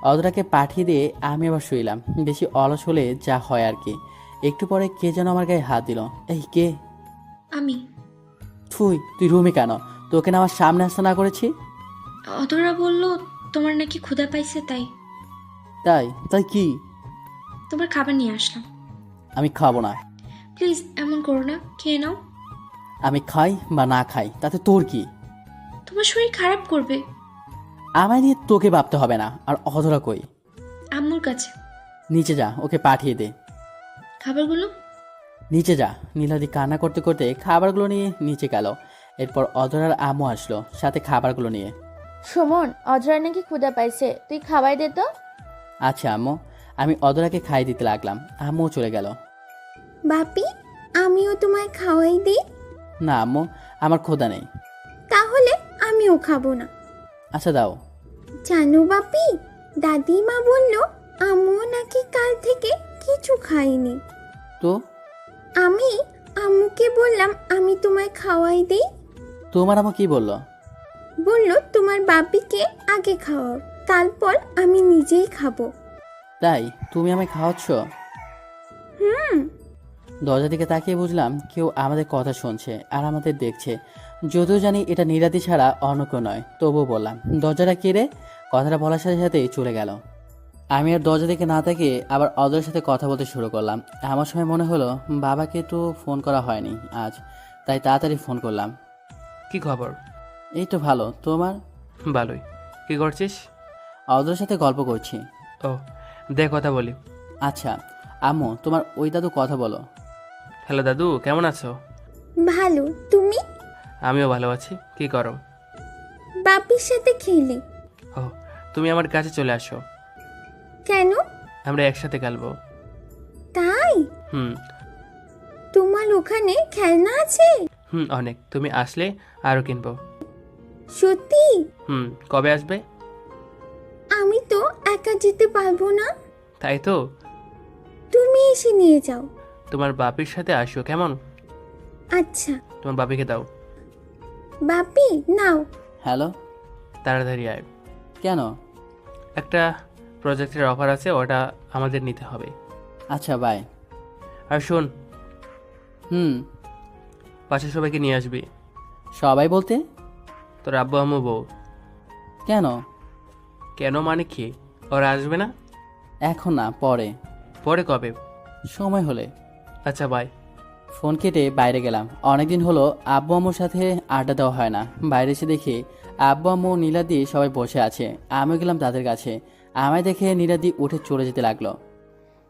অধরাকে পাঠিয়ে দিয়ে আমি আবার শুইলাম। বেশি অলস হলে যা হয় আর কি। একটু পরে কে যেন আমার গায়ে হাত দিল। এই কে? আমি। তুই রুমে কেন? তোকে না আমার সামনে আসতে না করেছি? অধরা বলল তোমার নাকি ক্ষুধা পাইছে, তাই। তাই কি? তোমার খাবার নিয়ে আসলাম। আমি খাবো না। প্লিজ এমন করো না, খেয়ে নাও। আমি খাই বা না খাই তাতে তোর কি? তোমার শরীর খারাপ করবে। আমায় নিয়ে তোকে ভাবতে হবে না। আর অধরা কই? আম্মুর কাছে। নিচে যা, ওকে পাঠিয়ে দে। খাবারগুলো? নিচে যা। নীলাদি কান্না করতে করতে খাবারগুলো নিয়ে নিচে গেল। এরপর অধরার আম্মু আসলো সাথে খাবারগুলো নিয়ে। সুমন, অজরার নাকি ক্ষুধা পাইছে, তুই খাবার দে তো। আচ্ছা আম্মু। আমি অধরাকে খাই দিতে লাগলাম। আম্মুও চলে গেল। বাপি, আমিও তোমায় খাওয়াই দিই। না আম্মু, আমার ক্ষুধা নেই। তাহলে আমিও খাবো না। আচ্ছা দাও। জানো বাপি, দাদিমা বলল আম্মু নাকি কাল থেকে কিছু খায়নি। তো আমি আম্মুকে বললাম আমি তোমায় খাওয়াই দিই। তোমার আম্মু কি বললো? বলল তোমার বাপিকে আগে খাওয়াও, তারপর আমি নিজেই খাবো। তাই তুমি আমায় খাওয়াচ্ছ? দরজা দিকে তাকিয়ে বুঝলাম কেউ আমাদের কথা শুনছে আর আমাদের দেখছে। যদিও জানি এটা নীলাদি ছাড়া অন্য কেউ নয়, তবুও বললাম, দরজাটা কে রে? কথাটা বলার সাথে সাথেই চলে গেল। আমি আর দরজা দিকে না তাকিয়ে আবার অধরার সাথে কথা বলতে শুরু করলাম। আমার সময় মনে হলো বাবাকে তো ফোন করা হয়নি আজ, তাই তাড়াতাড়ি ফোন করলাম। কি খবর? এই তো ভালো, তোমার? ভালোই। কি করছিস? অধরার সাথে গল্প করছি। ও, দে কথা বলি। আচ্ছা আম্মু, তোমার ওই দাদু কথা বলো। হ্যালো দাদু, কেমন আছো? ভালো, তুমি? আমিও ভালো আছি। কি করো? বাপির সাথে খেলি। ও, তুমি আমার কাছে চলে আসো। কেন? আমরা একসাথে খেলবো। তাই? হুম। তোমার ওখানে খেলনা আছে? অনেক। তুমি আসলে আরও কিনবো। সত্যি? কবে আসবে? আমি তো একা যেতে পারবো না। তাই তো। তুমি এসে নিয়ে যাও। তোমার বাপির সাথে আসো, কেমন? আচ্ছা। তোমার বাপিকে দাও। বাপি নাও। হ্যালো। তাড়াতাড়ি আয়। কেন? একটা প্রজেক্টের অফার আছে, ওটা আমাদের নিতে হবে। আচ্ছা বাই। আর শোন, হুম। পাশে সবাইকে নিয়ে আসবি, সবাই বলতে? তোর আব্বু আম্মু বউ। কেন? কেন মানে কি, ওরা আসবে না? এখন না, পরে। পরে কবে? সময় হলে। আচ্ছা বাই। ফোন কেটে বাইরে গেলাম। অনেকদিন হলো আব্বু আম্মুর সাথে আড্ডা দেওয়া হয় না। বাইরে এসে দেখি আব্বু আম্মু নীলাদি সবাই বসে আছে। আমিও গেলাম তাদের কাছে। আমায় দেখে নীলাদি উঠে চলে যেতে লাগলো।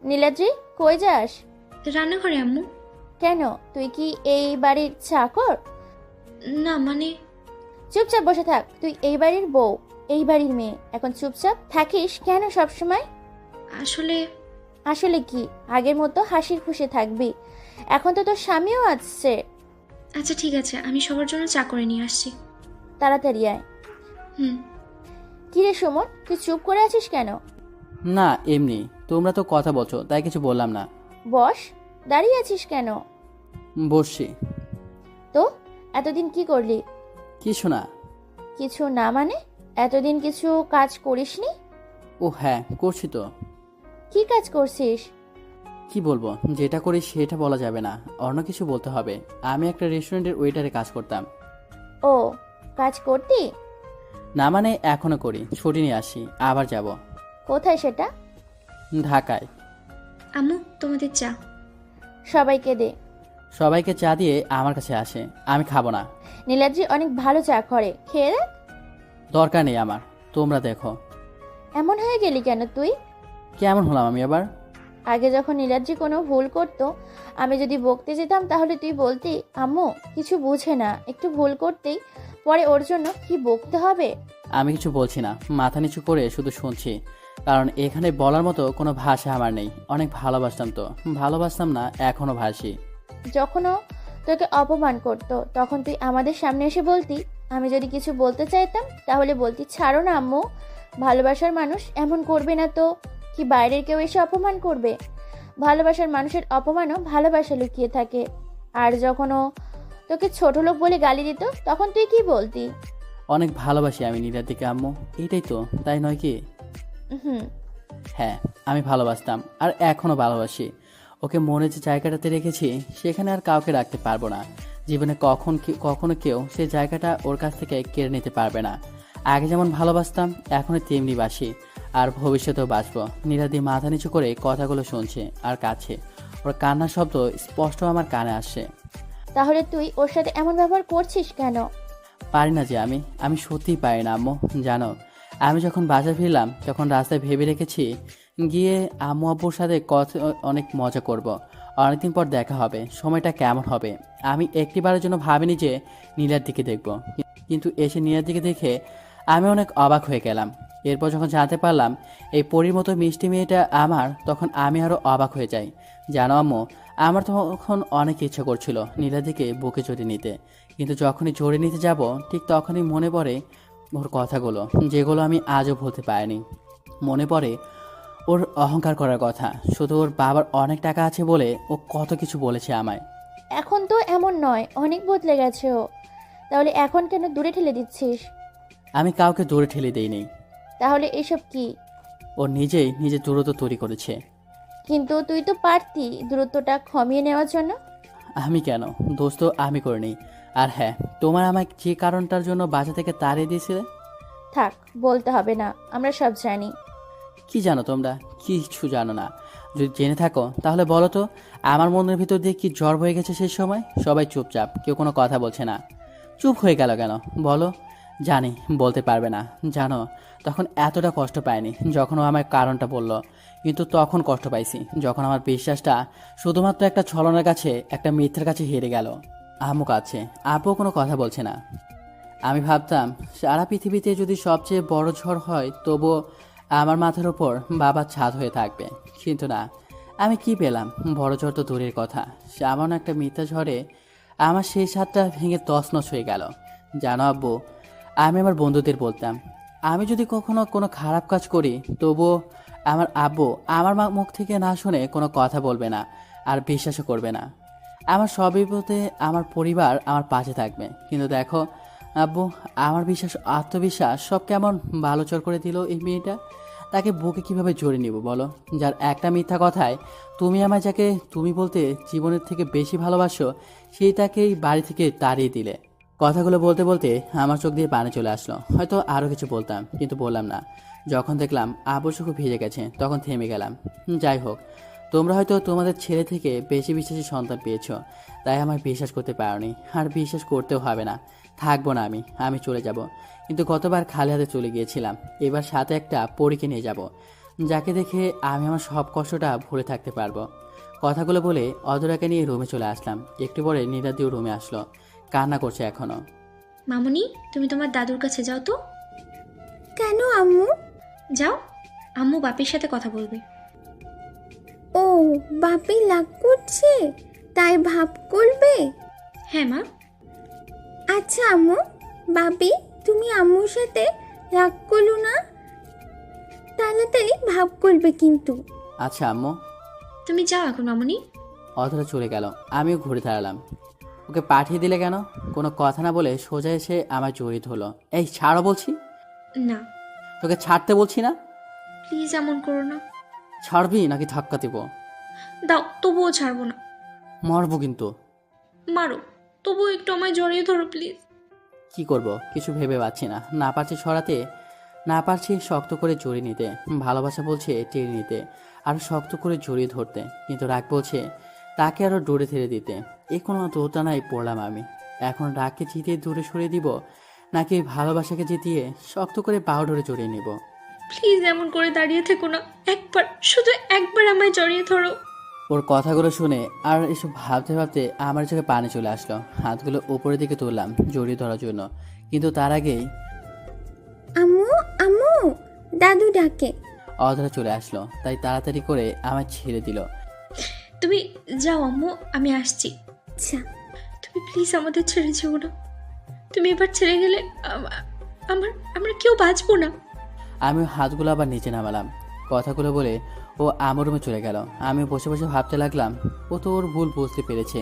নীলাদ্রি, কই যাস? রান্নাঘরে আম্মু। কেন, তুই কি এই বাড়ির চাকর? না মানে, চুপচাপ বসে থাক। তুই এই বাড়ির বউ, এই বাড়ির মেয়ে। এখন চুপচাপ থাকিস কেন সব সময়? আসলে আসলে কি? আগের মতো হাসির খুশি থাকবি। এখন তো তোর স্বামীও আসছে। আচ্ছা ঠিক আছে, আমি সবার জন্য চা করে নিয়ে আসছি। তাড়াতাড়ি আয়। হুম। কিরে সুমন, তুই চুপ করে আছিস কেন? না এমনি, তোমরা তো কথা বলছো তাই কিছু বললাম না। বস, দাঁড়িয়ে আছিস কেন? বসছি। তো এতদিন কি করলি? কিছু না। কিছু না মানে? এতদিন কিছু কাজ করিসনি? ও হ্যাঁ, করছি তো। কি কাজ করছিস? কি বলবো, যেটা করি সেটা বলা যাবে না, অন্য কিছু বলতে হবে। আমি একটা রেস্টুরেন্টের ওয়েটারে কাজ করতাম। ও, কাজ করতি? না মানে এখনো করি, ছুটি নিয়ে আসি, আবার যাব। কোথায় সেটা? ঢাকায়। আম্মু, তোমাদের চা। সবাইকে দে। সবাইকে চা দিয়ে আমার কাছে আসে। আমি খাবো না। নীলাদ্রি অনেক ভালো চা করে, খেয়ে দেখ। দরকার নেই আমার, তোমরা দেখো। এমন হয়ে গেলি কেন তুই? কেমন হলাম আমি আবার? আগে যখন নীলাদ্রি কোনো ভুল করতো, আমি যদি বকতে যেতাম তাহলে তুই বলতি, আম্মু কিছু বুঝে না, একটু ভুল করতেই পরে ওর জন্য কি বকতে হবে। আমি কিছু বলছি না, মাথা নিচু করে শুধু শুনছি, কারণ এখানে বলার মতো কোনো ভাষা আমার নেই। অনেক ভালোবাসতাম তো, ভালোবাসতাম না, এখনো ভাসি। যখনও তোকে অপমান করতো তখন তুই আমাদের সামনে এসে বলতি, আমি যদি কিছু বলতে চাইতাম তাহলে বলতি, ছাড়ো না আম্মু, ভালোবাসার মানুষ এমন করবে না তো কি বাইরের কেউ এসে অপমান করবে? ভালোবাসার মানুষের অপমানও ভালোবাসা লুকিয়ে থাকে। আর যখনও তোকে ছোট লোক বলে গালি দিত তখন তুই কি বলতি? অনেক ভালোবাসি আমি নীলাদিকে আম্মু, এটাই তো, তাই নয় কি? হুম। হ্যাঁ, আমি ভালোবাসতাম আর এখনো ভালোবাসি। ওকে মনে যে জায়গাটাতে রেখেছি সেখানে আর কাউকে রাখতে পারবো না। জীবনে কখনো কেউ সেই জায়গাটা ওর কাছ থেকে কেড়ে নিতে পারবে না। আগে যেমন ভালোবাসতাম এখনো তেমনি বাসি, আর ভবিষ্যতেও বাসবো। নীলাদি মাথা নিচু করে কথাগুলো শুনছে আর কাছে। ওর কান্নার শব্দ স্পষ্ট আমার কানে আসছে। তাহলে তুই ওর সাথে এমন ব্যবহার করছিস কেন? পারি না যে আমি সত্যিই পারি না আম্মু। জানো, আমি যখন বাসা ফিরলাম তখন রাস্তায় ভেবে রেখেছি গিয়ে আম্মু আব্বুর সাথে অনেক মজা করব। অনেকদিন পর দেখা হবে, সময়টা কেমন হবে। আমি একটিবারের জন্য ভাবিনি যে নীলার দিকে দেখব, কিন্তু এসে নীলার দিকে দেখে আমি অনেক অবাক হয়ে গেলাম। এরপর যখন জানতে পারলাম এই পরীর মতো মিষ্টি মেয়েটা আমার, তখন আমি আরও অবাক হয়ে যাই। জানো আম্মু, আমার তখন অনেক ইচ্ছা করছিল নীলার দিকে বুকে জড়িয়ে নিতে, কিন্তু যখনই জড়িয়ে নিতে যাব ঠিক তখনই মনে পড়ে ওর কথাগুলো, যেগুলো আমি আজও ভুলতে পারিনি। মনে পড়ে ওর অহংকার করার কথা, শুধু ওর বাবার অনেক টাকা আছে বলে ও কত কিছু বলেছে আমায়। এখন তো এমন নয়, অনেক বদলে গেছে ও। তাহলে এখন কেন দূরে ঠেলে দিচ্ছিস? আমি কাউকে দূরে ঠেলে দেইনি। তাহলে এসব কি? ও নিজের দূরত্ব তৈরি করেছে। কিন্তু তুই তো পারতি দূরত্বটা কমিয়ে নেওয়ার জন্য। আমি কেন? দোষ তো আমি করিনি। আর হ্যাঁ, তোমার আমায় যে কারণটার জন্য বাসা থেকে তাড়িয়ে দিয়েছিলে। থাক, বলতে হবে না, আমরা সব জানি। কি জানো তোমরা? কিছু জানো না। যদি জেনে থাকো তাহলে বলো তো, আমার মনের ভিতর দিয়ে কি জ্বর হয়ে গেছে সেই সময়। সবাই চুপচাপ, কেউ কোনো কথা বলছে না। চুপ হয়ে গেল কেন বলো? জানি বলতে পারবে না। জানো, তখন এতটা কষ্ট পাইনি যখন ও আমার কারণটা বলল, কিন্তু তখন কষ্ট পাইছি যখন আমার বিশ্বাসটা শুধুমাত্র একটা ছলনার কাছে, একটা মিথ্যার কাছে হেরে গেল। আম্মু কাছে, আপু কোনো কথা বলছে না। আমি ভাবতাম সারা পৃথিবীতে যদি সবচেয়ে বড় ঝড় হয় তবুও আমার মাথার উপর বাবার ছাদ হয়ে থাকবে, কিন্তু না। আমি কি পেলাম? বড় ঝড় তো দূরের কথা, সামান্য একটা মিথ্যা ঝড়ে আমার সেই ছাদটা ভেঙে তছনছ হয়ে গেল। জানো আব্বু, আমি আমার বন্ধুদের বলতাম আমি যদি কখনো কোনো খারাপ কাজ করি তবুও আমার আব্বু আমার মুখ থেকে না শুনে কোনো কথা বলবে না, আর বিশ্বাসও করবে না। আমার সব বিপদে আমার পরিবার আমার পাশে থাকবে। কিন্তু দেখো আব্বু, আমার আত্মবিশ্বাস সব কেমন বালুচর করে দিল এই মেয়েটা। তাকে বুকে কিভাবে জড়িয়ে নিব বলো? যার একটা মিথ্যা কথায় তুমি আমায় যাকে তুমি বলতে জীবনের থেকে বেশি ভালোবাসো, সেই তাকেই বাড়ি থেকে তাড়িয়ে দিলে। কথাগুলো বলতে বলতে আমার চোখ দিয়ে পানি চলে আসলো। হয়তো আরও কিছু বলতাম, কিন্তু বললাম না। যখন দেখলাম আবুর চোখ ভিজে গেছে, তখন থেমে গেলাম। যাই হোক, তোমরা হয়তো তোমাদের ছেলে থেকে বেশি বিশ্বাসী সন্তান পেয়েছো, তাই আমার বিশ্বাস করতে পারোনি, আর বিশ্বাস করতেও হবে না। থাকবো না আমি চলে যাব। কিন্তু গতবার খালি হাতে চলে গিয়েছিলাম, এবার সাথে একটা পরীকে নিয়ে যাব, যাকে দেখে আমি আমার সব কষ্টটা ভুলে থাকতে পারবো। কথাগুলো বলে অধরাকে নিয়ে রুমে চলে আসলাম। একটু পরে নীলাদিও রুমে আসলো, কান্না করছে এখনো। মামুনি, তুমি তোমার দাদুর কাছে যাও তো। কেন আম্মু? যাও, আম্মু বাপির সাথে কথা বলবে। ও, বাপি লাগ করছে তাই ভাব করবে? হ্যাঁ মা। আচ্ছা আম্মু, বাপি তুমি আম্মুর সাথে রাগ করলো না, তাড়াতাড়ি ভাব করবে কিন্তু। আচ্ছা আম্মু। তুমি যাও এখন মামুনি। অধরা চলে গেল, আমিও ঘুরে দাঁড়ালাম। ওকে পাঠিয়ে দিলে কেন? কোনো কথা না বলে সোজা এসে আমার জড়িয়ে ধরলো। এই ছাড়ো বলছি। না। তোকে ছাড়তে বলছি না। প্লিজ এমন করো না। ছাড়বি নাকি ধাক্কা দিব? দাও, তবুও ছাড়বো না। মারবো কিন্তু। মারো, তবুও একটু আমায় জড়িয়ে ধরো প্লিজ। কি করব কিছু ভেবে পাচ্ছি না। না পারছি সরাতে, না পারছি শক্ত করে জড়িয়ে নিতে। ভালোবাসা বলছে টেনে নিতে, আরও শক্ত করে জড়িয়ে ধরতে, কিন্তু রাগ বলছে তাকে আরও দূরে ঠেলে দিতে। এ কোনো দোটানায় পড়লাম আমি। এখন রাগকে জিতিয়ে দূরে সরিয়ে দিব, নাকি ভালোবাসাকে জিতিয়ে শক্ত করে পাও ধরে জড়িয়ে নিব? প্লিজ এমন করে দাঁড়িয়ে থেকো না, একবার, শুধু একবার আমায় জড়িয়ে ধরো। ওর কথাগুলো শুনে আর এসব ভাবতে ভাবতে আমার চোখে পানি চলে আসলো। হাতগুলো উপরের দিকে তুললাম জড়িয়ে ধরার জন্য, কিন্তু তার আগেই আম্মু আম্মু, দাদু ডাকে। অধরা চলে আসলো, তাই তাড়াতাড়ি করে আমার ছেড়ে দিল। তুমি যাও আম্মু, আমি আসছি। আচ্ছা। তুমি প্লিজ আমাদের ছেড়ে যেও না। তুমি এবার ছেড়ে গেলে আমরা কেউ বাঁচবো না। আমি হাতগুলো আবার নিচে নামালাম। কথাগুলো বলে ও আমার রুমে চলে গেল। আমি বসে বসে ভাবতে লাগলাম, ও তো ওর ভুল বুঝতে পেরেছে,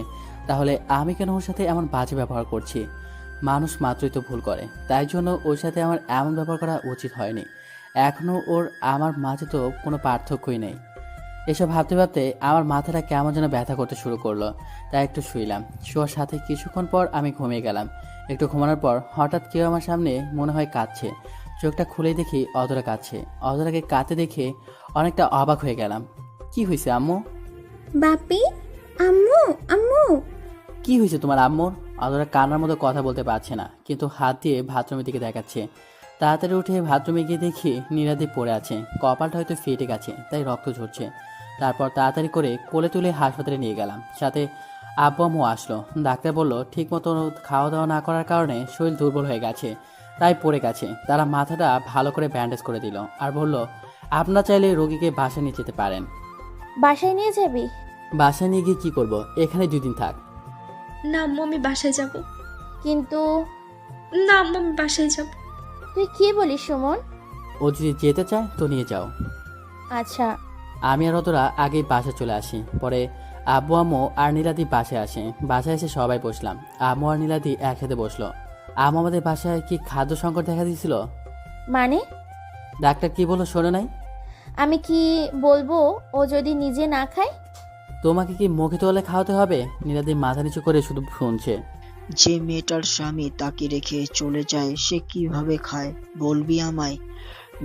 তাহলে আমি কেন ওর সাথে এমন বাজে ব্যবহার করছি? মানুষ মাত্রই তো ভুল করে, তাই জন্য ওর সাথে আমার এমন ব্যবহার করা উচিত হয়নি। এখনও ওর আমার মাঝে তো কোনো পার্থক্যই নেই। এসব ভাবতে ভাবতে আমার মাথাটা কেমন যেন ব্যথা করতে শুরু করলো, তাই একটু শুইলাম। শোয়ার সাথে কিছুক্ষণ পর আমি ঘুমিয়ে গেলাম। একটু ঘুমানোর পর হঠাৎ কেউ আমার সামনে মনে হয় কাঁদছে। চোখটা খুলেই দেখি অধরা কাঁদছে। অধরাকে কাঁদতে দেখে অনেকটা অবাক হয়ে গেলাম। কি হয়েছে আম্মু? বাপি, আম্মু আম্মু। কি হয়েছে তোমার আম্মুর? অধরা কান্নার মতো কথা বলতে পারছে না, কিন্তু হাত দিয়ে বাথরুমের দিকে দেখাচ্ছে। তাড়াতাড়ি উঠে বাথরুমে গিয়ে দেখি নীলাদি পড়ে আছে। কপালটা হয়তো ফেটে গেছে, তাই রক্ত ঝরছে। তারপর তাড়াতাড়ি করে কোলে তুলে হাসপাতালে নিয়ে গেলাম। সাথে আব্বু আম্মু আসলো। ডাক্তার বলল ঠিক মতো খাওয়া দাওয়া না করার কারণে শরীর দুর্বল হয়ে গেছে, তাই পড়ে গেছে। তারা মাথাটা ভালো করে ব্যান্ডেজ করে দিল, আর বলল আপনারা চাইলে রোগীকে বাসায় নিয়ে যেতে পারেন। বাসায় নিয়ে যাবি? বাসায় নিয়ে গিয়ে কী করব? এখানে 2 দিন থাক। না আম্মু, আমি বাসায় যাব। কিন্তু না আম্মু, আমি বাসায় যাব। তুই কি বলিস সুমন? ও যদি যেতে চায় তো নিয়ে যাও। আচ্ছা। আমি আর অতরা আগেই বাসায় চলে আসি। পরে আব্বু আম্মু আর নীলাদি বাসায় আসে। বাসায় এসে সবাই বসলাম। আম্মু আর নীলাদি একসাথে বসলো। আম্মু আমাদের বাসায় কি খাদ্য সংকট দেখা দিয়েছিল? মানে? ডাক্তার কি বললো শোনো নাই? আমি কি বলবো ও যদি নিজে না খায়? তোমাকে কি মুখে তোলে খাওয়াতে হবে? নীলাদি মাথা নিচু করে শুধু শুনছে। যে মেয়েটার স্বামী তাকে রেখে চলে যায় সে কিভাবে খায় বলবি আমায়?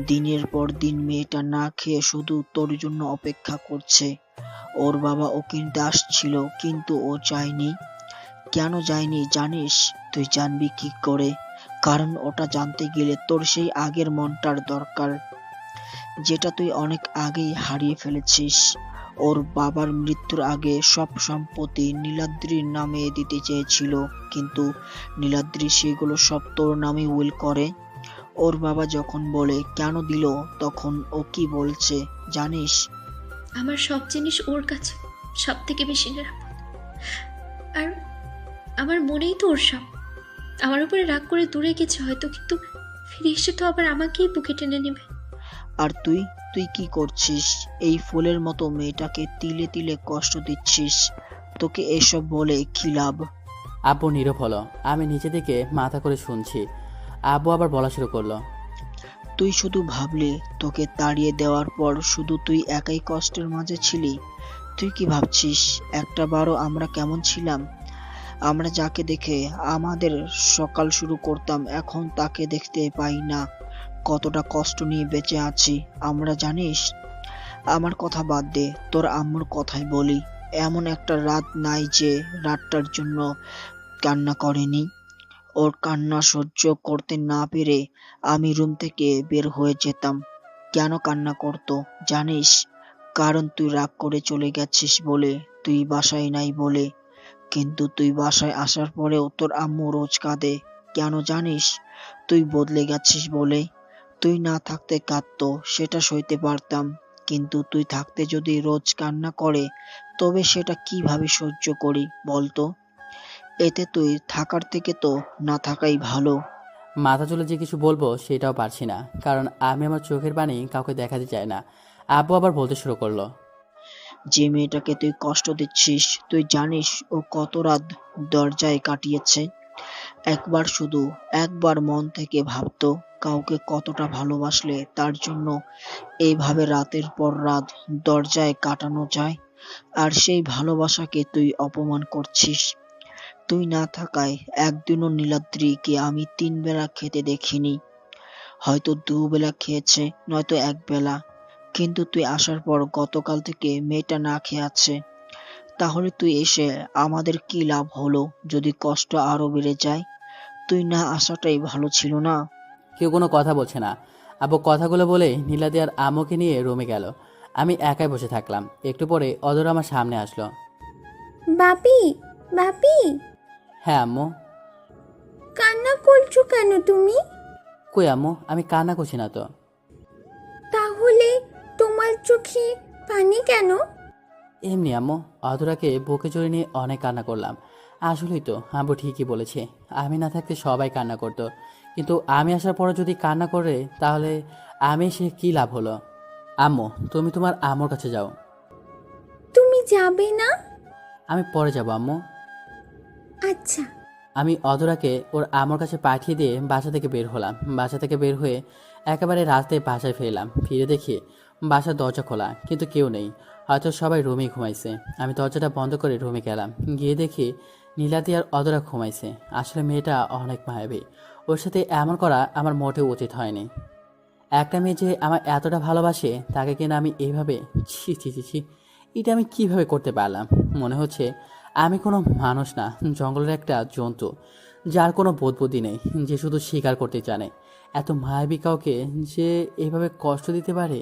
দিনের পর দিন মেয়েটা না খেয়ে শুধু তোর জন্য অপেক্ষা করছে। ওর বাবা ও কিনতে আসছিল, কিন্তু ও যায়নি। কেন যায়নি জানিস? তুই জানবি কি করে? কারণ ওটা জানতে গেলে তোর সেই আগের মনটার দরকার, যেটা তুই অনেক আগেই হারিয়ে ফেলেছিস। ওর বাবার মৃত্যুর আগে সব সম্পত্তি নীলাদ্রির নামে দিতে চেয়েছিল, কিন্তু নীলাদ্রি সেগুলো সব তোর নামে উইল করে। ওর বাবা যখন বলে কেন দিল, তখন ও কি বলছে জানিস? আমার সব জিনিস ওর কাছে সব থেকে বেশি নিরাপদ, আর আমার মনেই তো ওর সব। আমার উপরে রাগ করে দূরে গেছে হয়তো, কিন্তু ফিরে এসে তো আবার আমাকেই বুকে টেনে নেবে। আর তুই তুই কি করছিস? এই ফুলের মতো মেয়েটাকে তিলে তিলে কষ্ট দিচ্ছিস। তোকে এসব বলে কি লাভ? আব্বু নীরব হলো। আমি নিচে থেকে মাথা করে শুনছি। আব্বু আবার বলা শুরু করলো। তুই শুধু ভাবলি তোকে তাড়িয়ে দেওয়ার পর শুধু তুই একাই কষ্টের মাঝে ছিলি। তুই কি ভাবছিস একটা বারও আমরা কেমন ছিলাম? আমরা যাকে দেখে আমাদের সকাল শুরু করতাম এখন তাকে দেখতে পাই না। কতটা কষ্ট নিয়ে বেঁচে আছি আমরা জানিস? আমার কথা বাদ দে, তোর আম্মুর কথাই বলি। এমন একটা রাত নাই যে রাতটার জন্য কান্না করেনি। ওর কান্না সহ্য করতে না পেরে আমি রুম থেকে বের হয়ে যেতাম। কেন কান্না করতো জানিস? কারণ তুই রাগ করে চলে গেছিস বলে, তুই বাসায় নাই বলে। কিন্তু তুই বাসায় আসার পরেও তোর আম্মু রোজ কাঁদে। কেন জানিস? তুই বদলে গেছিস বলে। তুই না থাকতে কাঁদতো সেটা সইতে পারতাম, কিন্তু তুই থাকতে যদি রোজ কান্না করে তবে সেটা কিভাবে সহ্য করি বলতো? এতে তুই থাকার থেকে তো না থাকাই ভালো। মাথা চলে যে কিছু বলবো সেটাও পারছি না, কারণ আমি আমার চোখের পানি কাউকে দেখাতে চাই না। আব্বু আবার বলতে শুরু করলো। যে মেয়েটাকে তুই কষ্ট দিচ্ছিস তুই জানিস ও কত রাত দরজায় কাটিয়েছে? একবার শুধু একবার মন থেকে ভাবতো কাউকে কতটা ভালোবাসলে তার জন্য এইভাবে রাতের পর রাত দরজায় কাটানো যায়। আর সেই ভালোবাসাকে তুই অপমান করছিস। তুই না থাকায় একদিনও নীলাদ্রিকে আমি 3 বেলা খেতে দেখিনি। হয়তো 2 বেলা খেয়েছে, নয়তো 1 বেলা। কিন্তু তুই আসার পর গতকাল থেকে মেয়েটা না খেয়ে আছে। তাহলে তুই এসে আমাদের কি লাভ হলো যদি কষ্ট আরো বেড়ে যায়? তুই না আসাটাই ভালো ছিল না? কেউ কোনো কথা বলছে না। আব্বু কথাগুলো বলে নীলাদি আর আম্মুকে নিয়ে রুমে গেল। আমি একাই বসে থাকলাম। একটু পরে অদর আমার সামনে আসলো। বাপি, বাপি, হ্যাঁ আম্মু। কান্না করছো কেন তুমি? কই আম্মু, আমি কান্না করছি না তো। তাহলে তোমার চোখে পানি কেন? এমনি আম্মু, অধরাকে বুকে জড়িয়ে নিয়ে অনেক কান্না করলাম। আসলেই তো আব্বু ঠিকই বলেছে, আমি না থাকতে সবাই কান্না করতো, কিন্তু আমি আসার পরে যদি কান্না করে তাহলে আমি সে কি লাভ হলো? আম্মু, তুমি তোমার আম্মুর কাছে যাও। তুমি যাবে না? আমি পরে যাব আম্মু। আচ্ছা। আমি অধরাকে ওর আম্মুর কাছে পাঠিয়ে দিয়ে বাসা থেকে বের হলাম। বাসা থেকে বের হয়ে একেবারে রাস্তায় বাসায় ফিরলাম। ফিরে দেখি বাসার দরজা খোলা, কিন্তু কেউ নেই। হয়তো সবাই রুমেই ঘুমাইছে। আমি দরজাটা বন্ধ করে রুমে গেলাম। গিয়ে দেখি নীলাদি আর অধরা ঘুমাইছে। আসলে মেয়েটা অনেক মায়াবী। ওর সাথে এমন করা আমার মোটেও উচিত হয়নি। একটা মেয়ে যে আমার এতটা ভালোবাসে তাকে কিনা আমি এইভাবে, ছি ছি ছি ছি, এটা আমি কিভাবে করতে পারলাম? মনে হচ্ছে আমি কোনো মানুষ না, জঙ্গলের একটা জন্তু যার কোনো বোধবুদ্ধি নেই, যে শুধু শিকার করতে জানে। এত মায়াবী কাউকে যে এইভাবে কষ্ট দিতে পারে।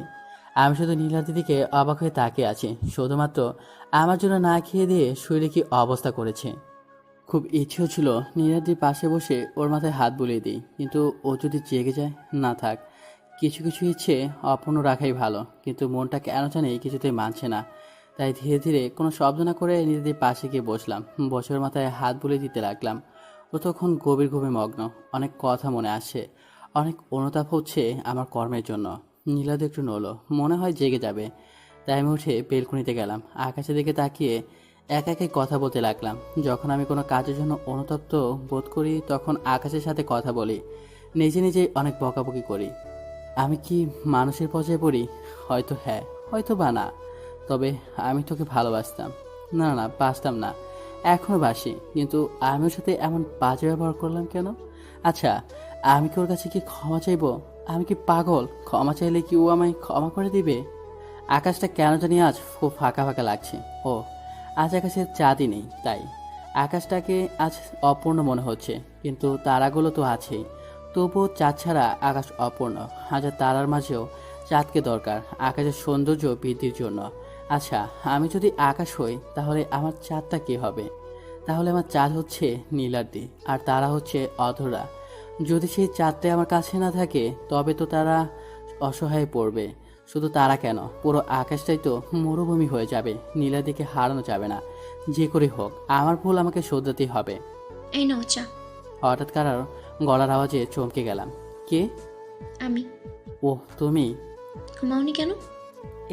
আমি শুধু নীলার দিদিকে অবাক হয়ে তাকিয়ে আছি। শুধুমাত্র আমার জন্য না খেয়ে দিয়ে শরীরে কি অবস্থা করেছে। খুব ইচ্ছেও ছিল নীলাদ্রির পাশে বসে ওর মাথায় হাত বুলিয়ে দিই, কিন্তু ও যদি জেগে যায়। না থাক, কিছু কিছু ইচ্ছে অপূর্ণ রাখাই ভালো, কিন্তু মনটা কেন জানি কিছুতেই মানছে না। তাই ধীরে ধীরে কোনো শব্দ না করে নীলাদ্রির পাশে গিয়ে বসলাম। বসে ওর মাথায় হাত বুলিয়ে দিতে লাগলাম। ও তখন গভীর ঘুমে মগ্ন। অনেক কথা মনে আসছে, অনেক অনুতাপ হচ্ছে আমার কর্মের জন্য। নীলাদ্রি একটু নড়ল, মনে হয় জেগে যাবে। তাই আমি উঠে বেলকুনিতে গেলাম। আকাশের দিকে তাকিয়ে একা একাই কথা বলতে লাগলাম। যখন আমি কোনো কাজের জন্য অনুতপ্ত বোধ করি তখন আকাশের সাথে কথা বলি, নিজে নিজেই অনেক বকাবকি করি। আমি কি মানুষের পর্যায়ে পড়ি? হয়তো হ্যাঁ, হয়তো বা না। তবে আমি তোকে ভালোবাসতাম। না না, বাসতাম না, এখনও বাসি, কিন্তু আমি ওর সাথে এমন বাজে ব্যবহার করলাম কেন? আচ্ছা, আমি কি ওর কাছে কি ক্ষমা চাইবো? আমি কি পাগল? ক্ষমা চাইলে কি ও আমায় ক্ষমা করে দিবে? আকাশটা কেন জানি আজ খুব ফাঁকা ফাঁকা লাগছে। ও, আজ আকাশের চাঁদই নেই, তাই আকাশটাকে আজ অপূর্ণ মনে হচ্ছে। কিন্তু তারাগুলো তো আছেই, তবুও চাঁদ ছাড়া আকাশ অপূর্ণ। হাজার তারার মাঝেও চাঁদকে দরকার আকাশের সৌন্দর্য বৃদ্ধির জন্য। আচ্ছা, আমি যদি আকাশ হই তাহলে আমার চাঁদটা কী হবে? তাহলে আমার চাঁদ হচ্ছে নীলাদ্রি আর তারা হচ্ছে অধরা। যদি সেই চাঁদটাই আমার কাছে না থাকে তবে তো তারা অসহায় পড়বে। শুধু তারা কেন, পুরো আকাশটাই তো মরুভূমি হয়ে যাবে। নীলাদিকে হারানো যাবে না। যে করে হোক আমার ভুল আমাকে শোধরাতেই হবে। এই নাও চা। হঠাৎ কারোর গলার আওয়াজে চমকে গেলাম। কে? আমি। ওহ, তুমি? ঘুমাওনি কেন?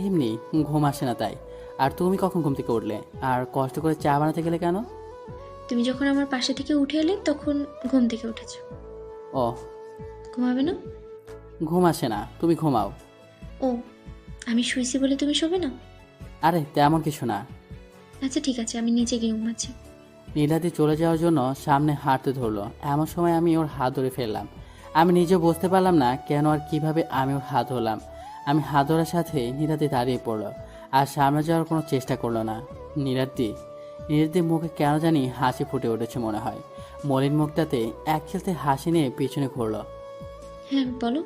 এমনি, ঘুম আসে না তাই। আর তুমি কখন ঘুম থেকে উঠলে? আর কষ্ট করে চা বানাতে গেলে কেন? তুমি যখন আমার পাশে থেকে উঠে এলে তখন ঘুম থেকে উঠেছো। ও, ঘুমাবে না? ঘুম আসে না, তুমি ঘুমাও। ও, আমি শুয়েছি বলে তুমি শোবে না? আরে তেমন কিছু না। আচ্ছা ঠিক আছে, আমি নিচে গিয়ে ঘুমাচ্ছি। নীলাদি চলে যাওয়ার জন্য সামনে হাঁটতে ধরলো, এমন সময় আমি ওর হাত ধরে ফেললাম। আমি নিজেও বুঝতে পারলাম না কেন আর কিভাবে আমি ওর হাত ধরলাম। আমি হাত ধরার সাথে নীলাদি দাঁড়িয়ে পড়লো আর সামনে যাওয়ার কোনো চেষ্টা করলো না। নীলাদির মুখে কেন জানি হাসি ফুটে উঠেছে মনে হয়। মলিন মুখটাতে এক খেলতে হাসি নিয়ে পিছনে ঘুরলো। হ্যাঁ বলো।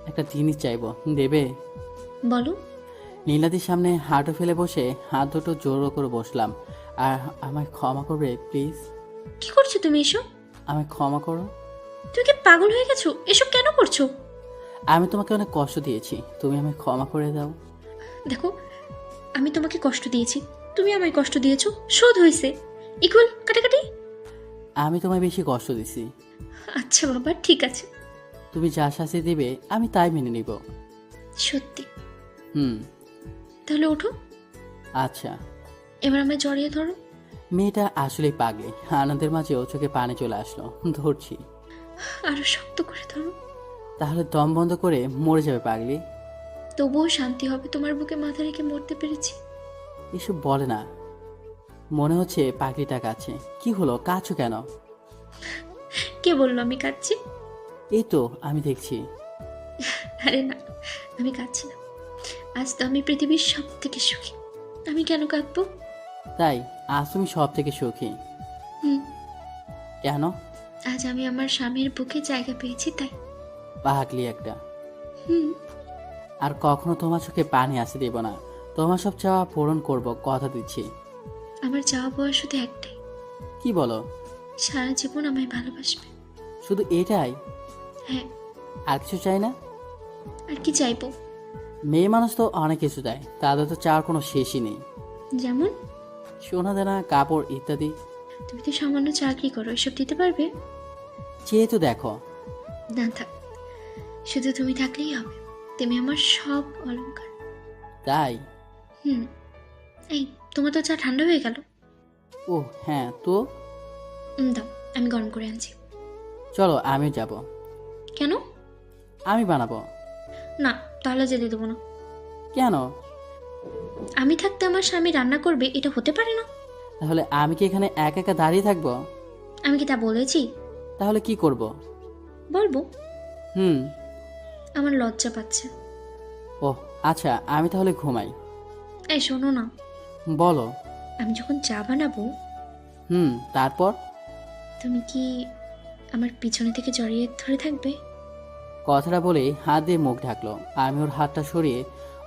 একটা জিনিস চাইবো, দেবে? বলো। নীলাদির সামনে হাঁটু ফেলে বসে হাত দুটো জোর করে বসলাম। আর আমায় ক্ষমা করবে প্লিজ? কি করছো তুমি এসব? আমায় ক্ষমা করো। তুমি কি পাগল হয়ে গেছো? এসব কেন করছো? আমি তোমাকে অনেক কষ্ট দিয়েছি, তুমি আমায় ক্ষমা করে দাও। দেখো, আমি তোমাকে কষ্ট দিয়েছি, তুমি আমায় কষ্ট দিয়েছো, শোধ হয়েছে। ইকুয়াল কাটাকাটি। আমি তোমায় বেশি কষ্ট দিছি। আচ্ছা বাবা, ঠিক আছে। তুমি যা শাস্তি দিবে আমি তাই মেনে নিব। সত্যি? হুম। তাহলে ওঠো। আচ্ছা। এবার আমায় জড়িয়ে ধরো। মেয়েটা আসলেই পাগলি। আনন্দের মাঝেও চোখে পানি চলে আসলো। ধরছি। আরো শক্ত করে ধরো। তাহলে দম বন্ধ করে মরে যাবে পাগলি। তবুও শান্তি হবে তোমার বুকে মাথা রেখে মরতে পেরেছি। এসব বলে না, মনে হচ্ছে পাগলিটা কাছে। কি হলো, কাছো কেন? কে বললো আমি কাঁদছি? এই তো আমি দেখছি। আরে না, আমি কাঁদছি না। আজ তো আমি পৃথিবীর সব থেকে সুখী। আমি কেন কাঁদবো? তাই? আজ তুমি সব থেকে সুখী? হুম। কেন? আজ আমি আমার স্বামীর বুকে জায়গা পেয়েছি তাই। পাগলি একটা। হুম। আর কখনো তোমার চোখে পানি আসতে দেব না। তোমার সব চাওয়া পূরণ করব, কথা দিচ্ছি। আমার চাওয়া পাওয়া শুধু একটাই। কি বলো? সারা জীবন আমায় ভালোবাসবে। শুধু এটাই? হ্যাঁ। আর কিছু চাই না? আর কি চাইবো? মেয়ে মানুষ তো অনেক কিছু চায়, তাদের তো চাওয়ার কোনো শেষই নেই। যেমন? সোনা দানা, কাপড় ইত্যাদি। তুমি তো সামান্য চাকরি করো, এসব দিতে পারবে? চেয়ে তো দেখো। না থাক, শুধু তুমি থাকলেই হবে। তুমি আমার সব অলংকার। তাই? হুম। এই, তোমার তো চা ঠান্ডা হয়ে গেল। ও হ্যাঁ, তো দাও, আমি গরম করে আনছি। চলো আমিও যাব। কেন? আমি বানাবো। না, তাহলে যেতে দেবো না। কেন? আমি থাকতে আমার স্বামী রান্না করবে, এটা হতে পারে না। তাহলে আমি কি এখানে একা একা দাঁড়িয়ে থাকবো? আমি কি তা বলেছি? তাহলে কি করব? বলবো। হুম। আমার লজ্জা পাচ্ছে। ও আচ্ছা, আমি তাহলে ঘুমাই। এই শোনো না। বলো। আমি যখন চা বানাবো, তারপর? তুমি কি আমার পিছনে থেকে জড়িয়ে ধরে থাকবে? কথাটা বলে হাত দিয়ে মুখ ঢাকলো। আমি ওর হাতটা সরিয়ে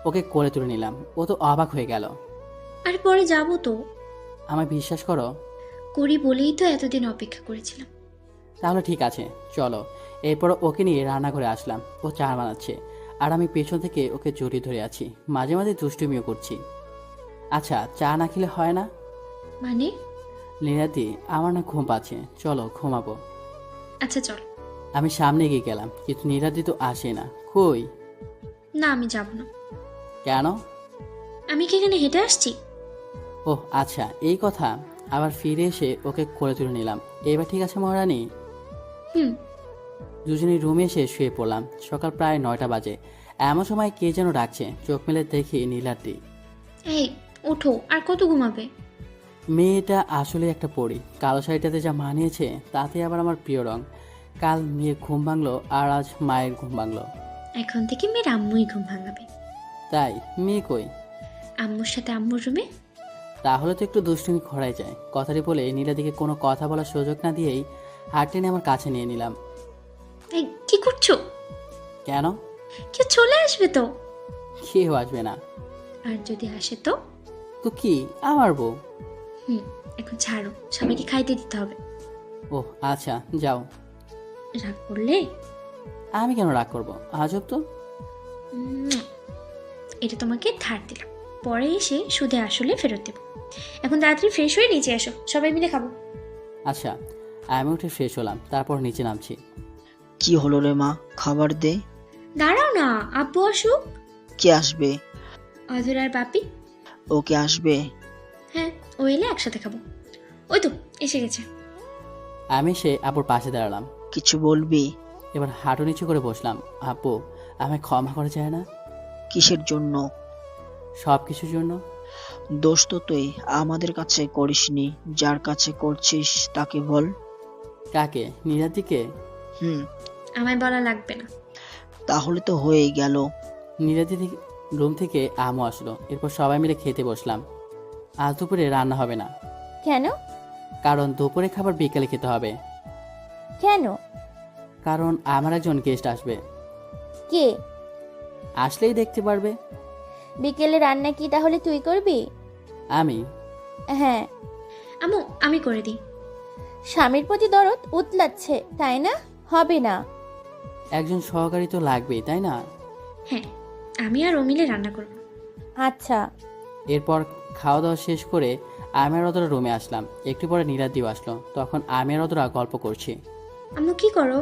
ওকে কোলে তুলে নিলাম। ও তো অবাক হয়ে গেল। আর পরে যাবো তো। আমায় বিশ্বাস করো? করি বলেই তো এতদিন অপেক্ষা করেছিলাম। তাহলে ঠিক আছে, চলো। এরপর ওকে নিয়ে রান্নাঘরে আসলাম। ও চা বানাচ্ছে আর আমি পেছন থেকে ওকে জড়িয়ে ধরে আছি। মাঝে মাঝে দুষ্টুমিও করছি। আচ্ছা, চা না খেলে হয় না? মানে? লীলাদি, আমার না ঘুম পাচ্ছে, চলো ঘুমাবো। আচ্ছা চল। আমি সামনে এগিয়ে গেলাম, কিন্তু নীলাদি তো আসে না। কই? না, আমি যাব না। কেন? আমি কি এখানে হেঁটে আসছি? ওহ আচ্ছা, এই কথা। আবার ফিরে এসে ওকে কোলে তুলে নিলাম। এবার ঠিক আছে মহারানী? হুম। দুজনেই রুমে এসে শুয়ে পড়লাম। সকাল প্রায় 9টা বাজে। এমন সময় কে যেন ডাকছে। চোখ মেলে দেখি নীলাদি। এই ওঠো, আর কত ঘুমাবে? মেয়েটা আসলে একটা পরী। কালো শাড়িটাতে যা মানিয়েছে, তাতে আবার আমার প্রিয় রং। কাল মেয়ের ঘুম ভাঙলো আর আজ মায়ের ঘুম ভাঙলো। এখন থেকে মেয়ের আম্মুই ঘুম ভাঙাবে। তাই? মেয়ে কই? আম্মুর সাথে আম্মুর রুমে। তাহলে তো একটু দুষ্টুমি খড়াই যায়। কথাটি বলে নীলাদিকে কোনো কথা বলার সুযোগ না দিয়েই হাত টেনে আমার কাছে নিয়ে নিলাম। এই কি করছো? কেন? কেউ চলে আসবে তো। কেউ আসবে না। আর যদি আসে তো? তো কি, আমার বউ। এখন ছাড়ো, সবাইকে খাইতে দিতে হবে। ও আচ্ছা, যাও। রাগ করলে? আমি কেন রাগ করবো? আজব তো। এটা তোমাকে ধার দিলাম, পরে এসে সুদে আসলে ফেরত দেবো। এখন তাড়াতাড়ি ফ্রেশ হয়ে নিচে এসো, সবাই মিলে খাবো। আচ্ছা। আমি উঠে ফ্রেশ হলাম, তারপর নিচে নামছি। কি হলো রে মা, খাবার দে। দাঁড়াও না, আব্বু আসুক। কে আসবে? অধর আর বাপি। ওকে আসবে? হ্যাঁ, ও এলে একসাথে খাবো। ওই তো এসে গেছে। আমি সে আপুর পাশে দাঁড়ালাম। কিছু বলবি? এবার হাঁটু নিচু করে বসলাম। আপু, আমায় ক্ষমা করে যায় না? কিসের জন্য? সব কিছুর জন্য। দোষ তো তুই আমাদের কাছে করিসনি, যার কাছে করছিস তাকে বল। কাকে? নীলাদিকে? হুম, আমায় বলা লাগবে না। তাহলে তো হয়েই গেল। নীলাদি রুম থেকে আমও আসলো। এরপর সবাই মিলে খেতে বসলাম। আজ দুপুরে রান্না হবে না, কেন? কারণ দুপুরে খাবার বিকেলে খেতে হবে। কেন? কারণ আমার একজন গেস্ট আসবে, কে? আসলেই দেখতে পারবে। বিকেলে রান্না কি তাহলে তুই করবি? আমি? হ্যাঁ। আম্মু, আমি করে দিই। স্বামীর প্রতি দরদ উতলাচ্ছে, তাই না? হবে না। একজন সহকারী তো লাগবেই, তাই না? হ্যাঁ, আমি আর ও মিলে রান্না করব। আচ্ছা। এরপর খাওয়া দাওয়া শেষ করে আমি আর অতরা রুমে আসলাম। একটু পরে নীলাদিও আসলো। তখন আমি আর অতরা গল্প করছি। আম্মু কি করো?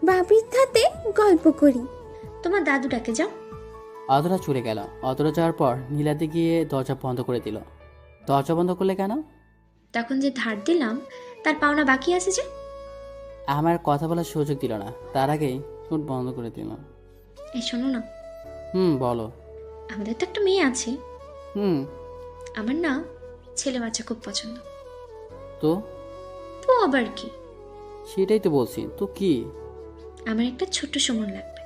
বাবির সাথে গল্প করি। তোমার দাদু ডাকে যাও। অতরা চলে গেল। অতরা যাওয়ার পর নীলাদি গিয়ে দরজা বন্ধ করে দিল। দরজা বন্ধ করলে কেন? তখন যে ধার দিলাম তার পাওনা বাকি আছে যে। আমার কথা বলার সুযোগ দিল না, তার আগেই ফোন বন্ধ করে দিল। এই শোনো না, বলো। আমাদের তো একটা মেয়ে আছে। হুম। আমার না ছেলে বাচ্চা খুব পছন্দ। তো? তো আবার কি? সেটাই তো বলছি, তো কি? আমার একটা ছোট্ট সুমন লাগবে।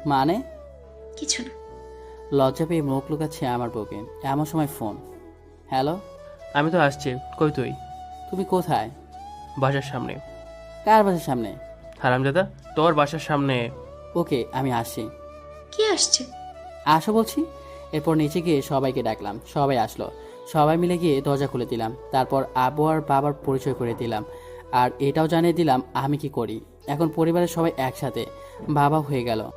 মানে? কিছু না। লজ্জা পেয়ে মুখ লুকাচ্ছে আমার বউকে। এমন সময় ফোন। হ্যালো। আমি তো আসছি। কই তুই? তুমি কোথায়? বাসার সামনে। কার বাসার সামনে? হারামজাদা, তোর বাসার সামনে। ওকে, আমি আসছি। কি আসছে? আসো বলছি। এরপর নিচে গিয়ে সবাইকে ডাকলাম। সবাই আসলো। সবাই মিলে গিয়ে দরজা খুলে দিলাম। তারপর আব্বু আর বাবার পরিচয় করে দিলাম। আর এটাও জানিয়ে দিলাম আমি কি করি। এখন পরিবারের সবাই একসাথে। বাবা হয়ে গেল।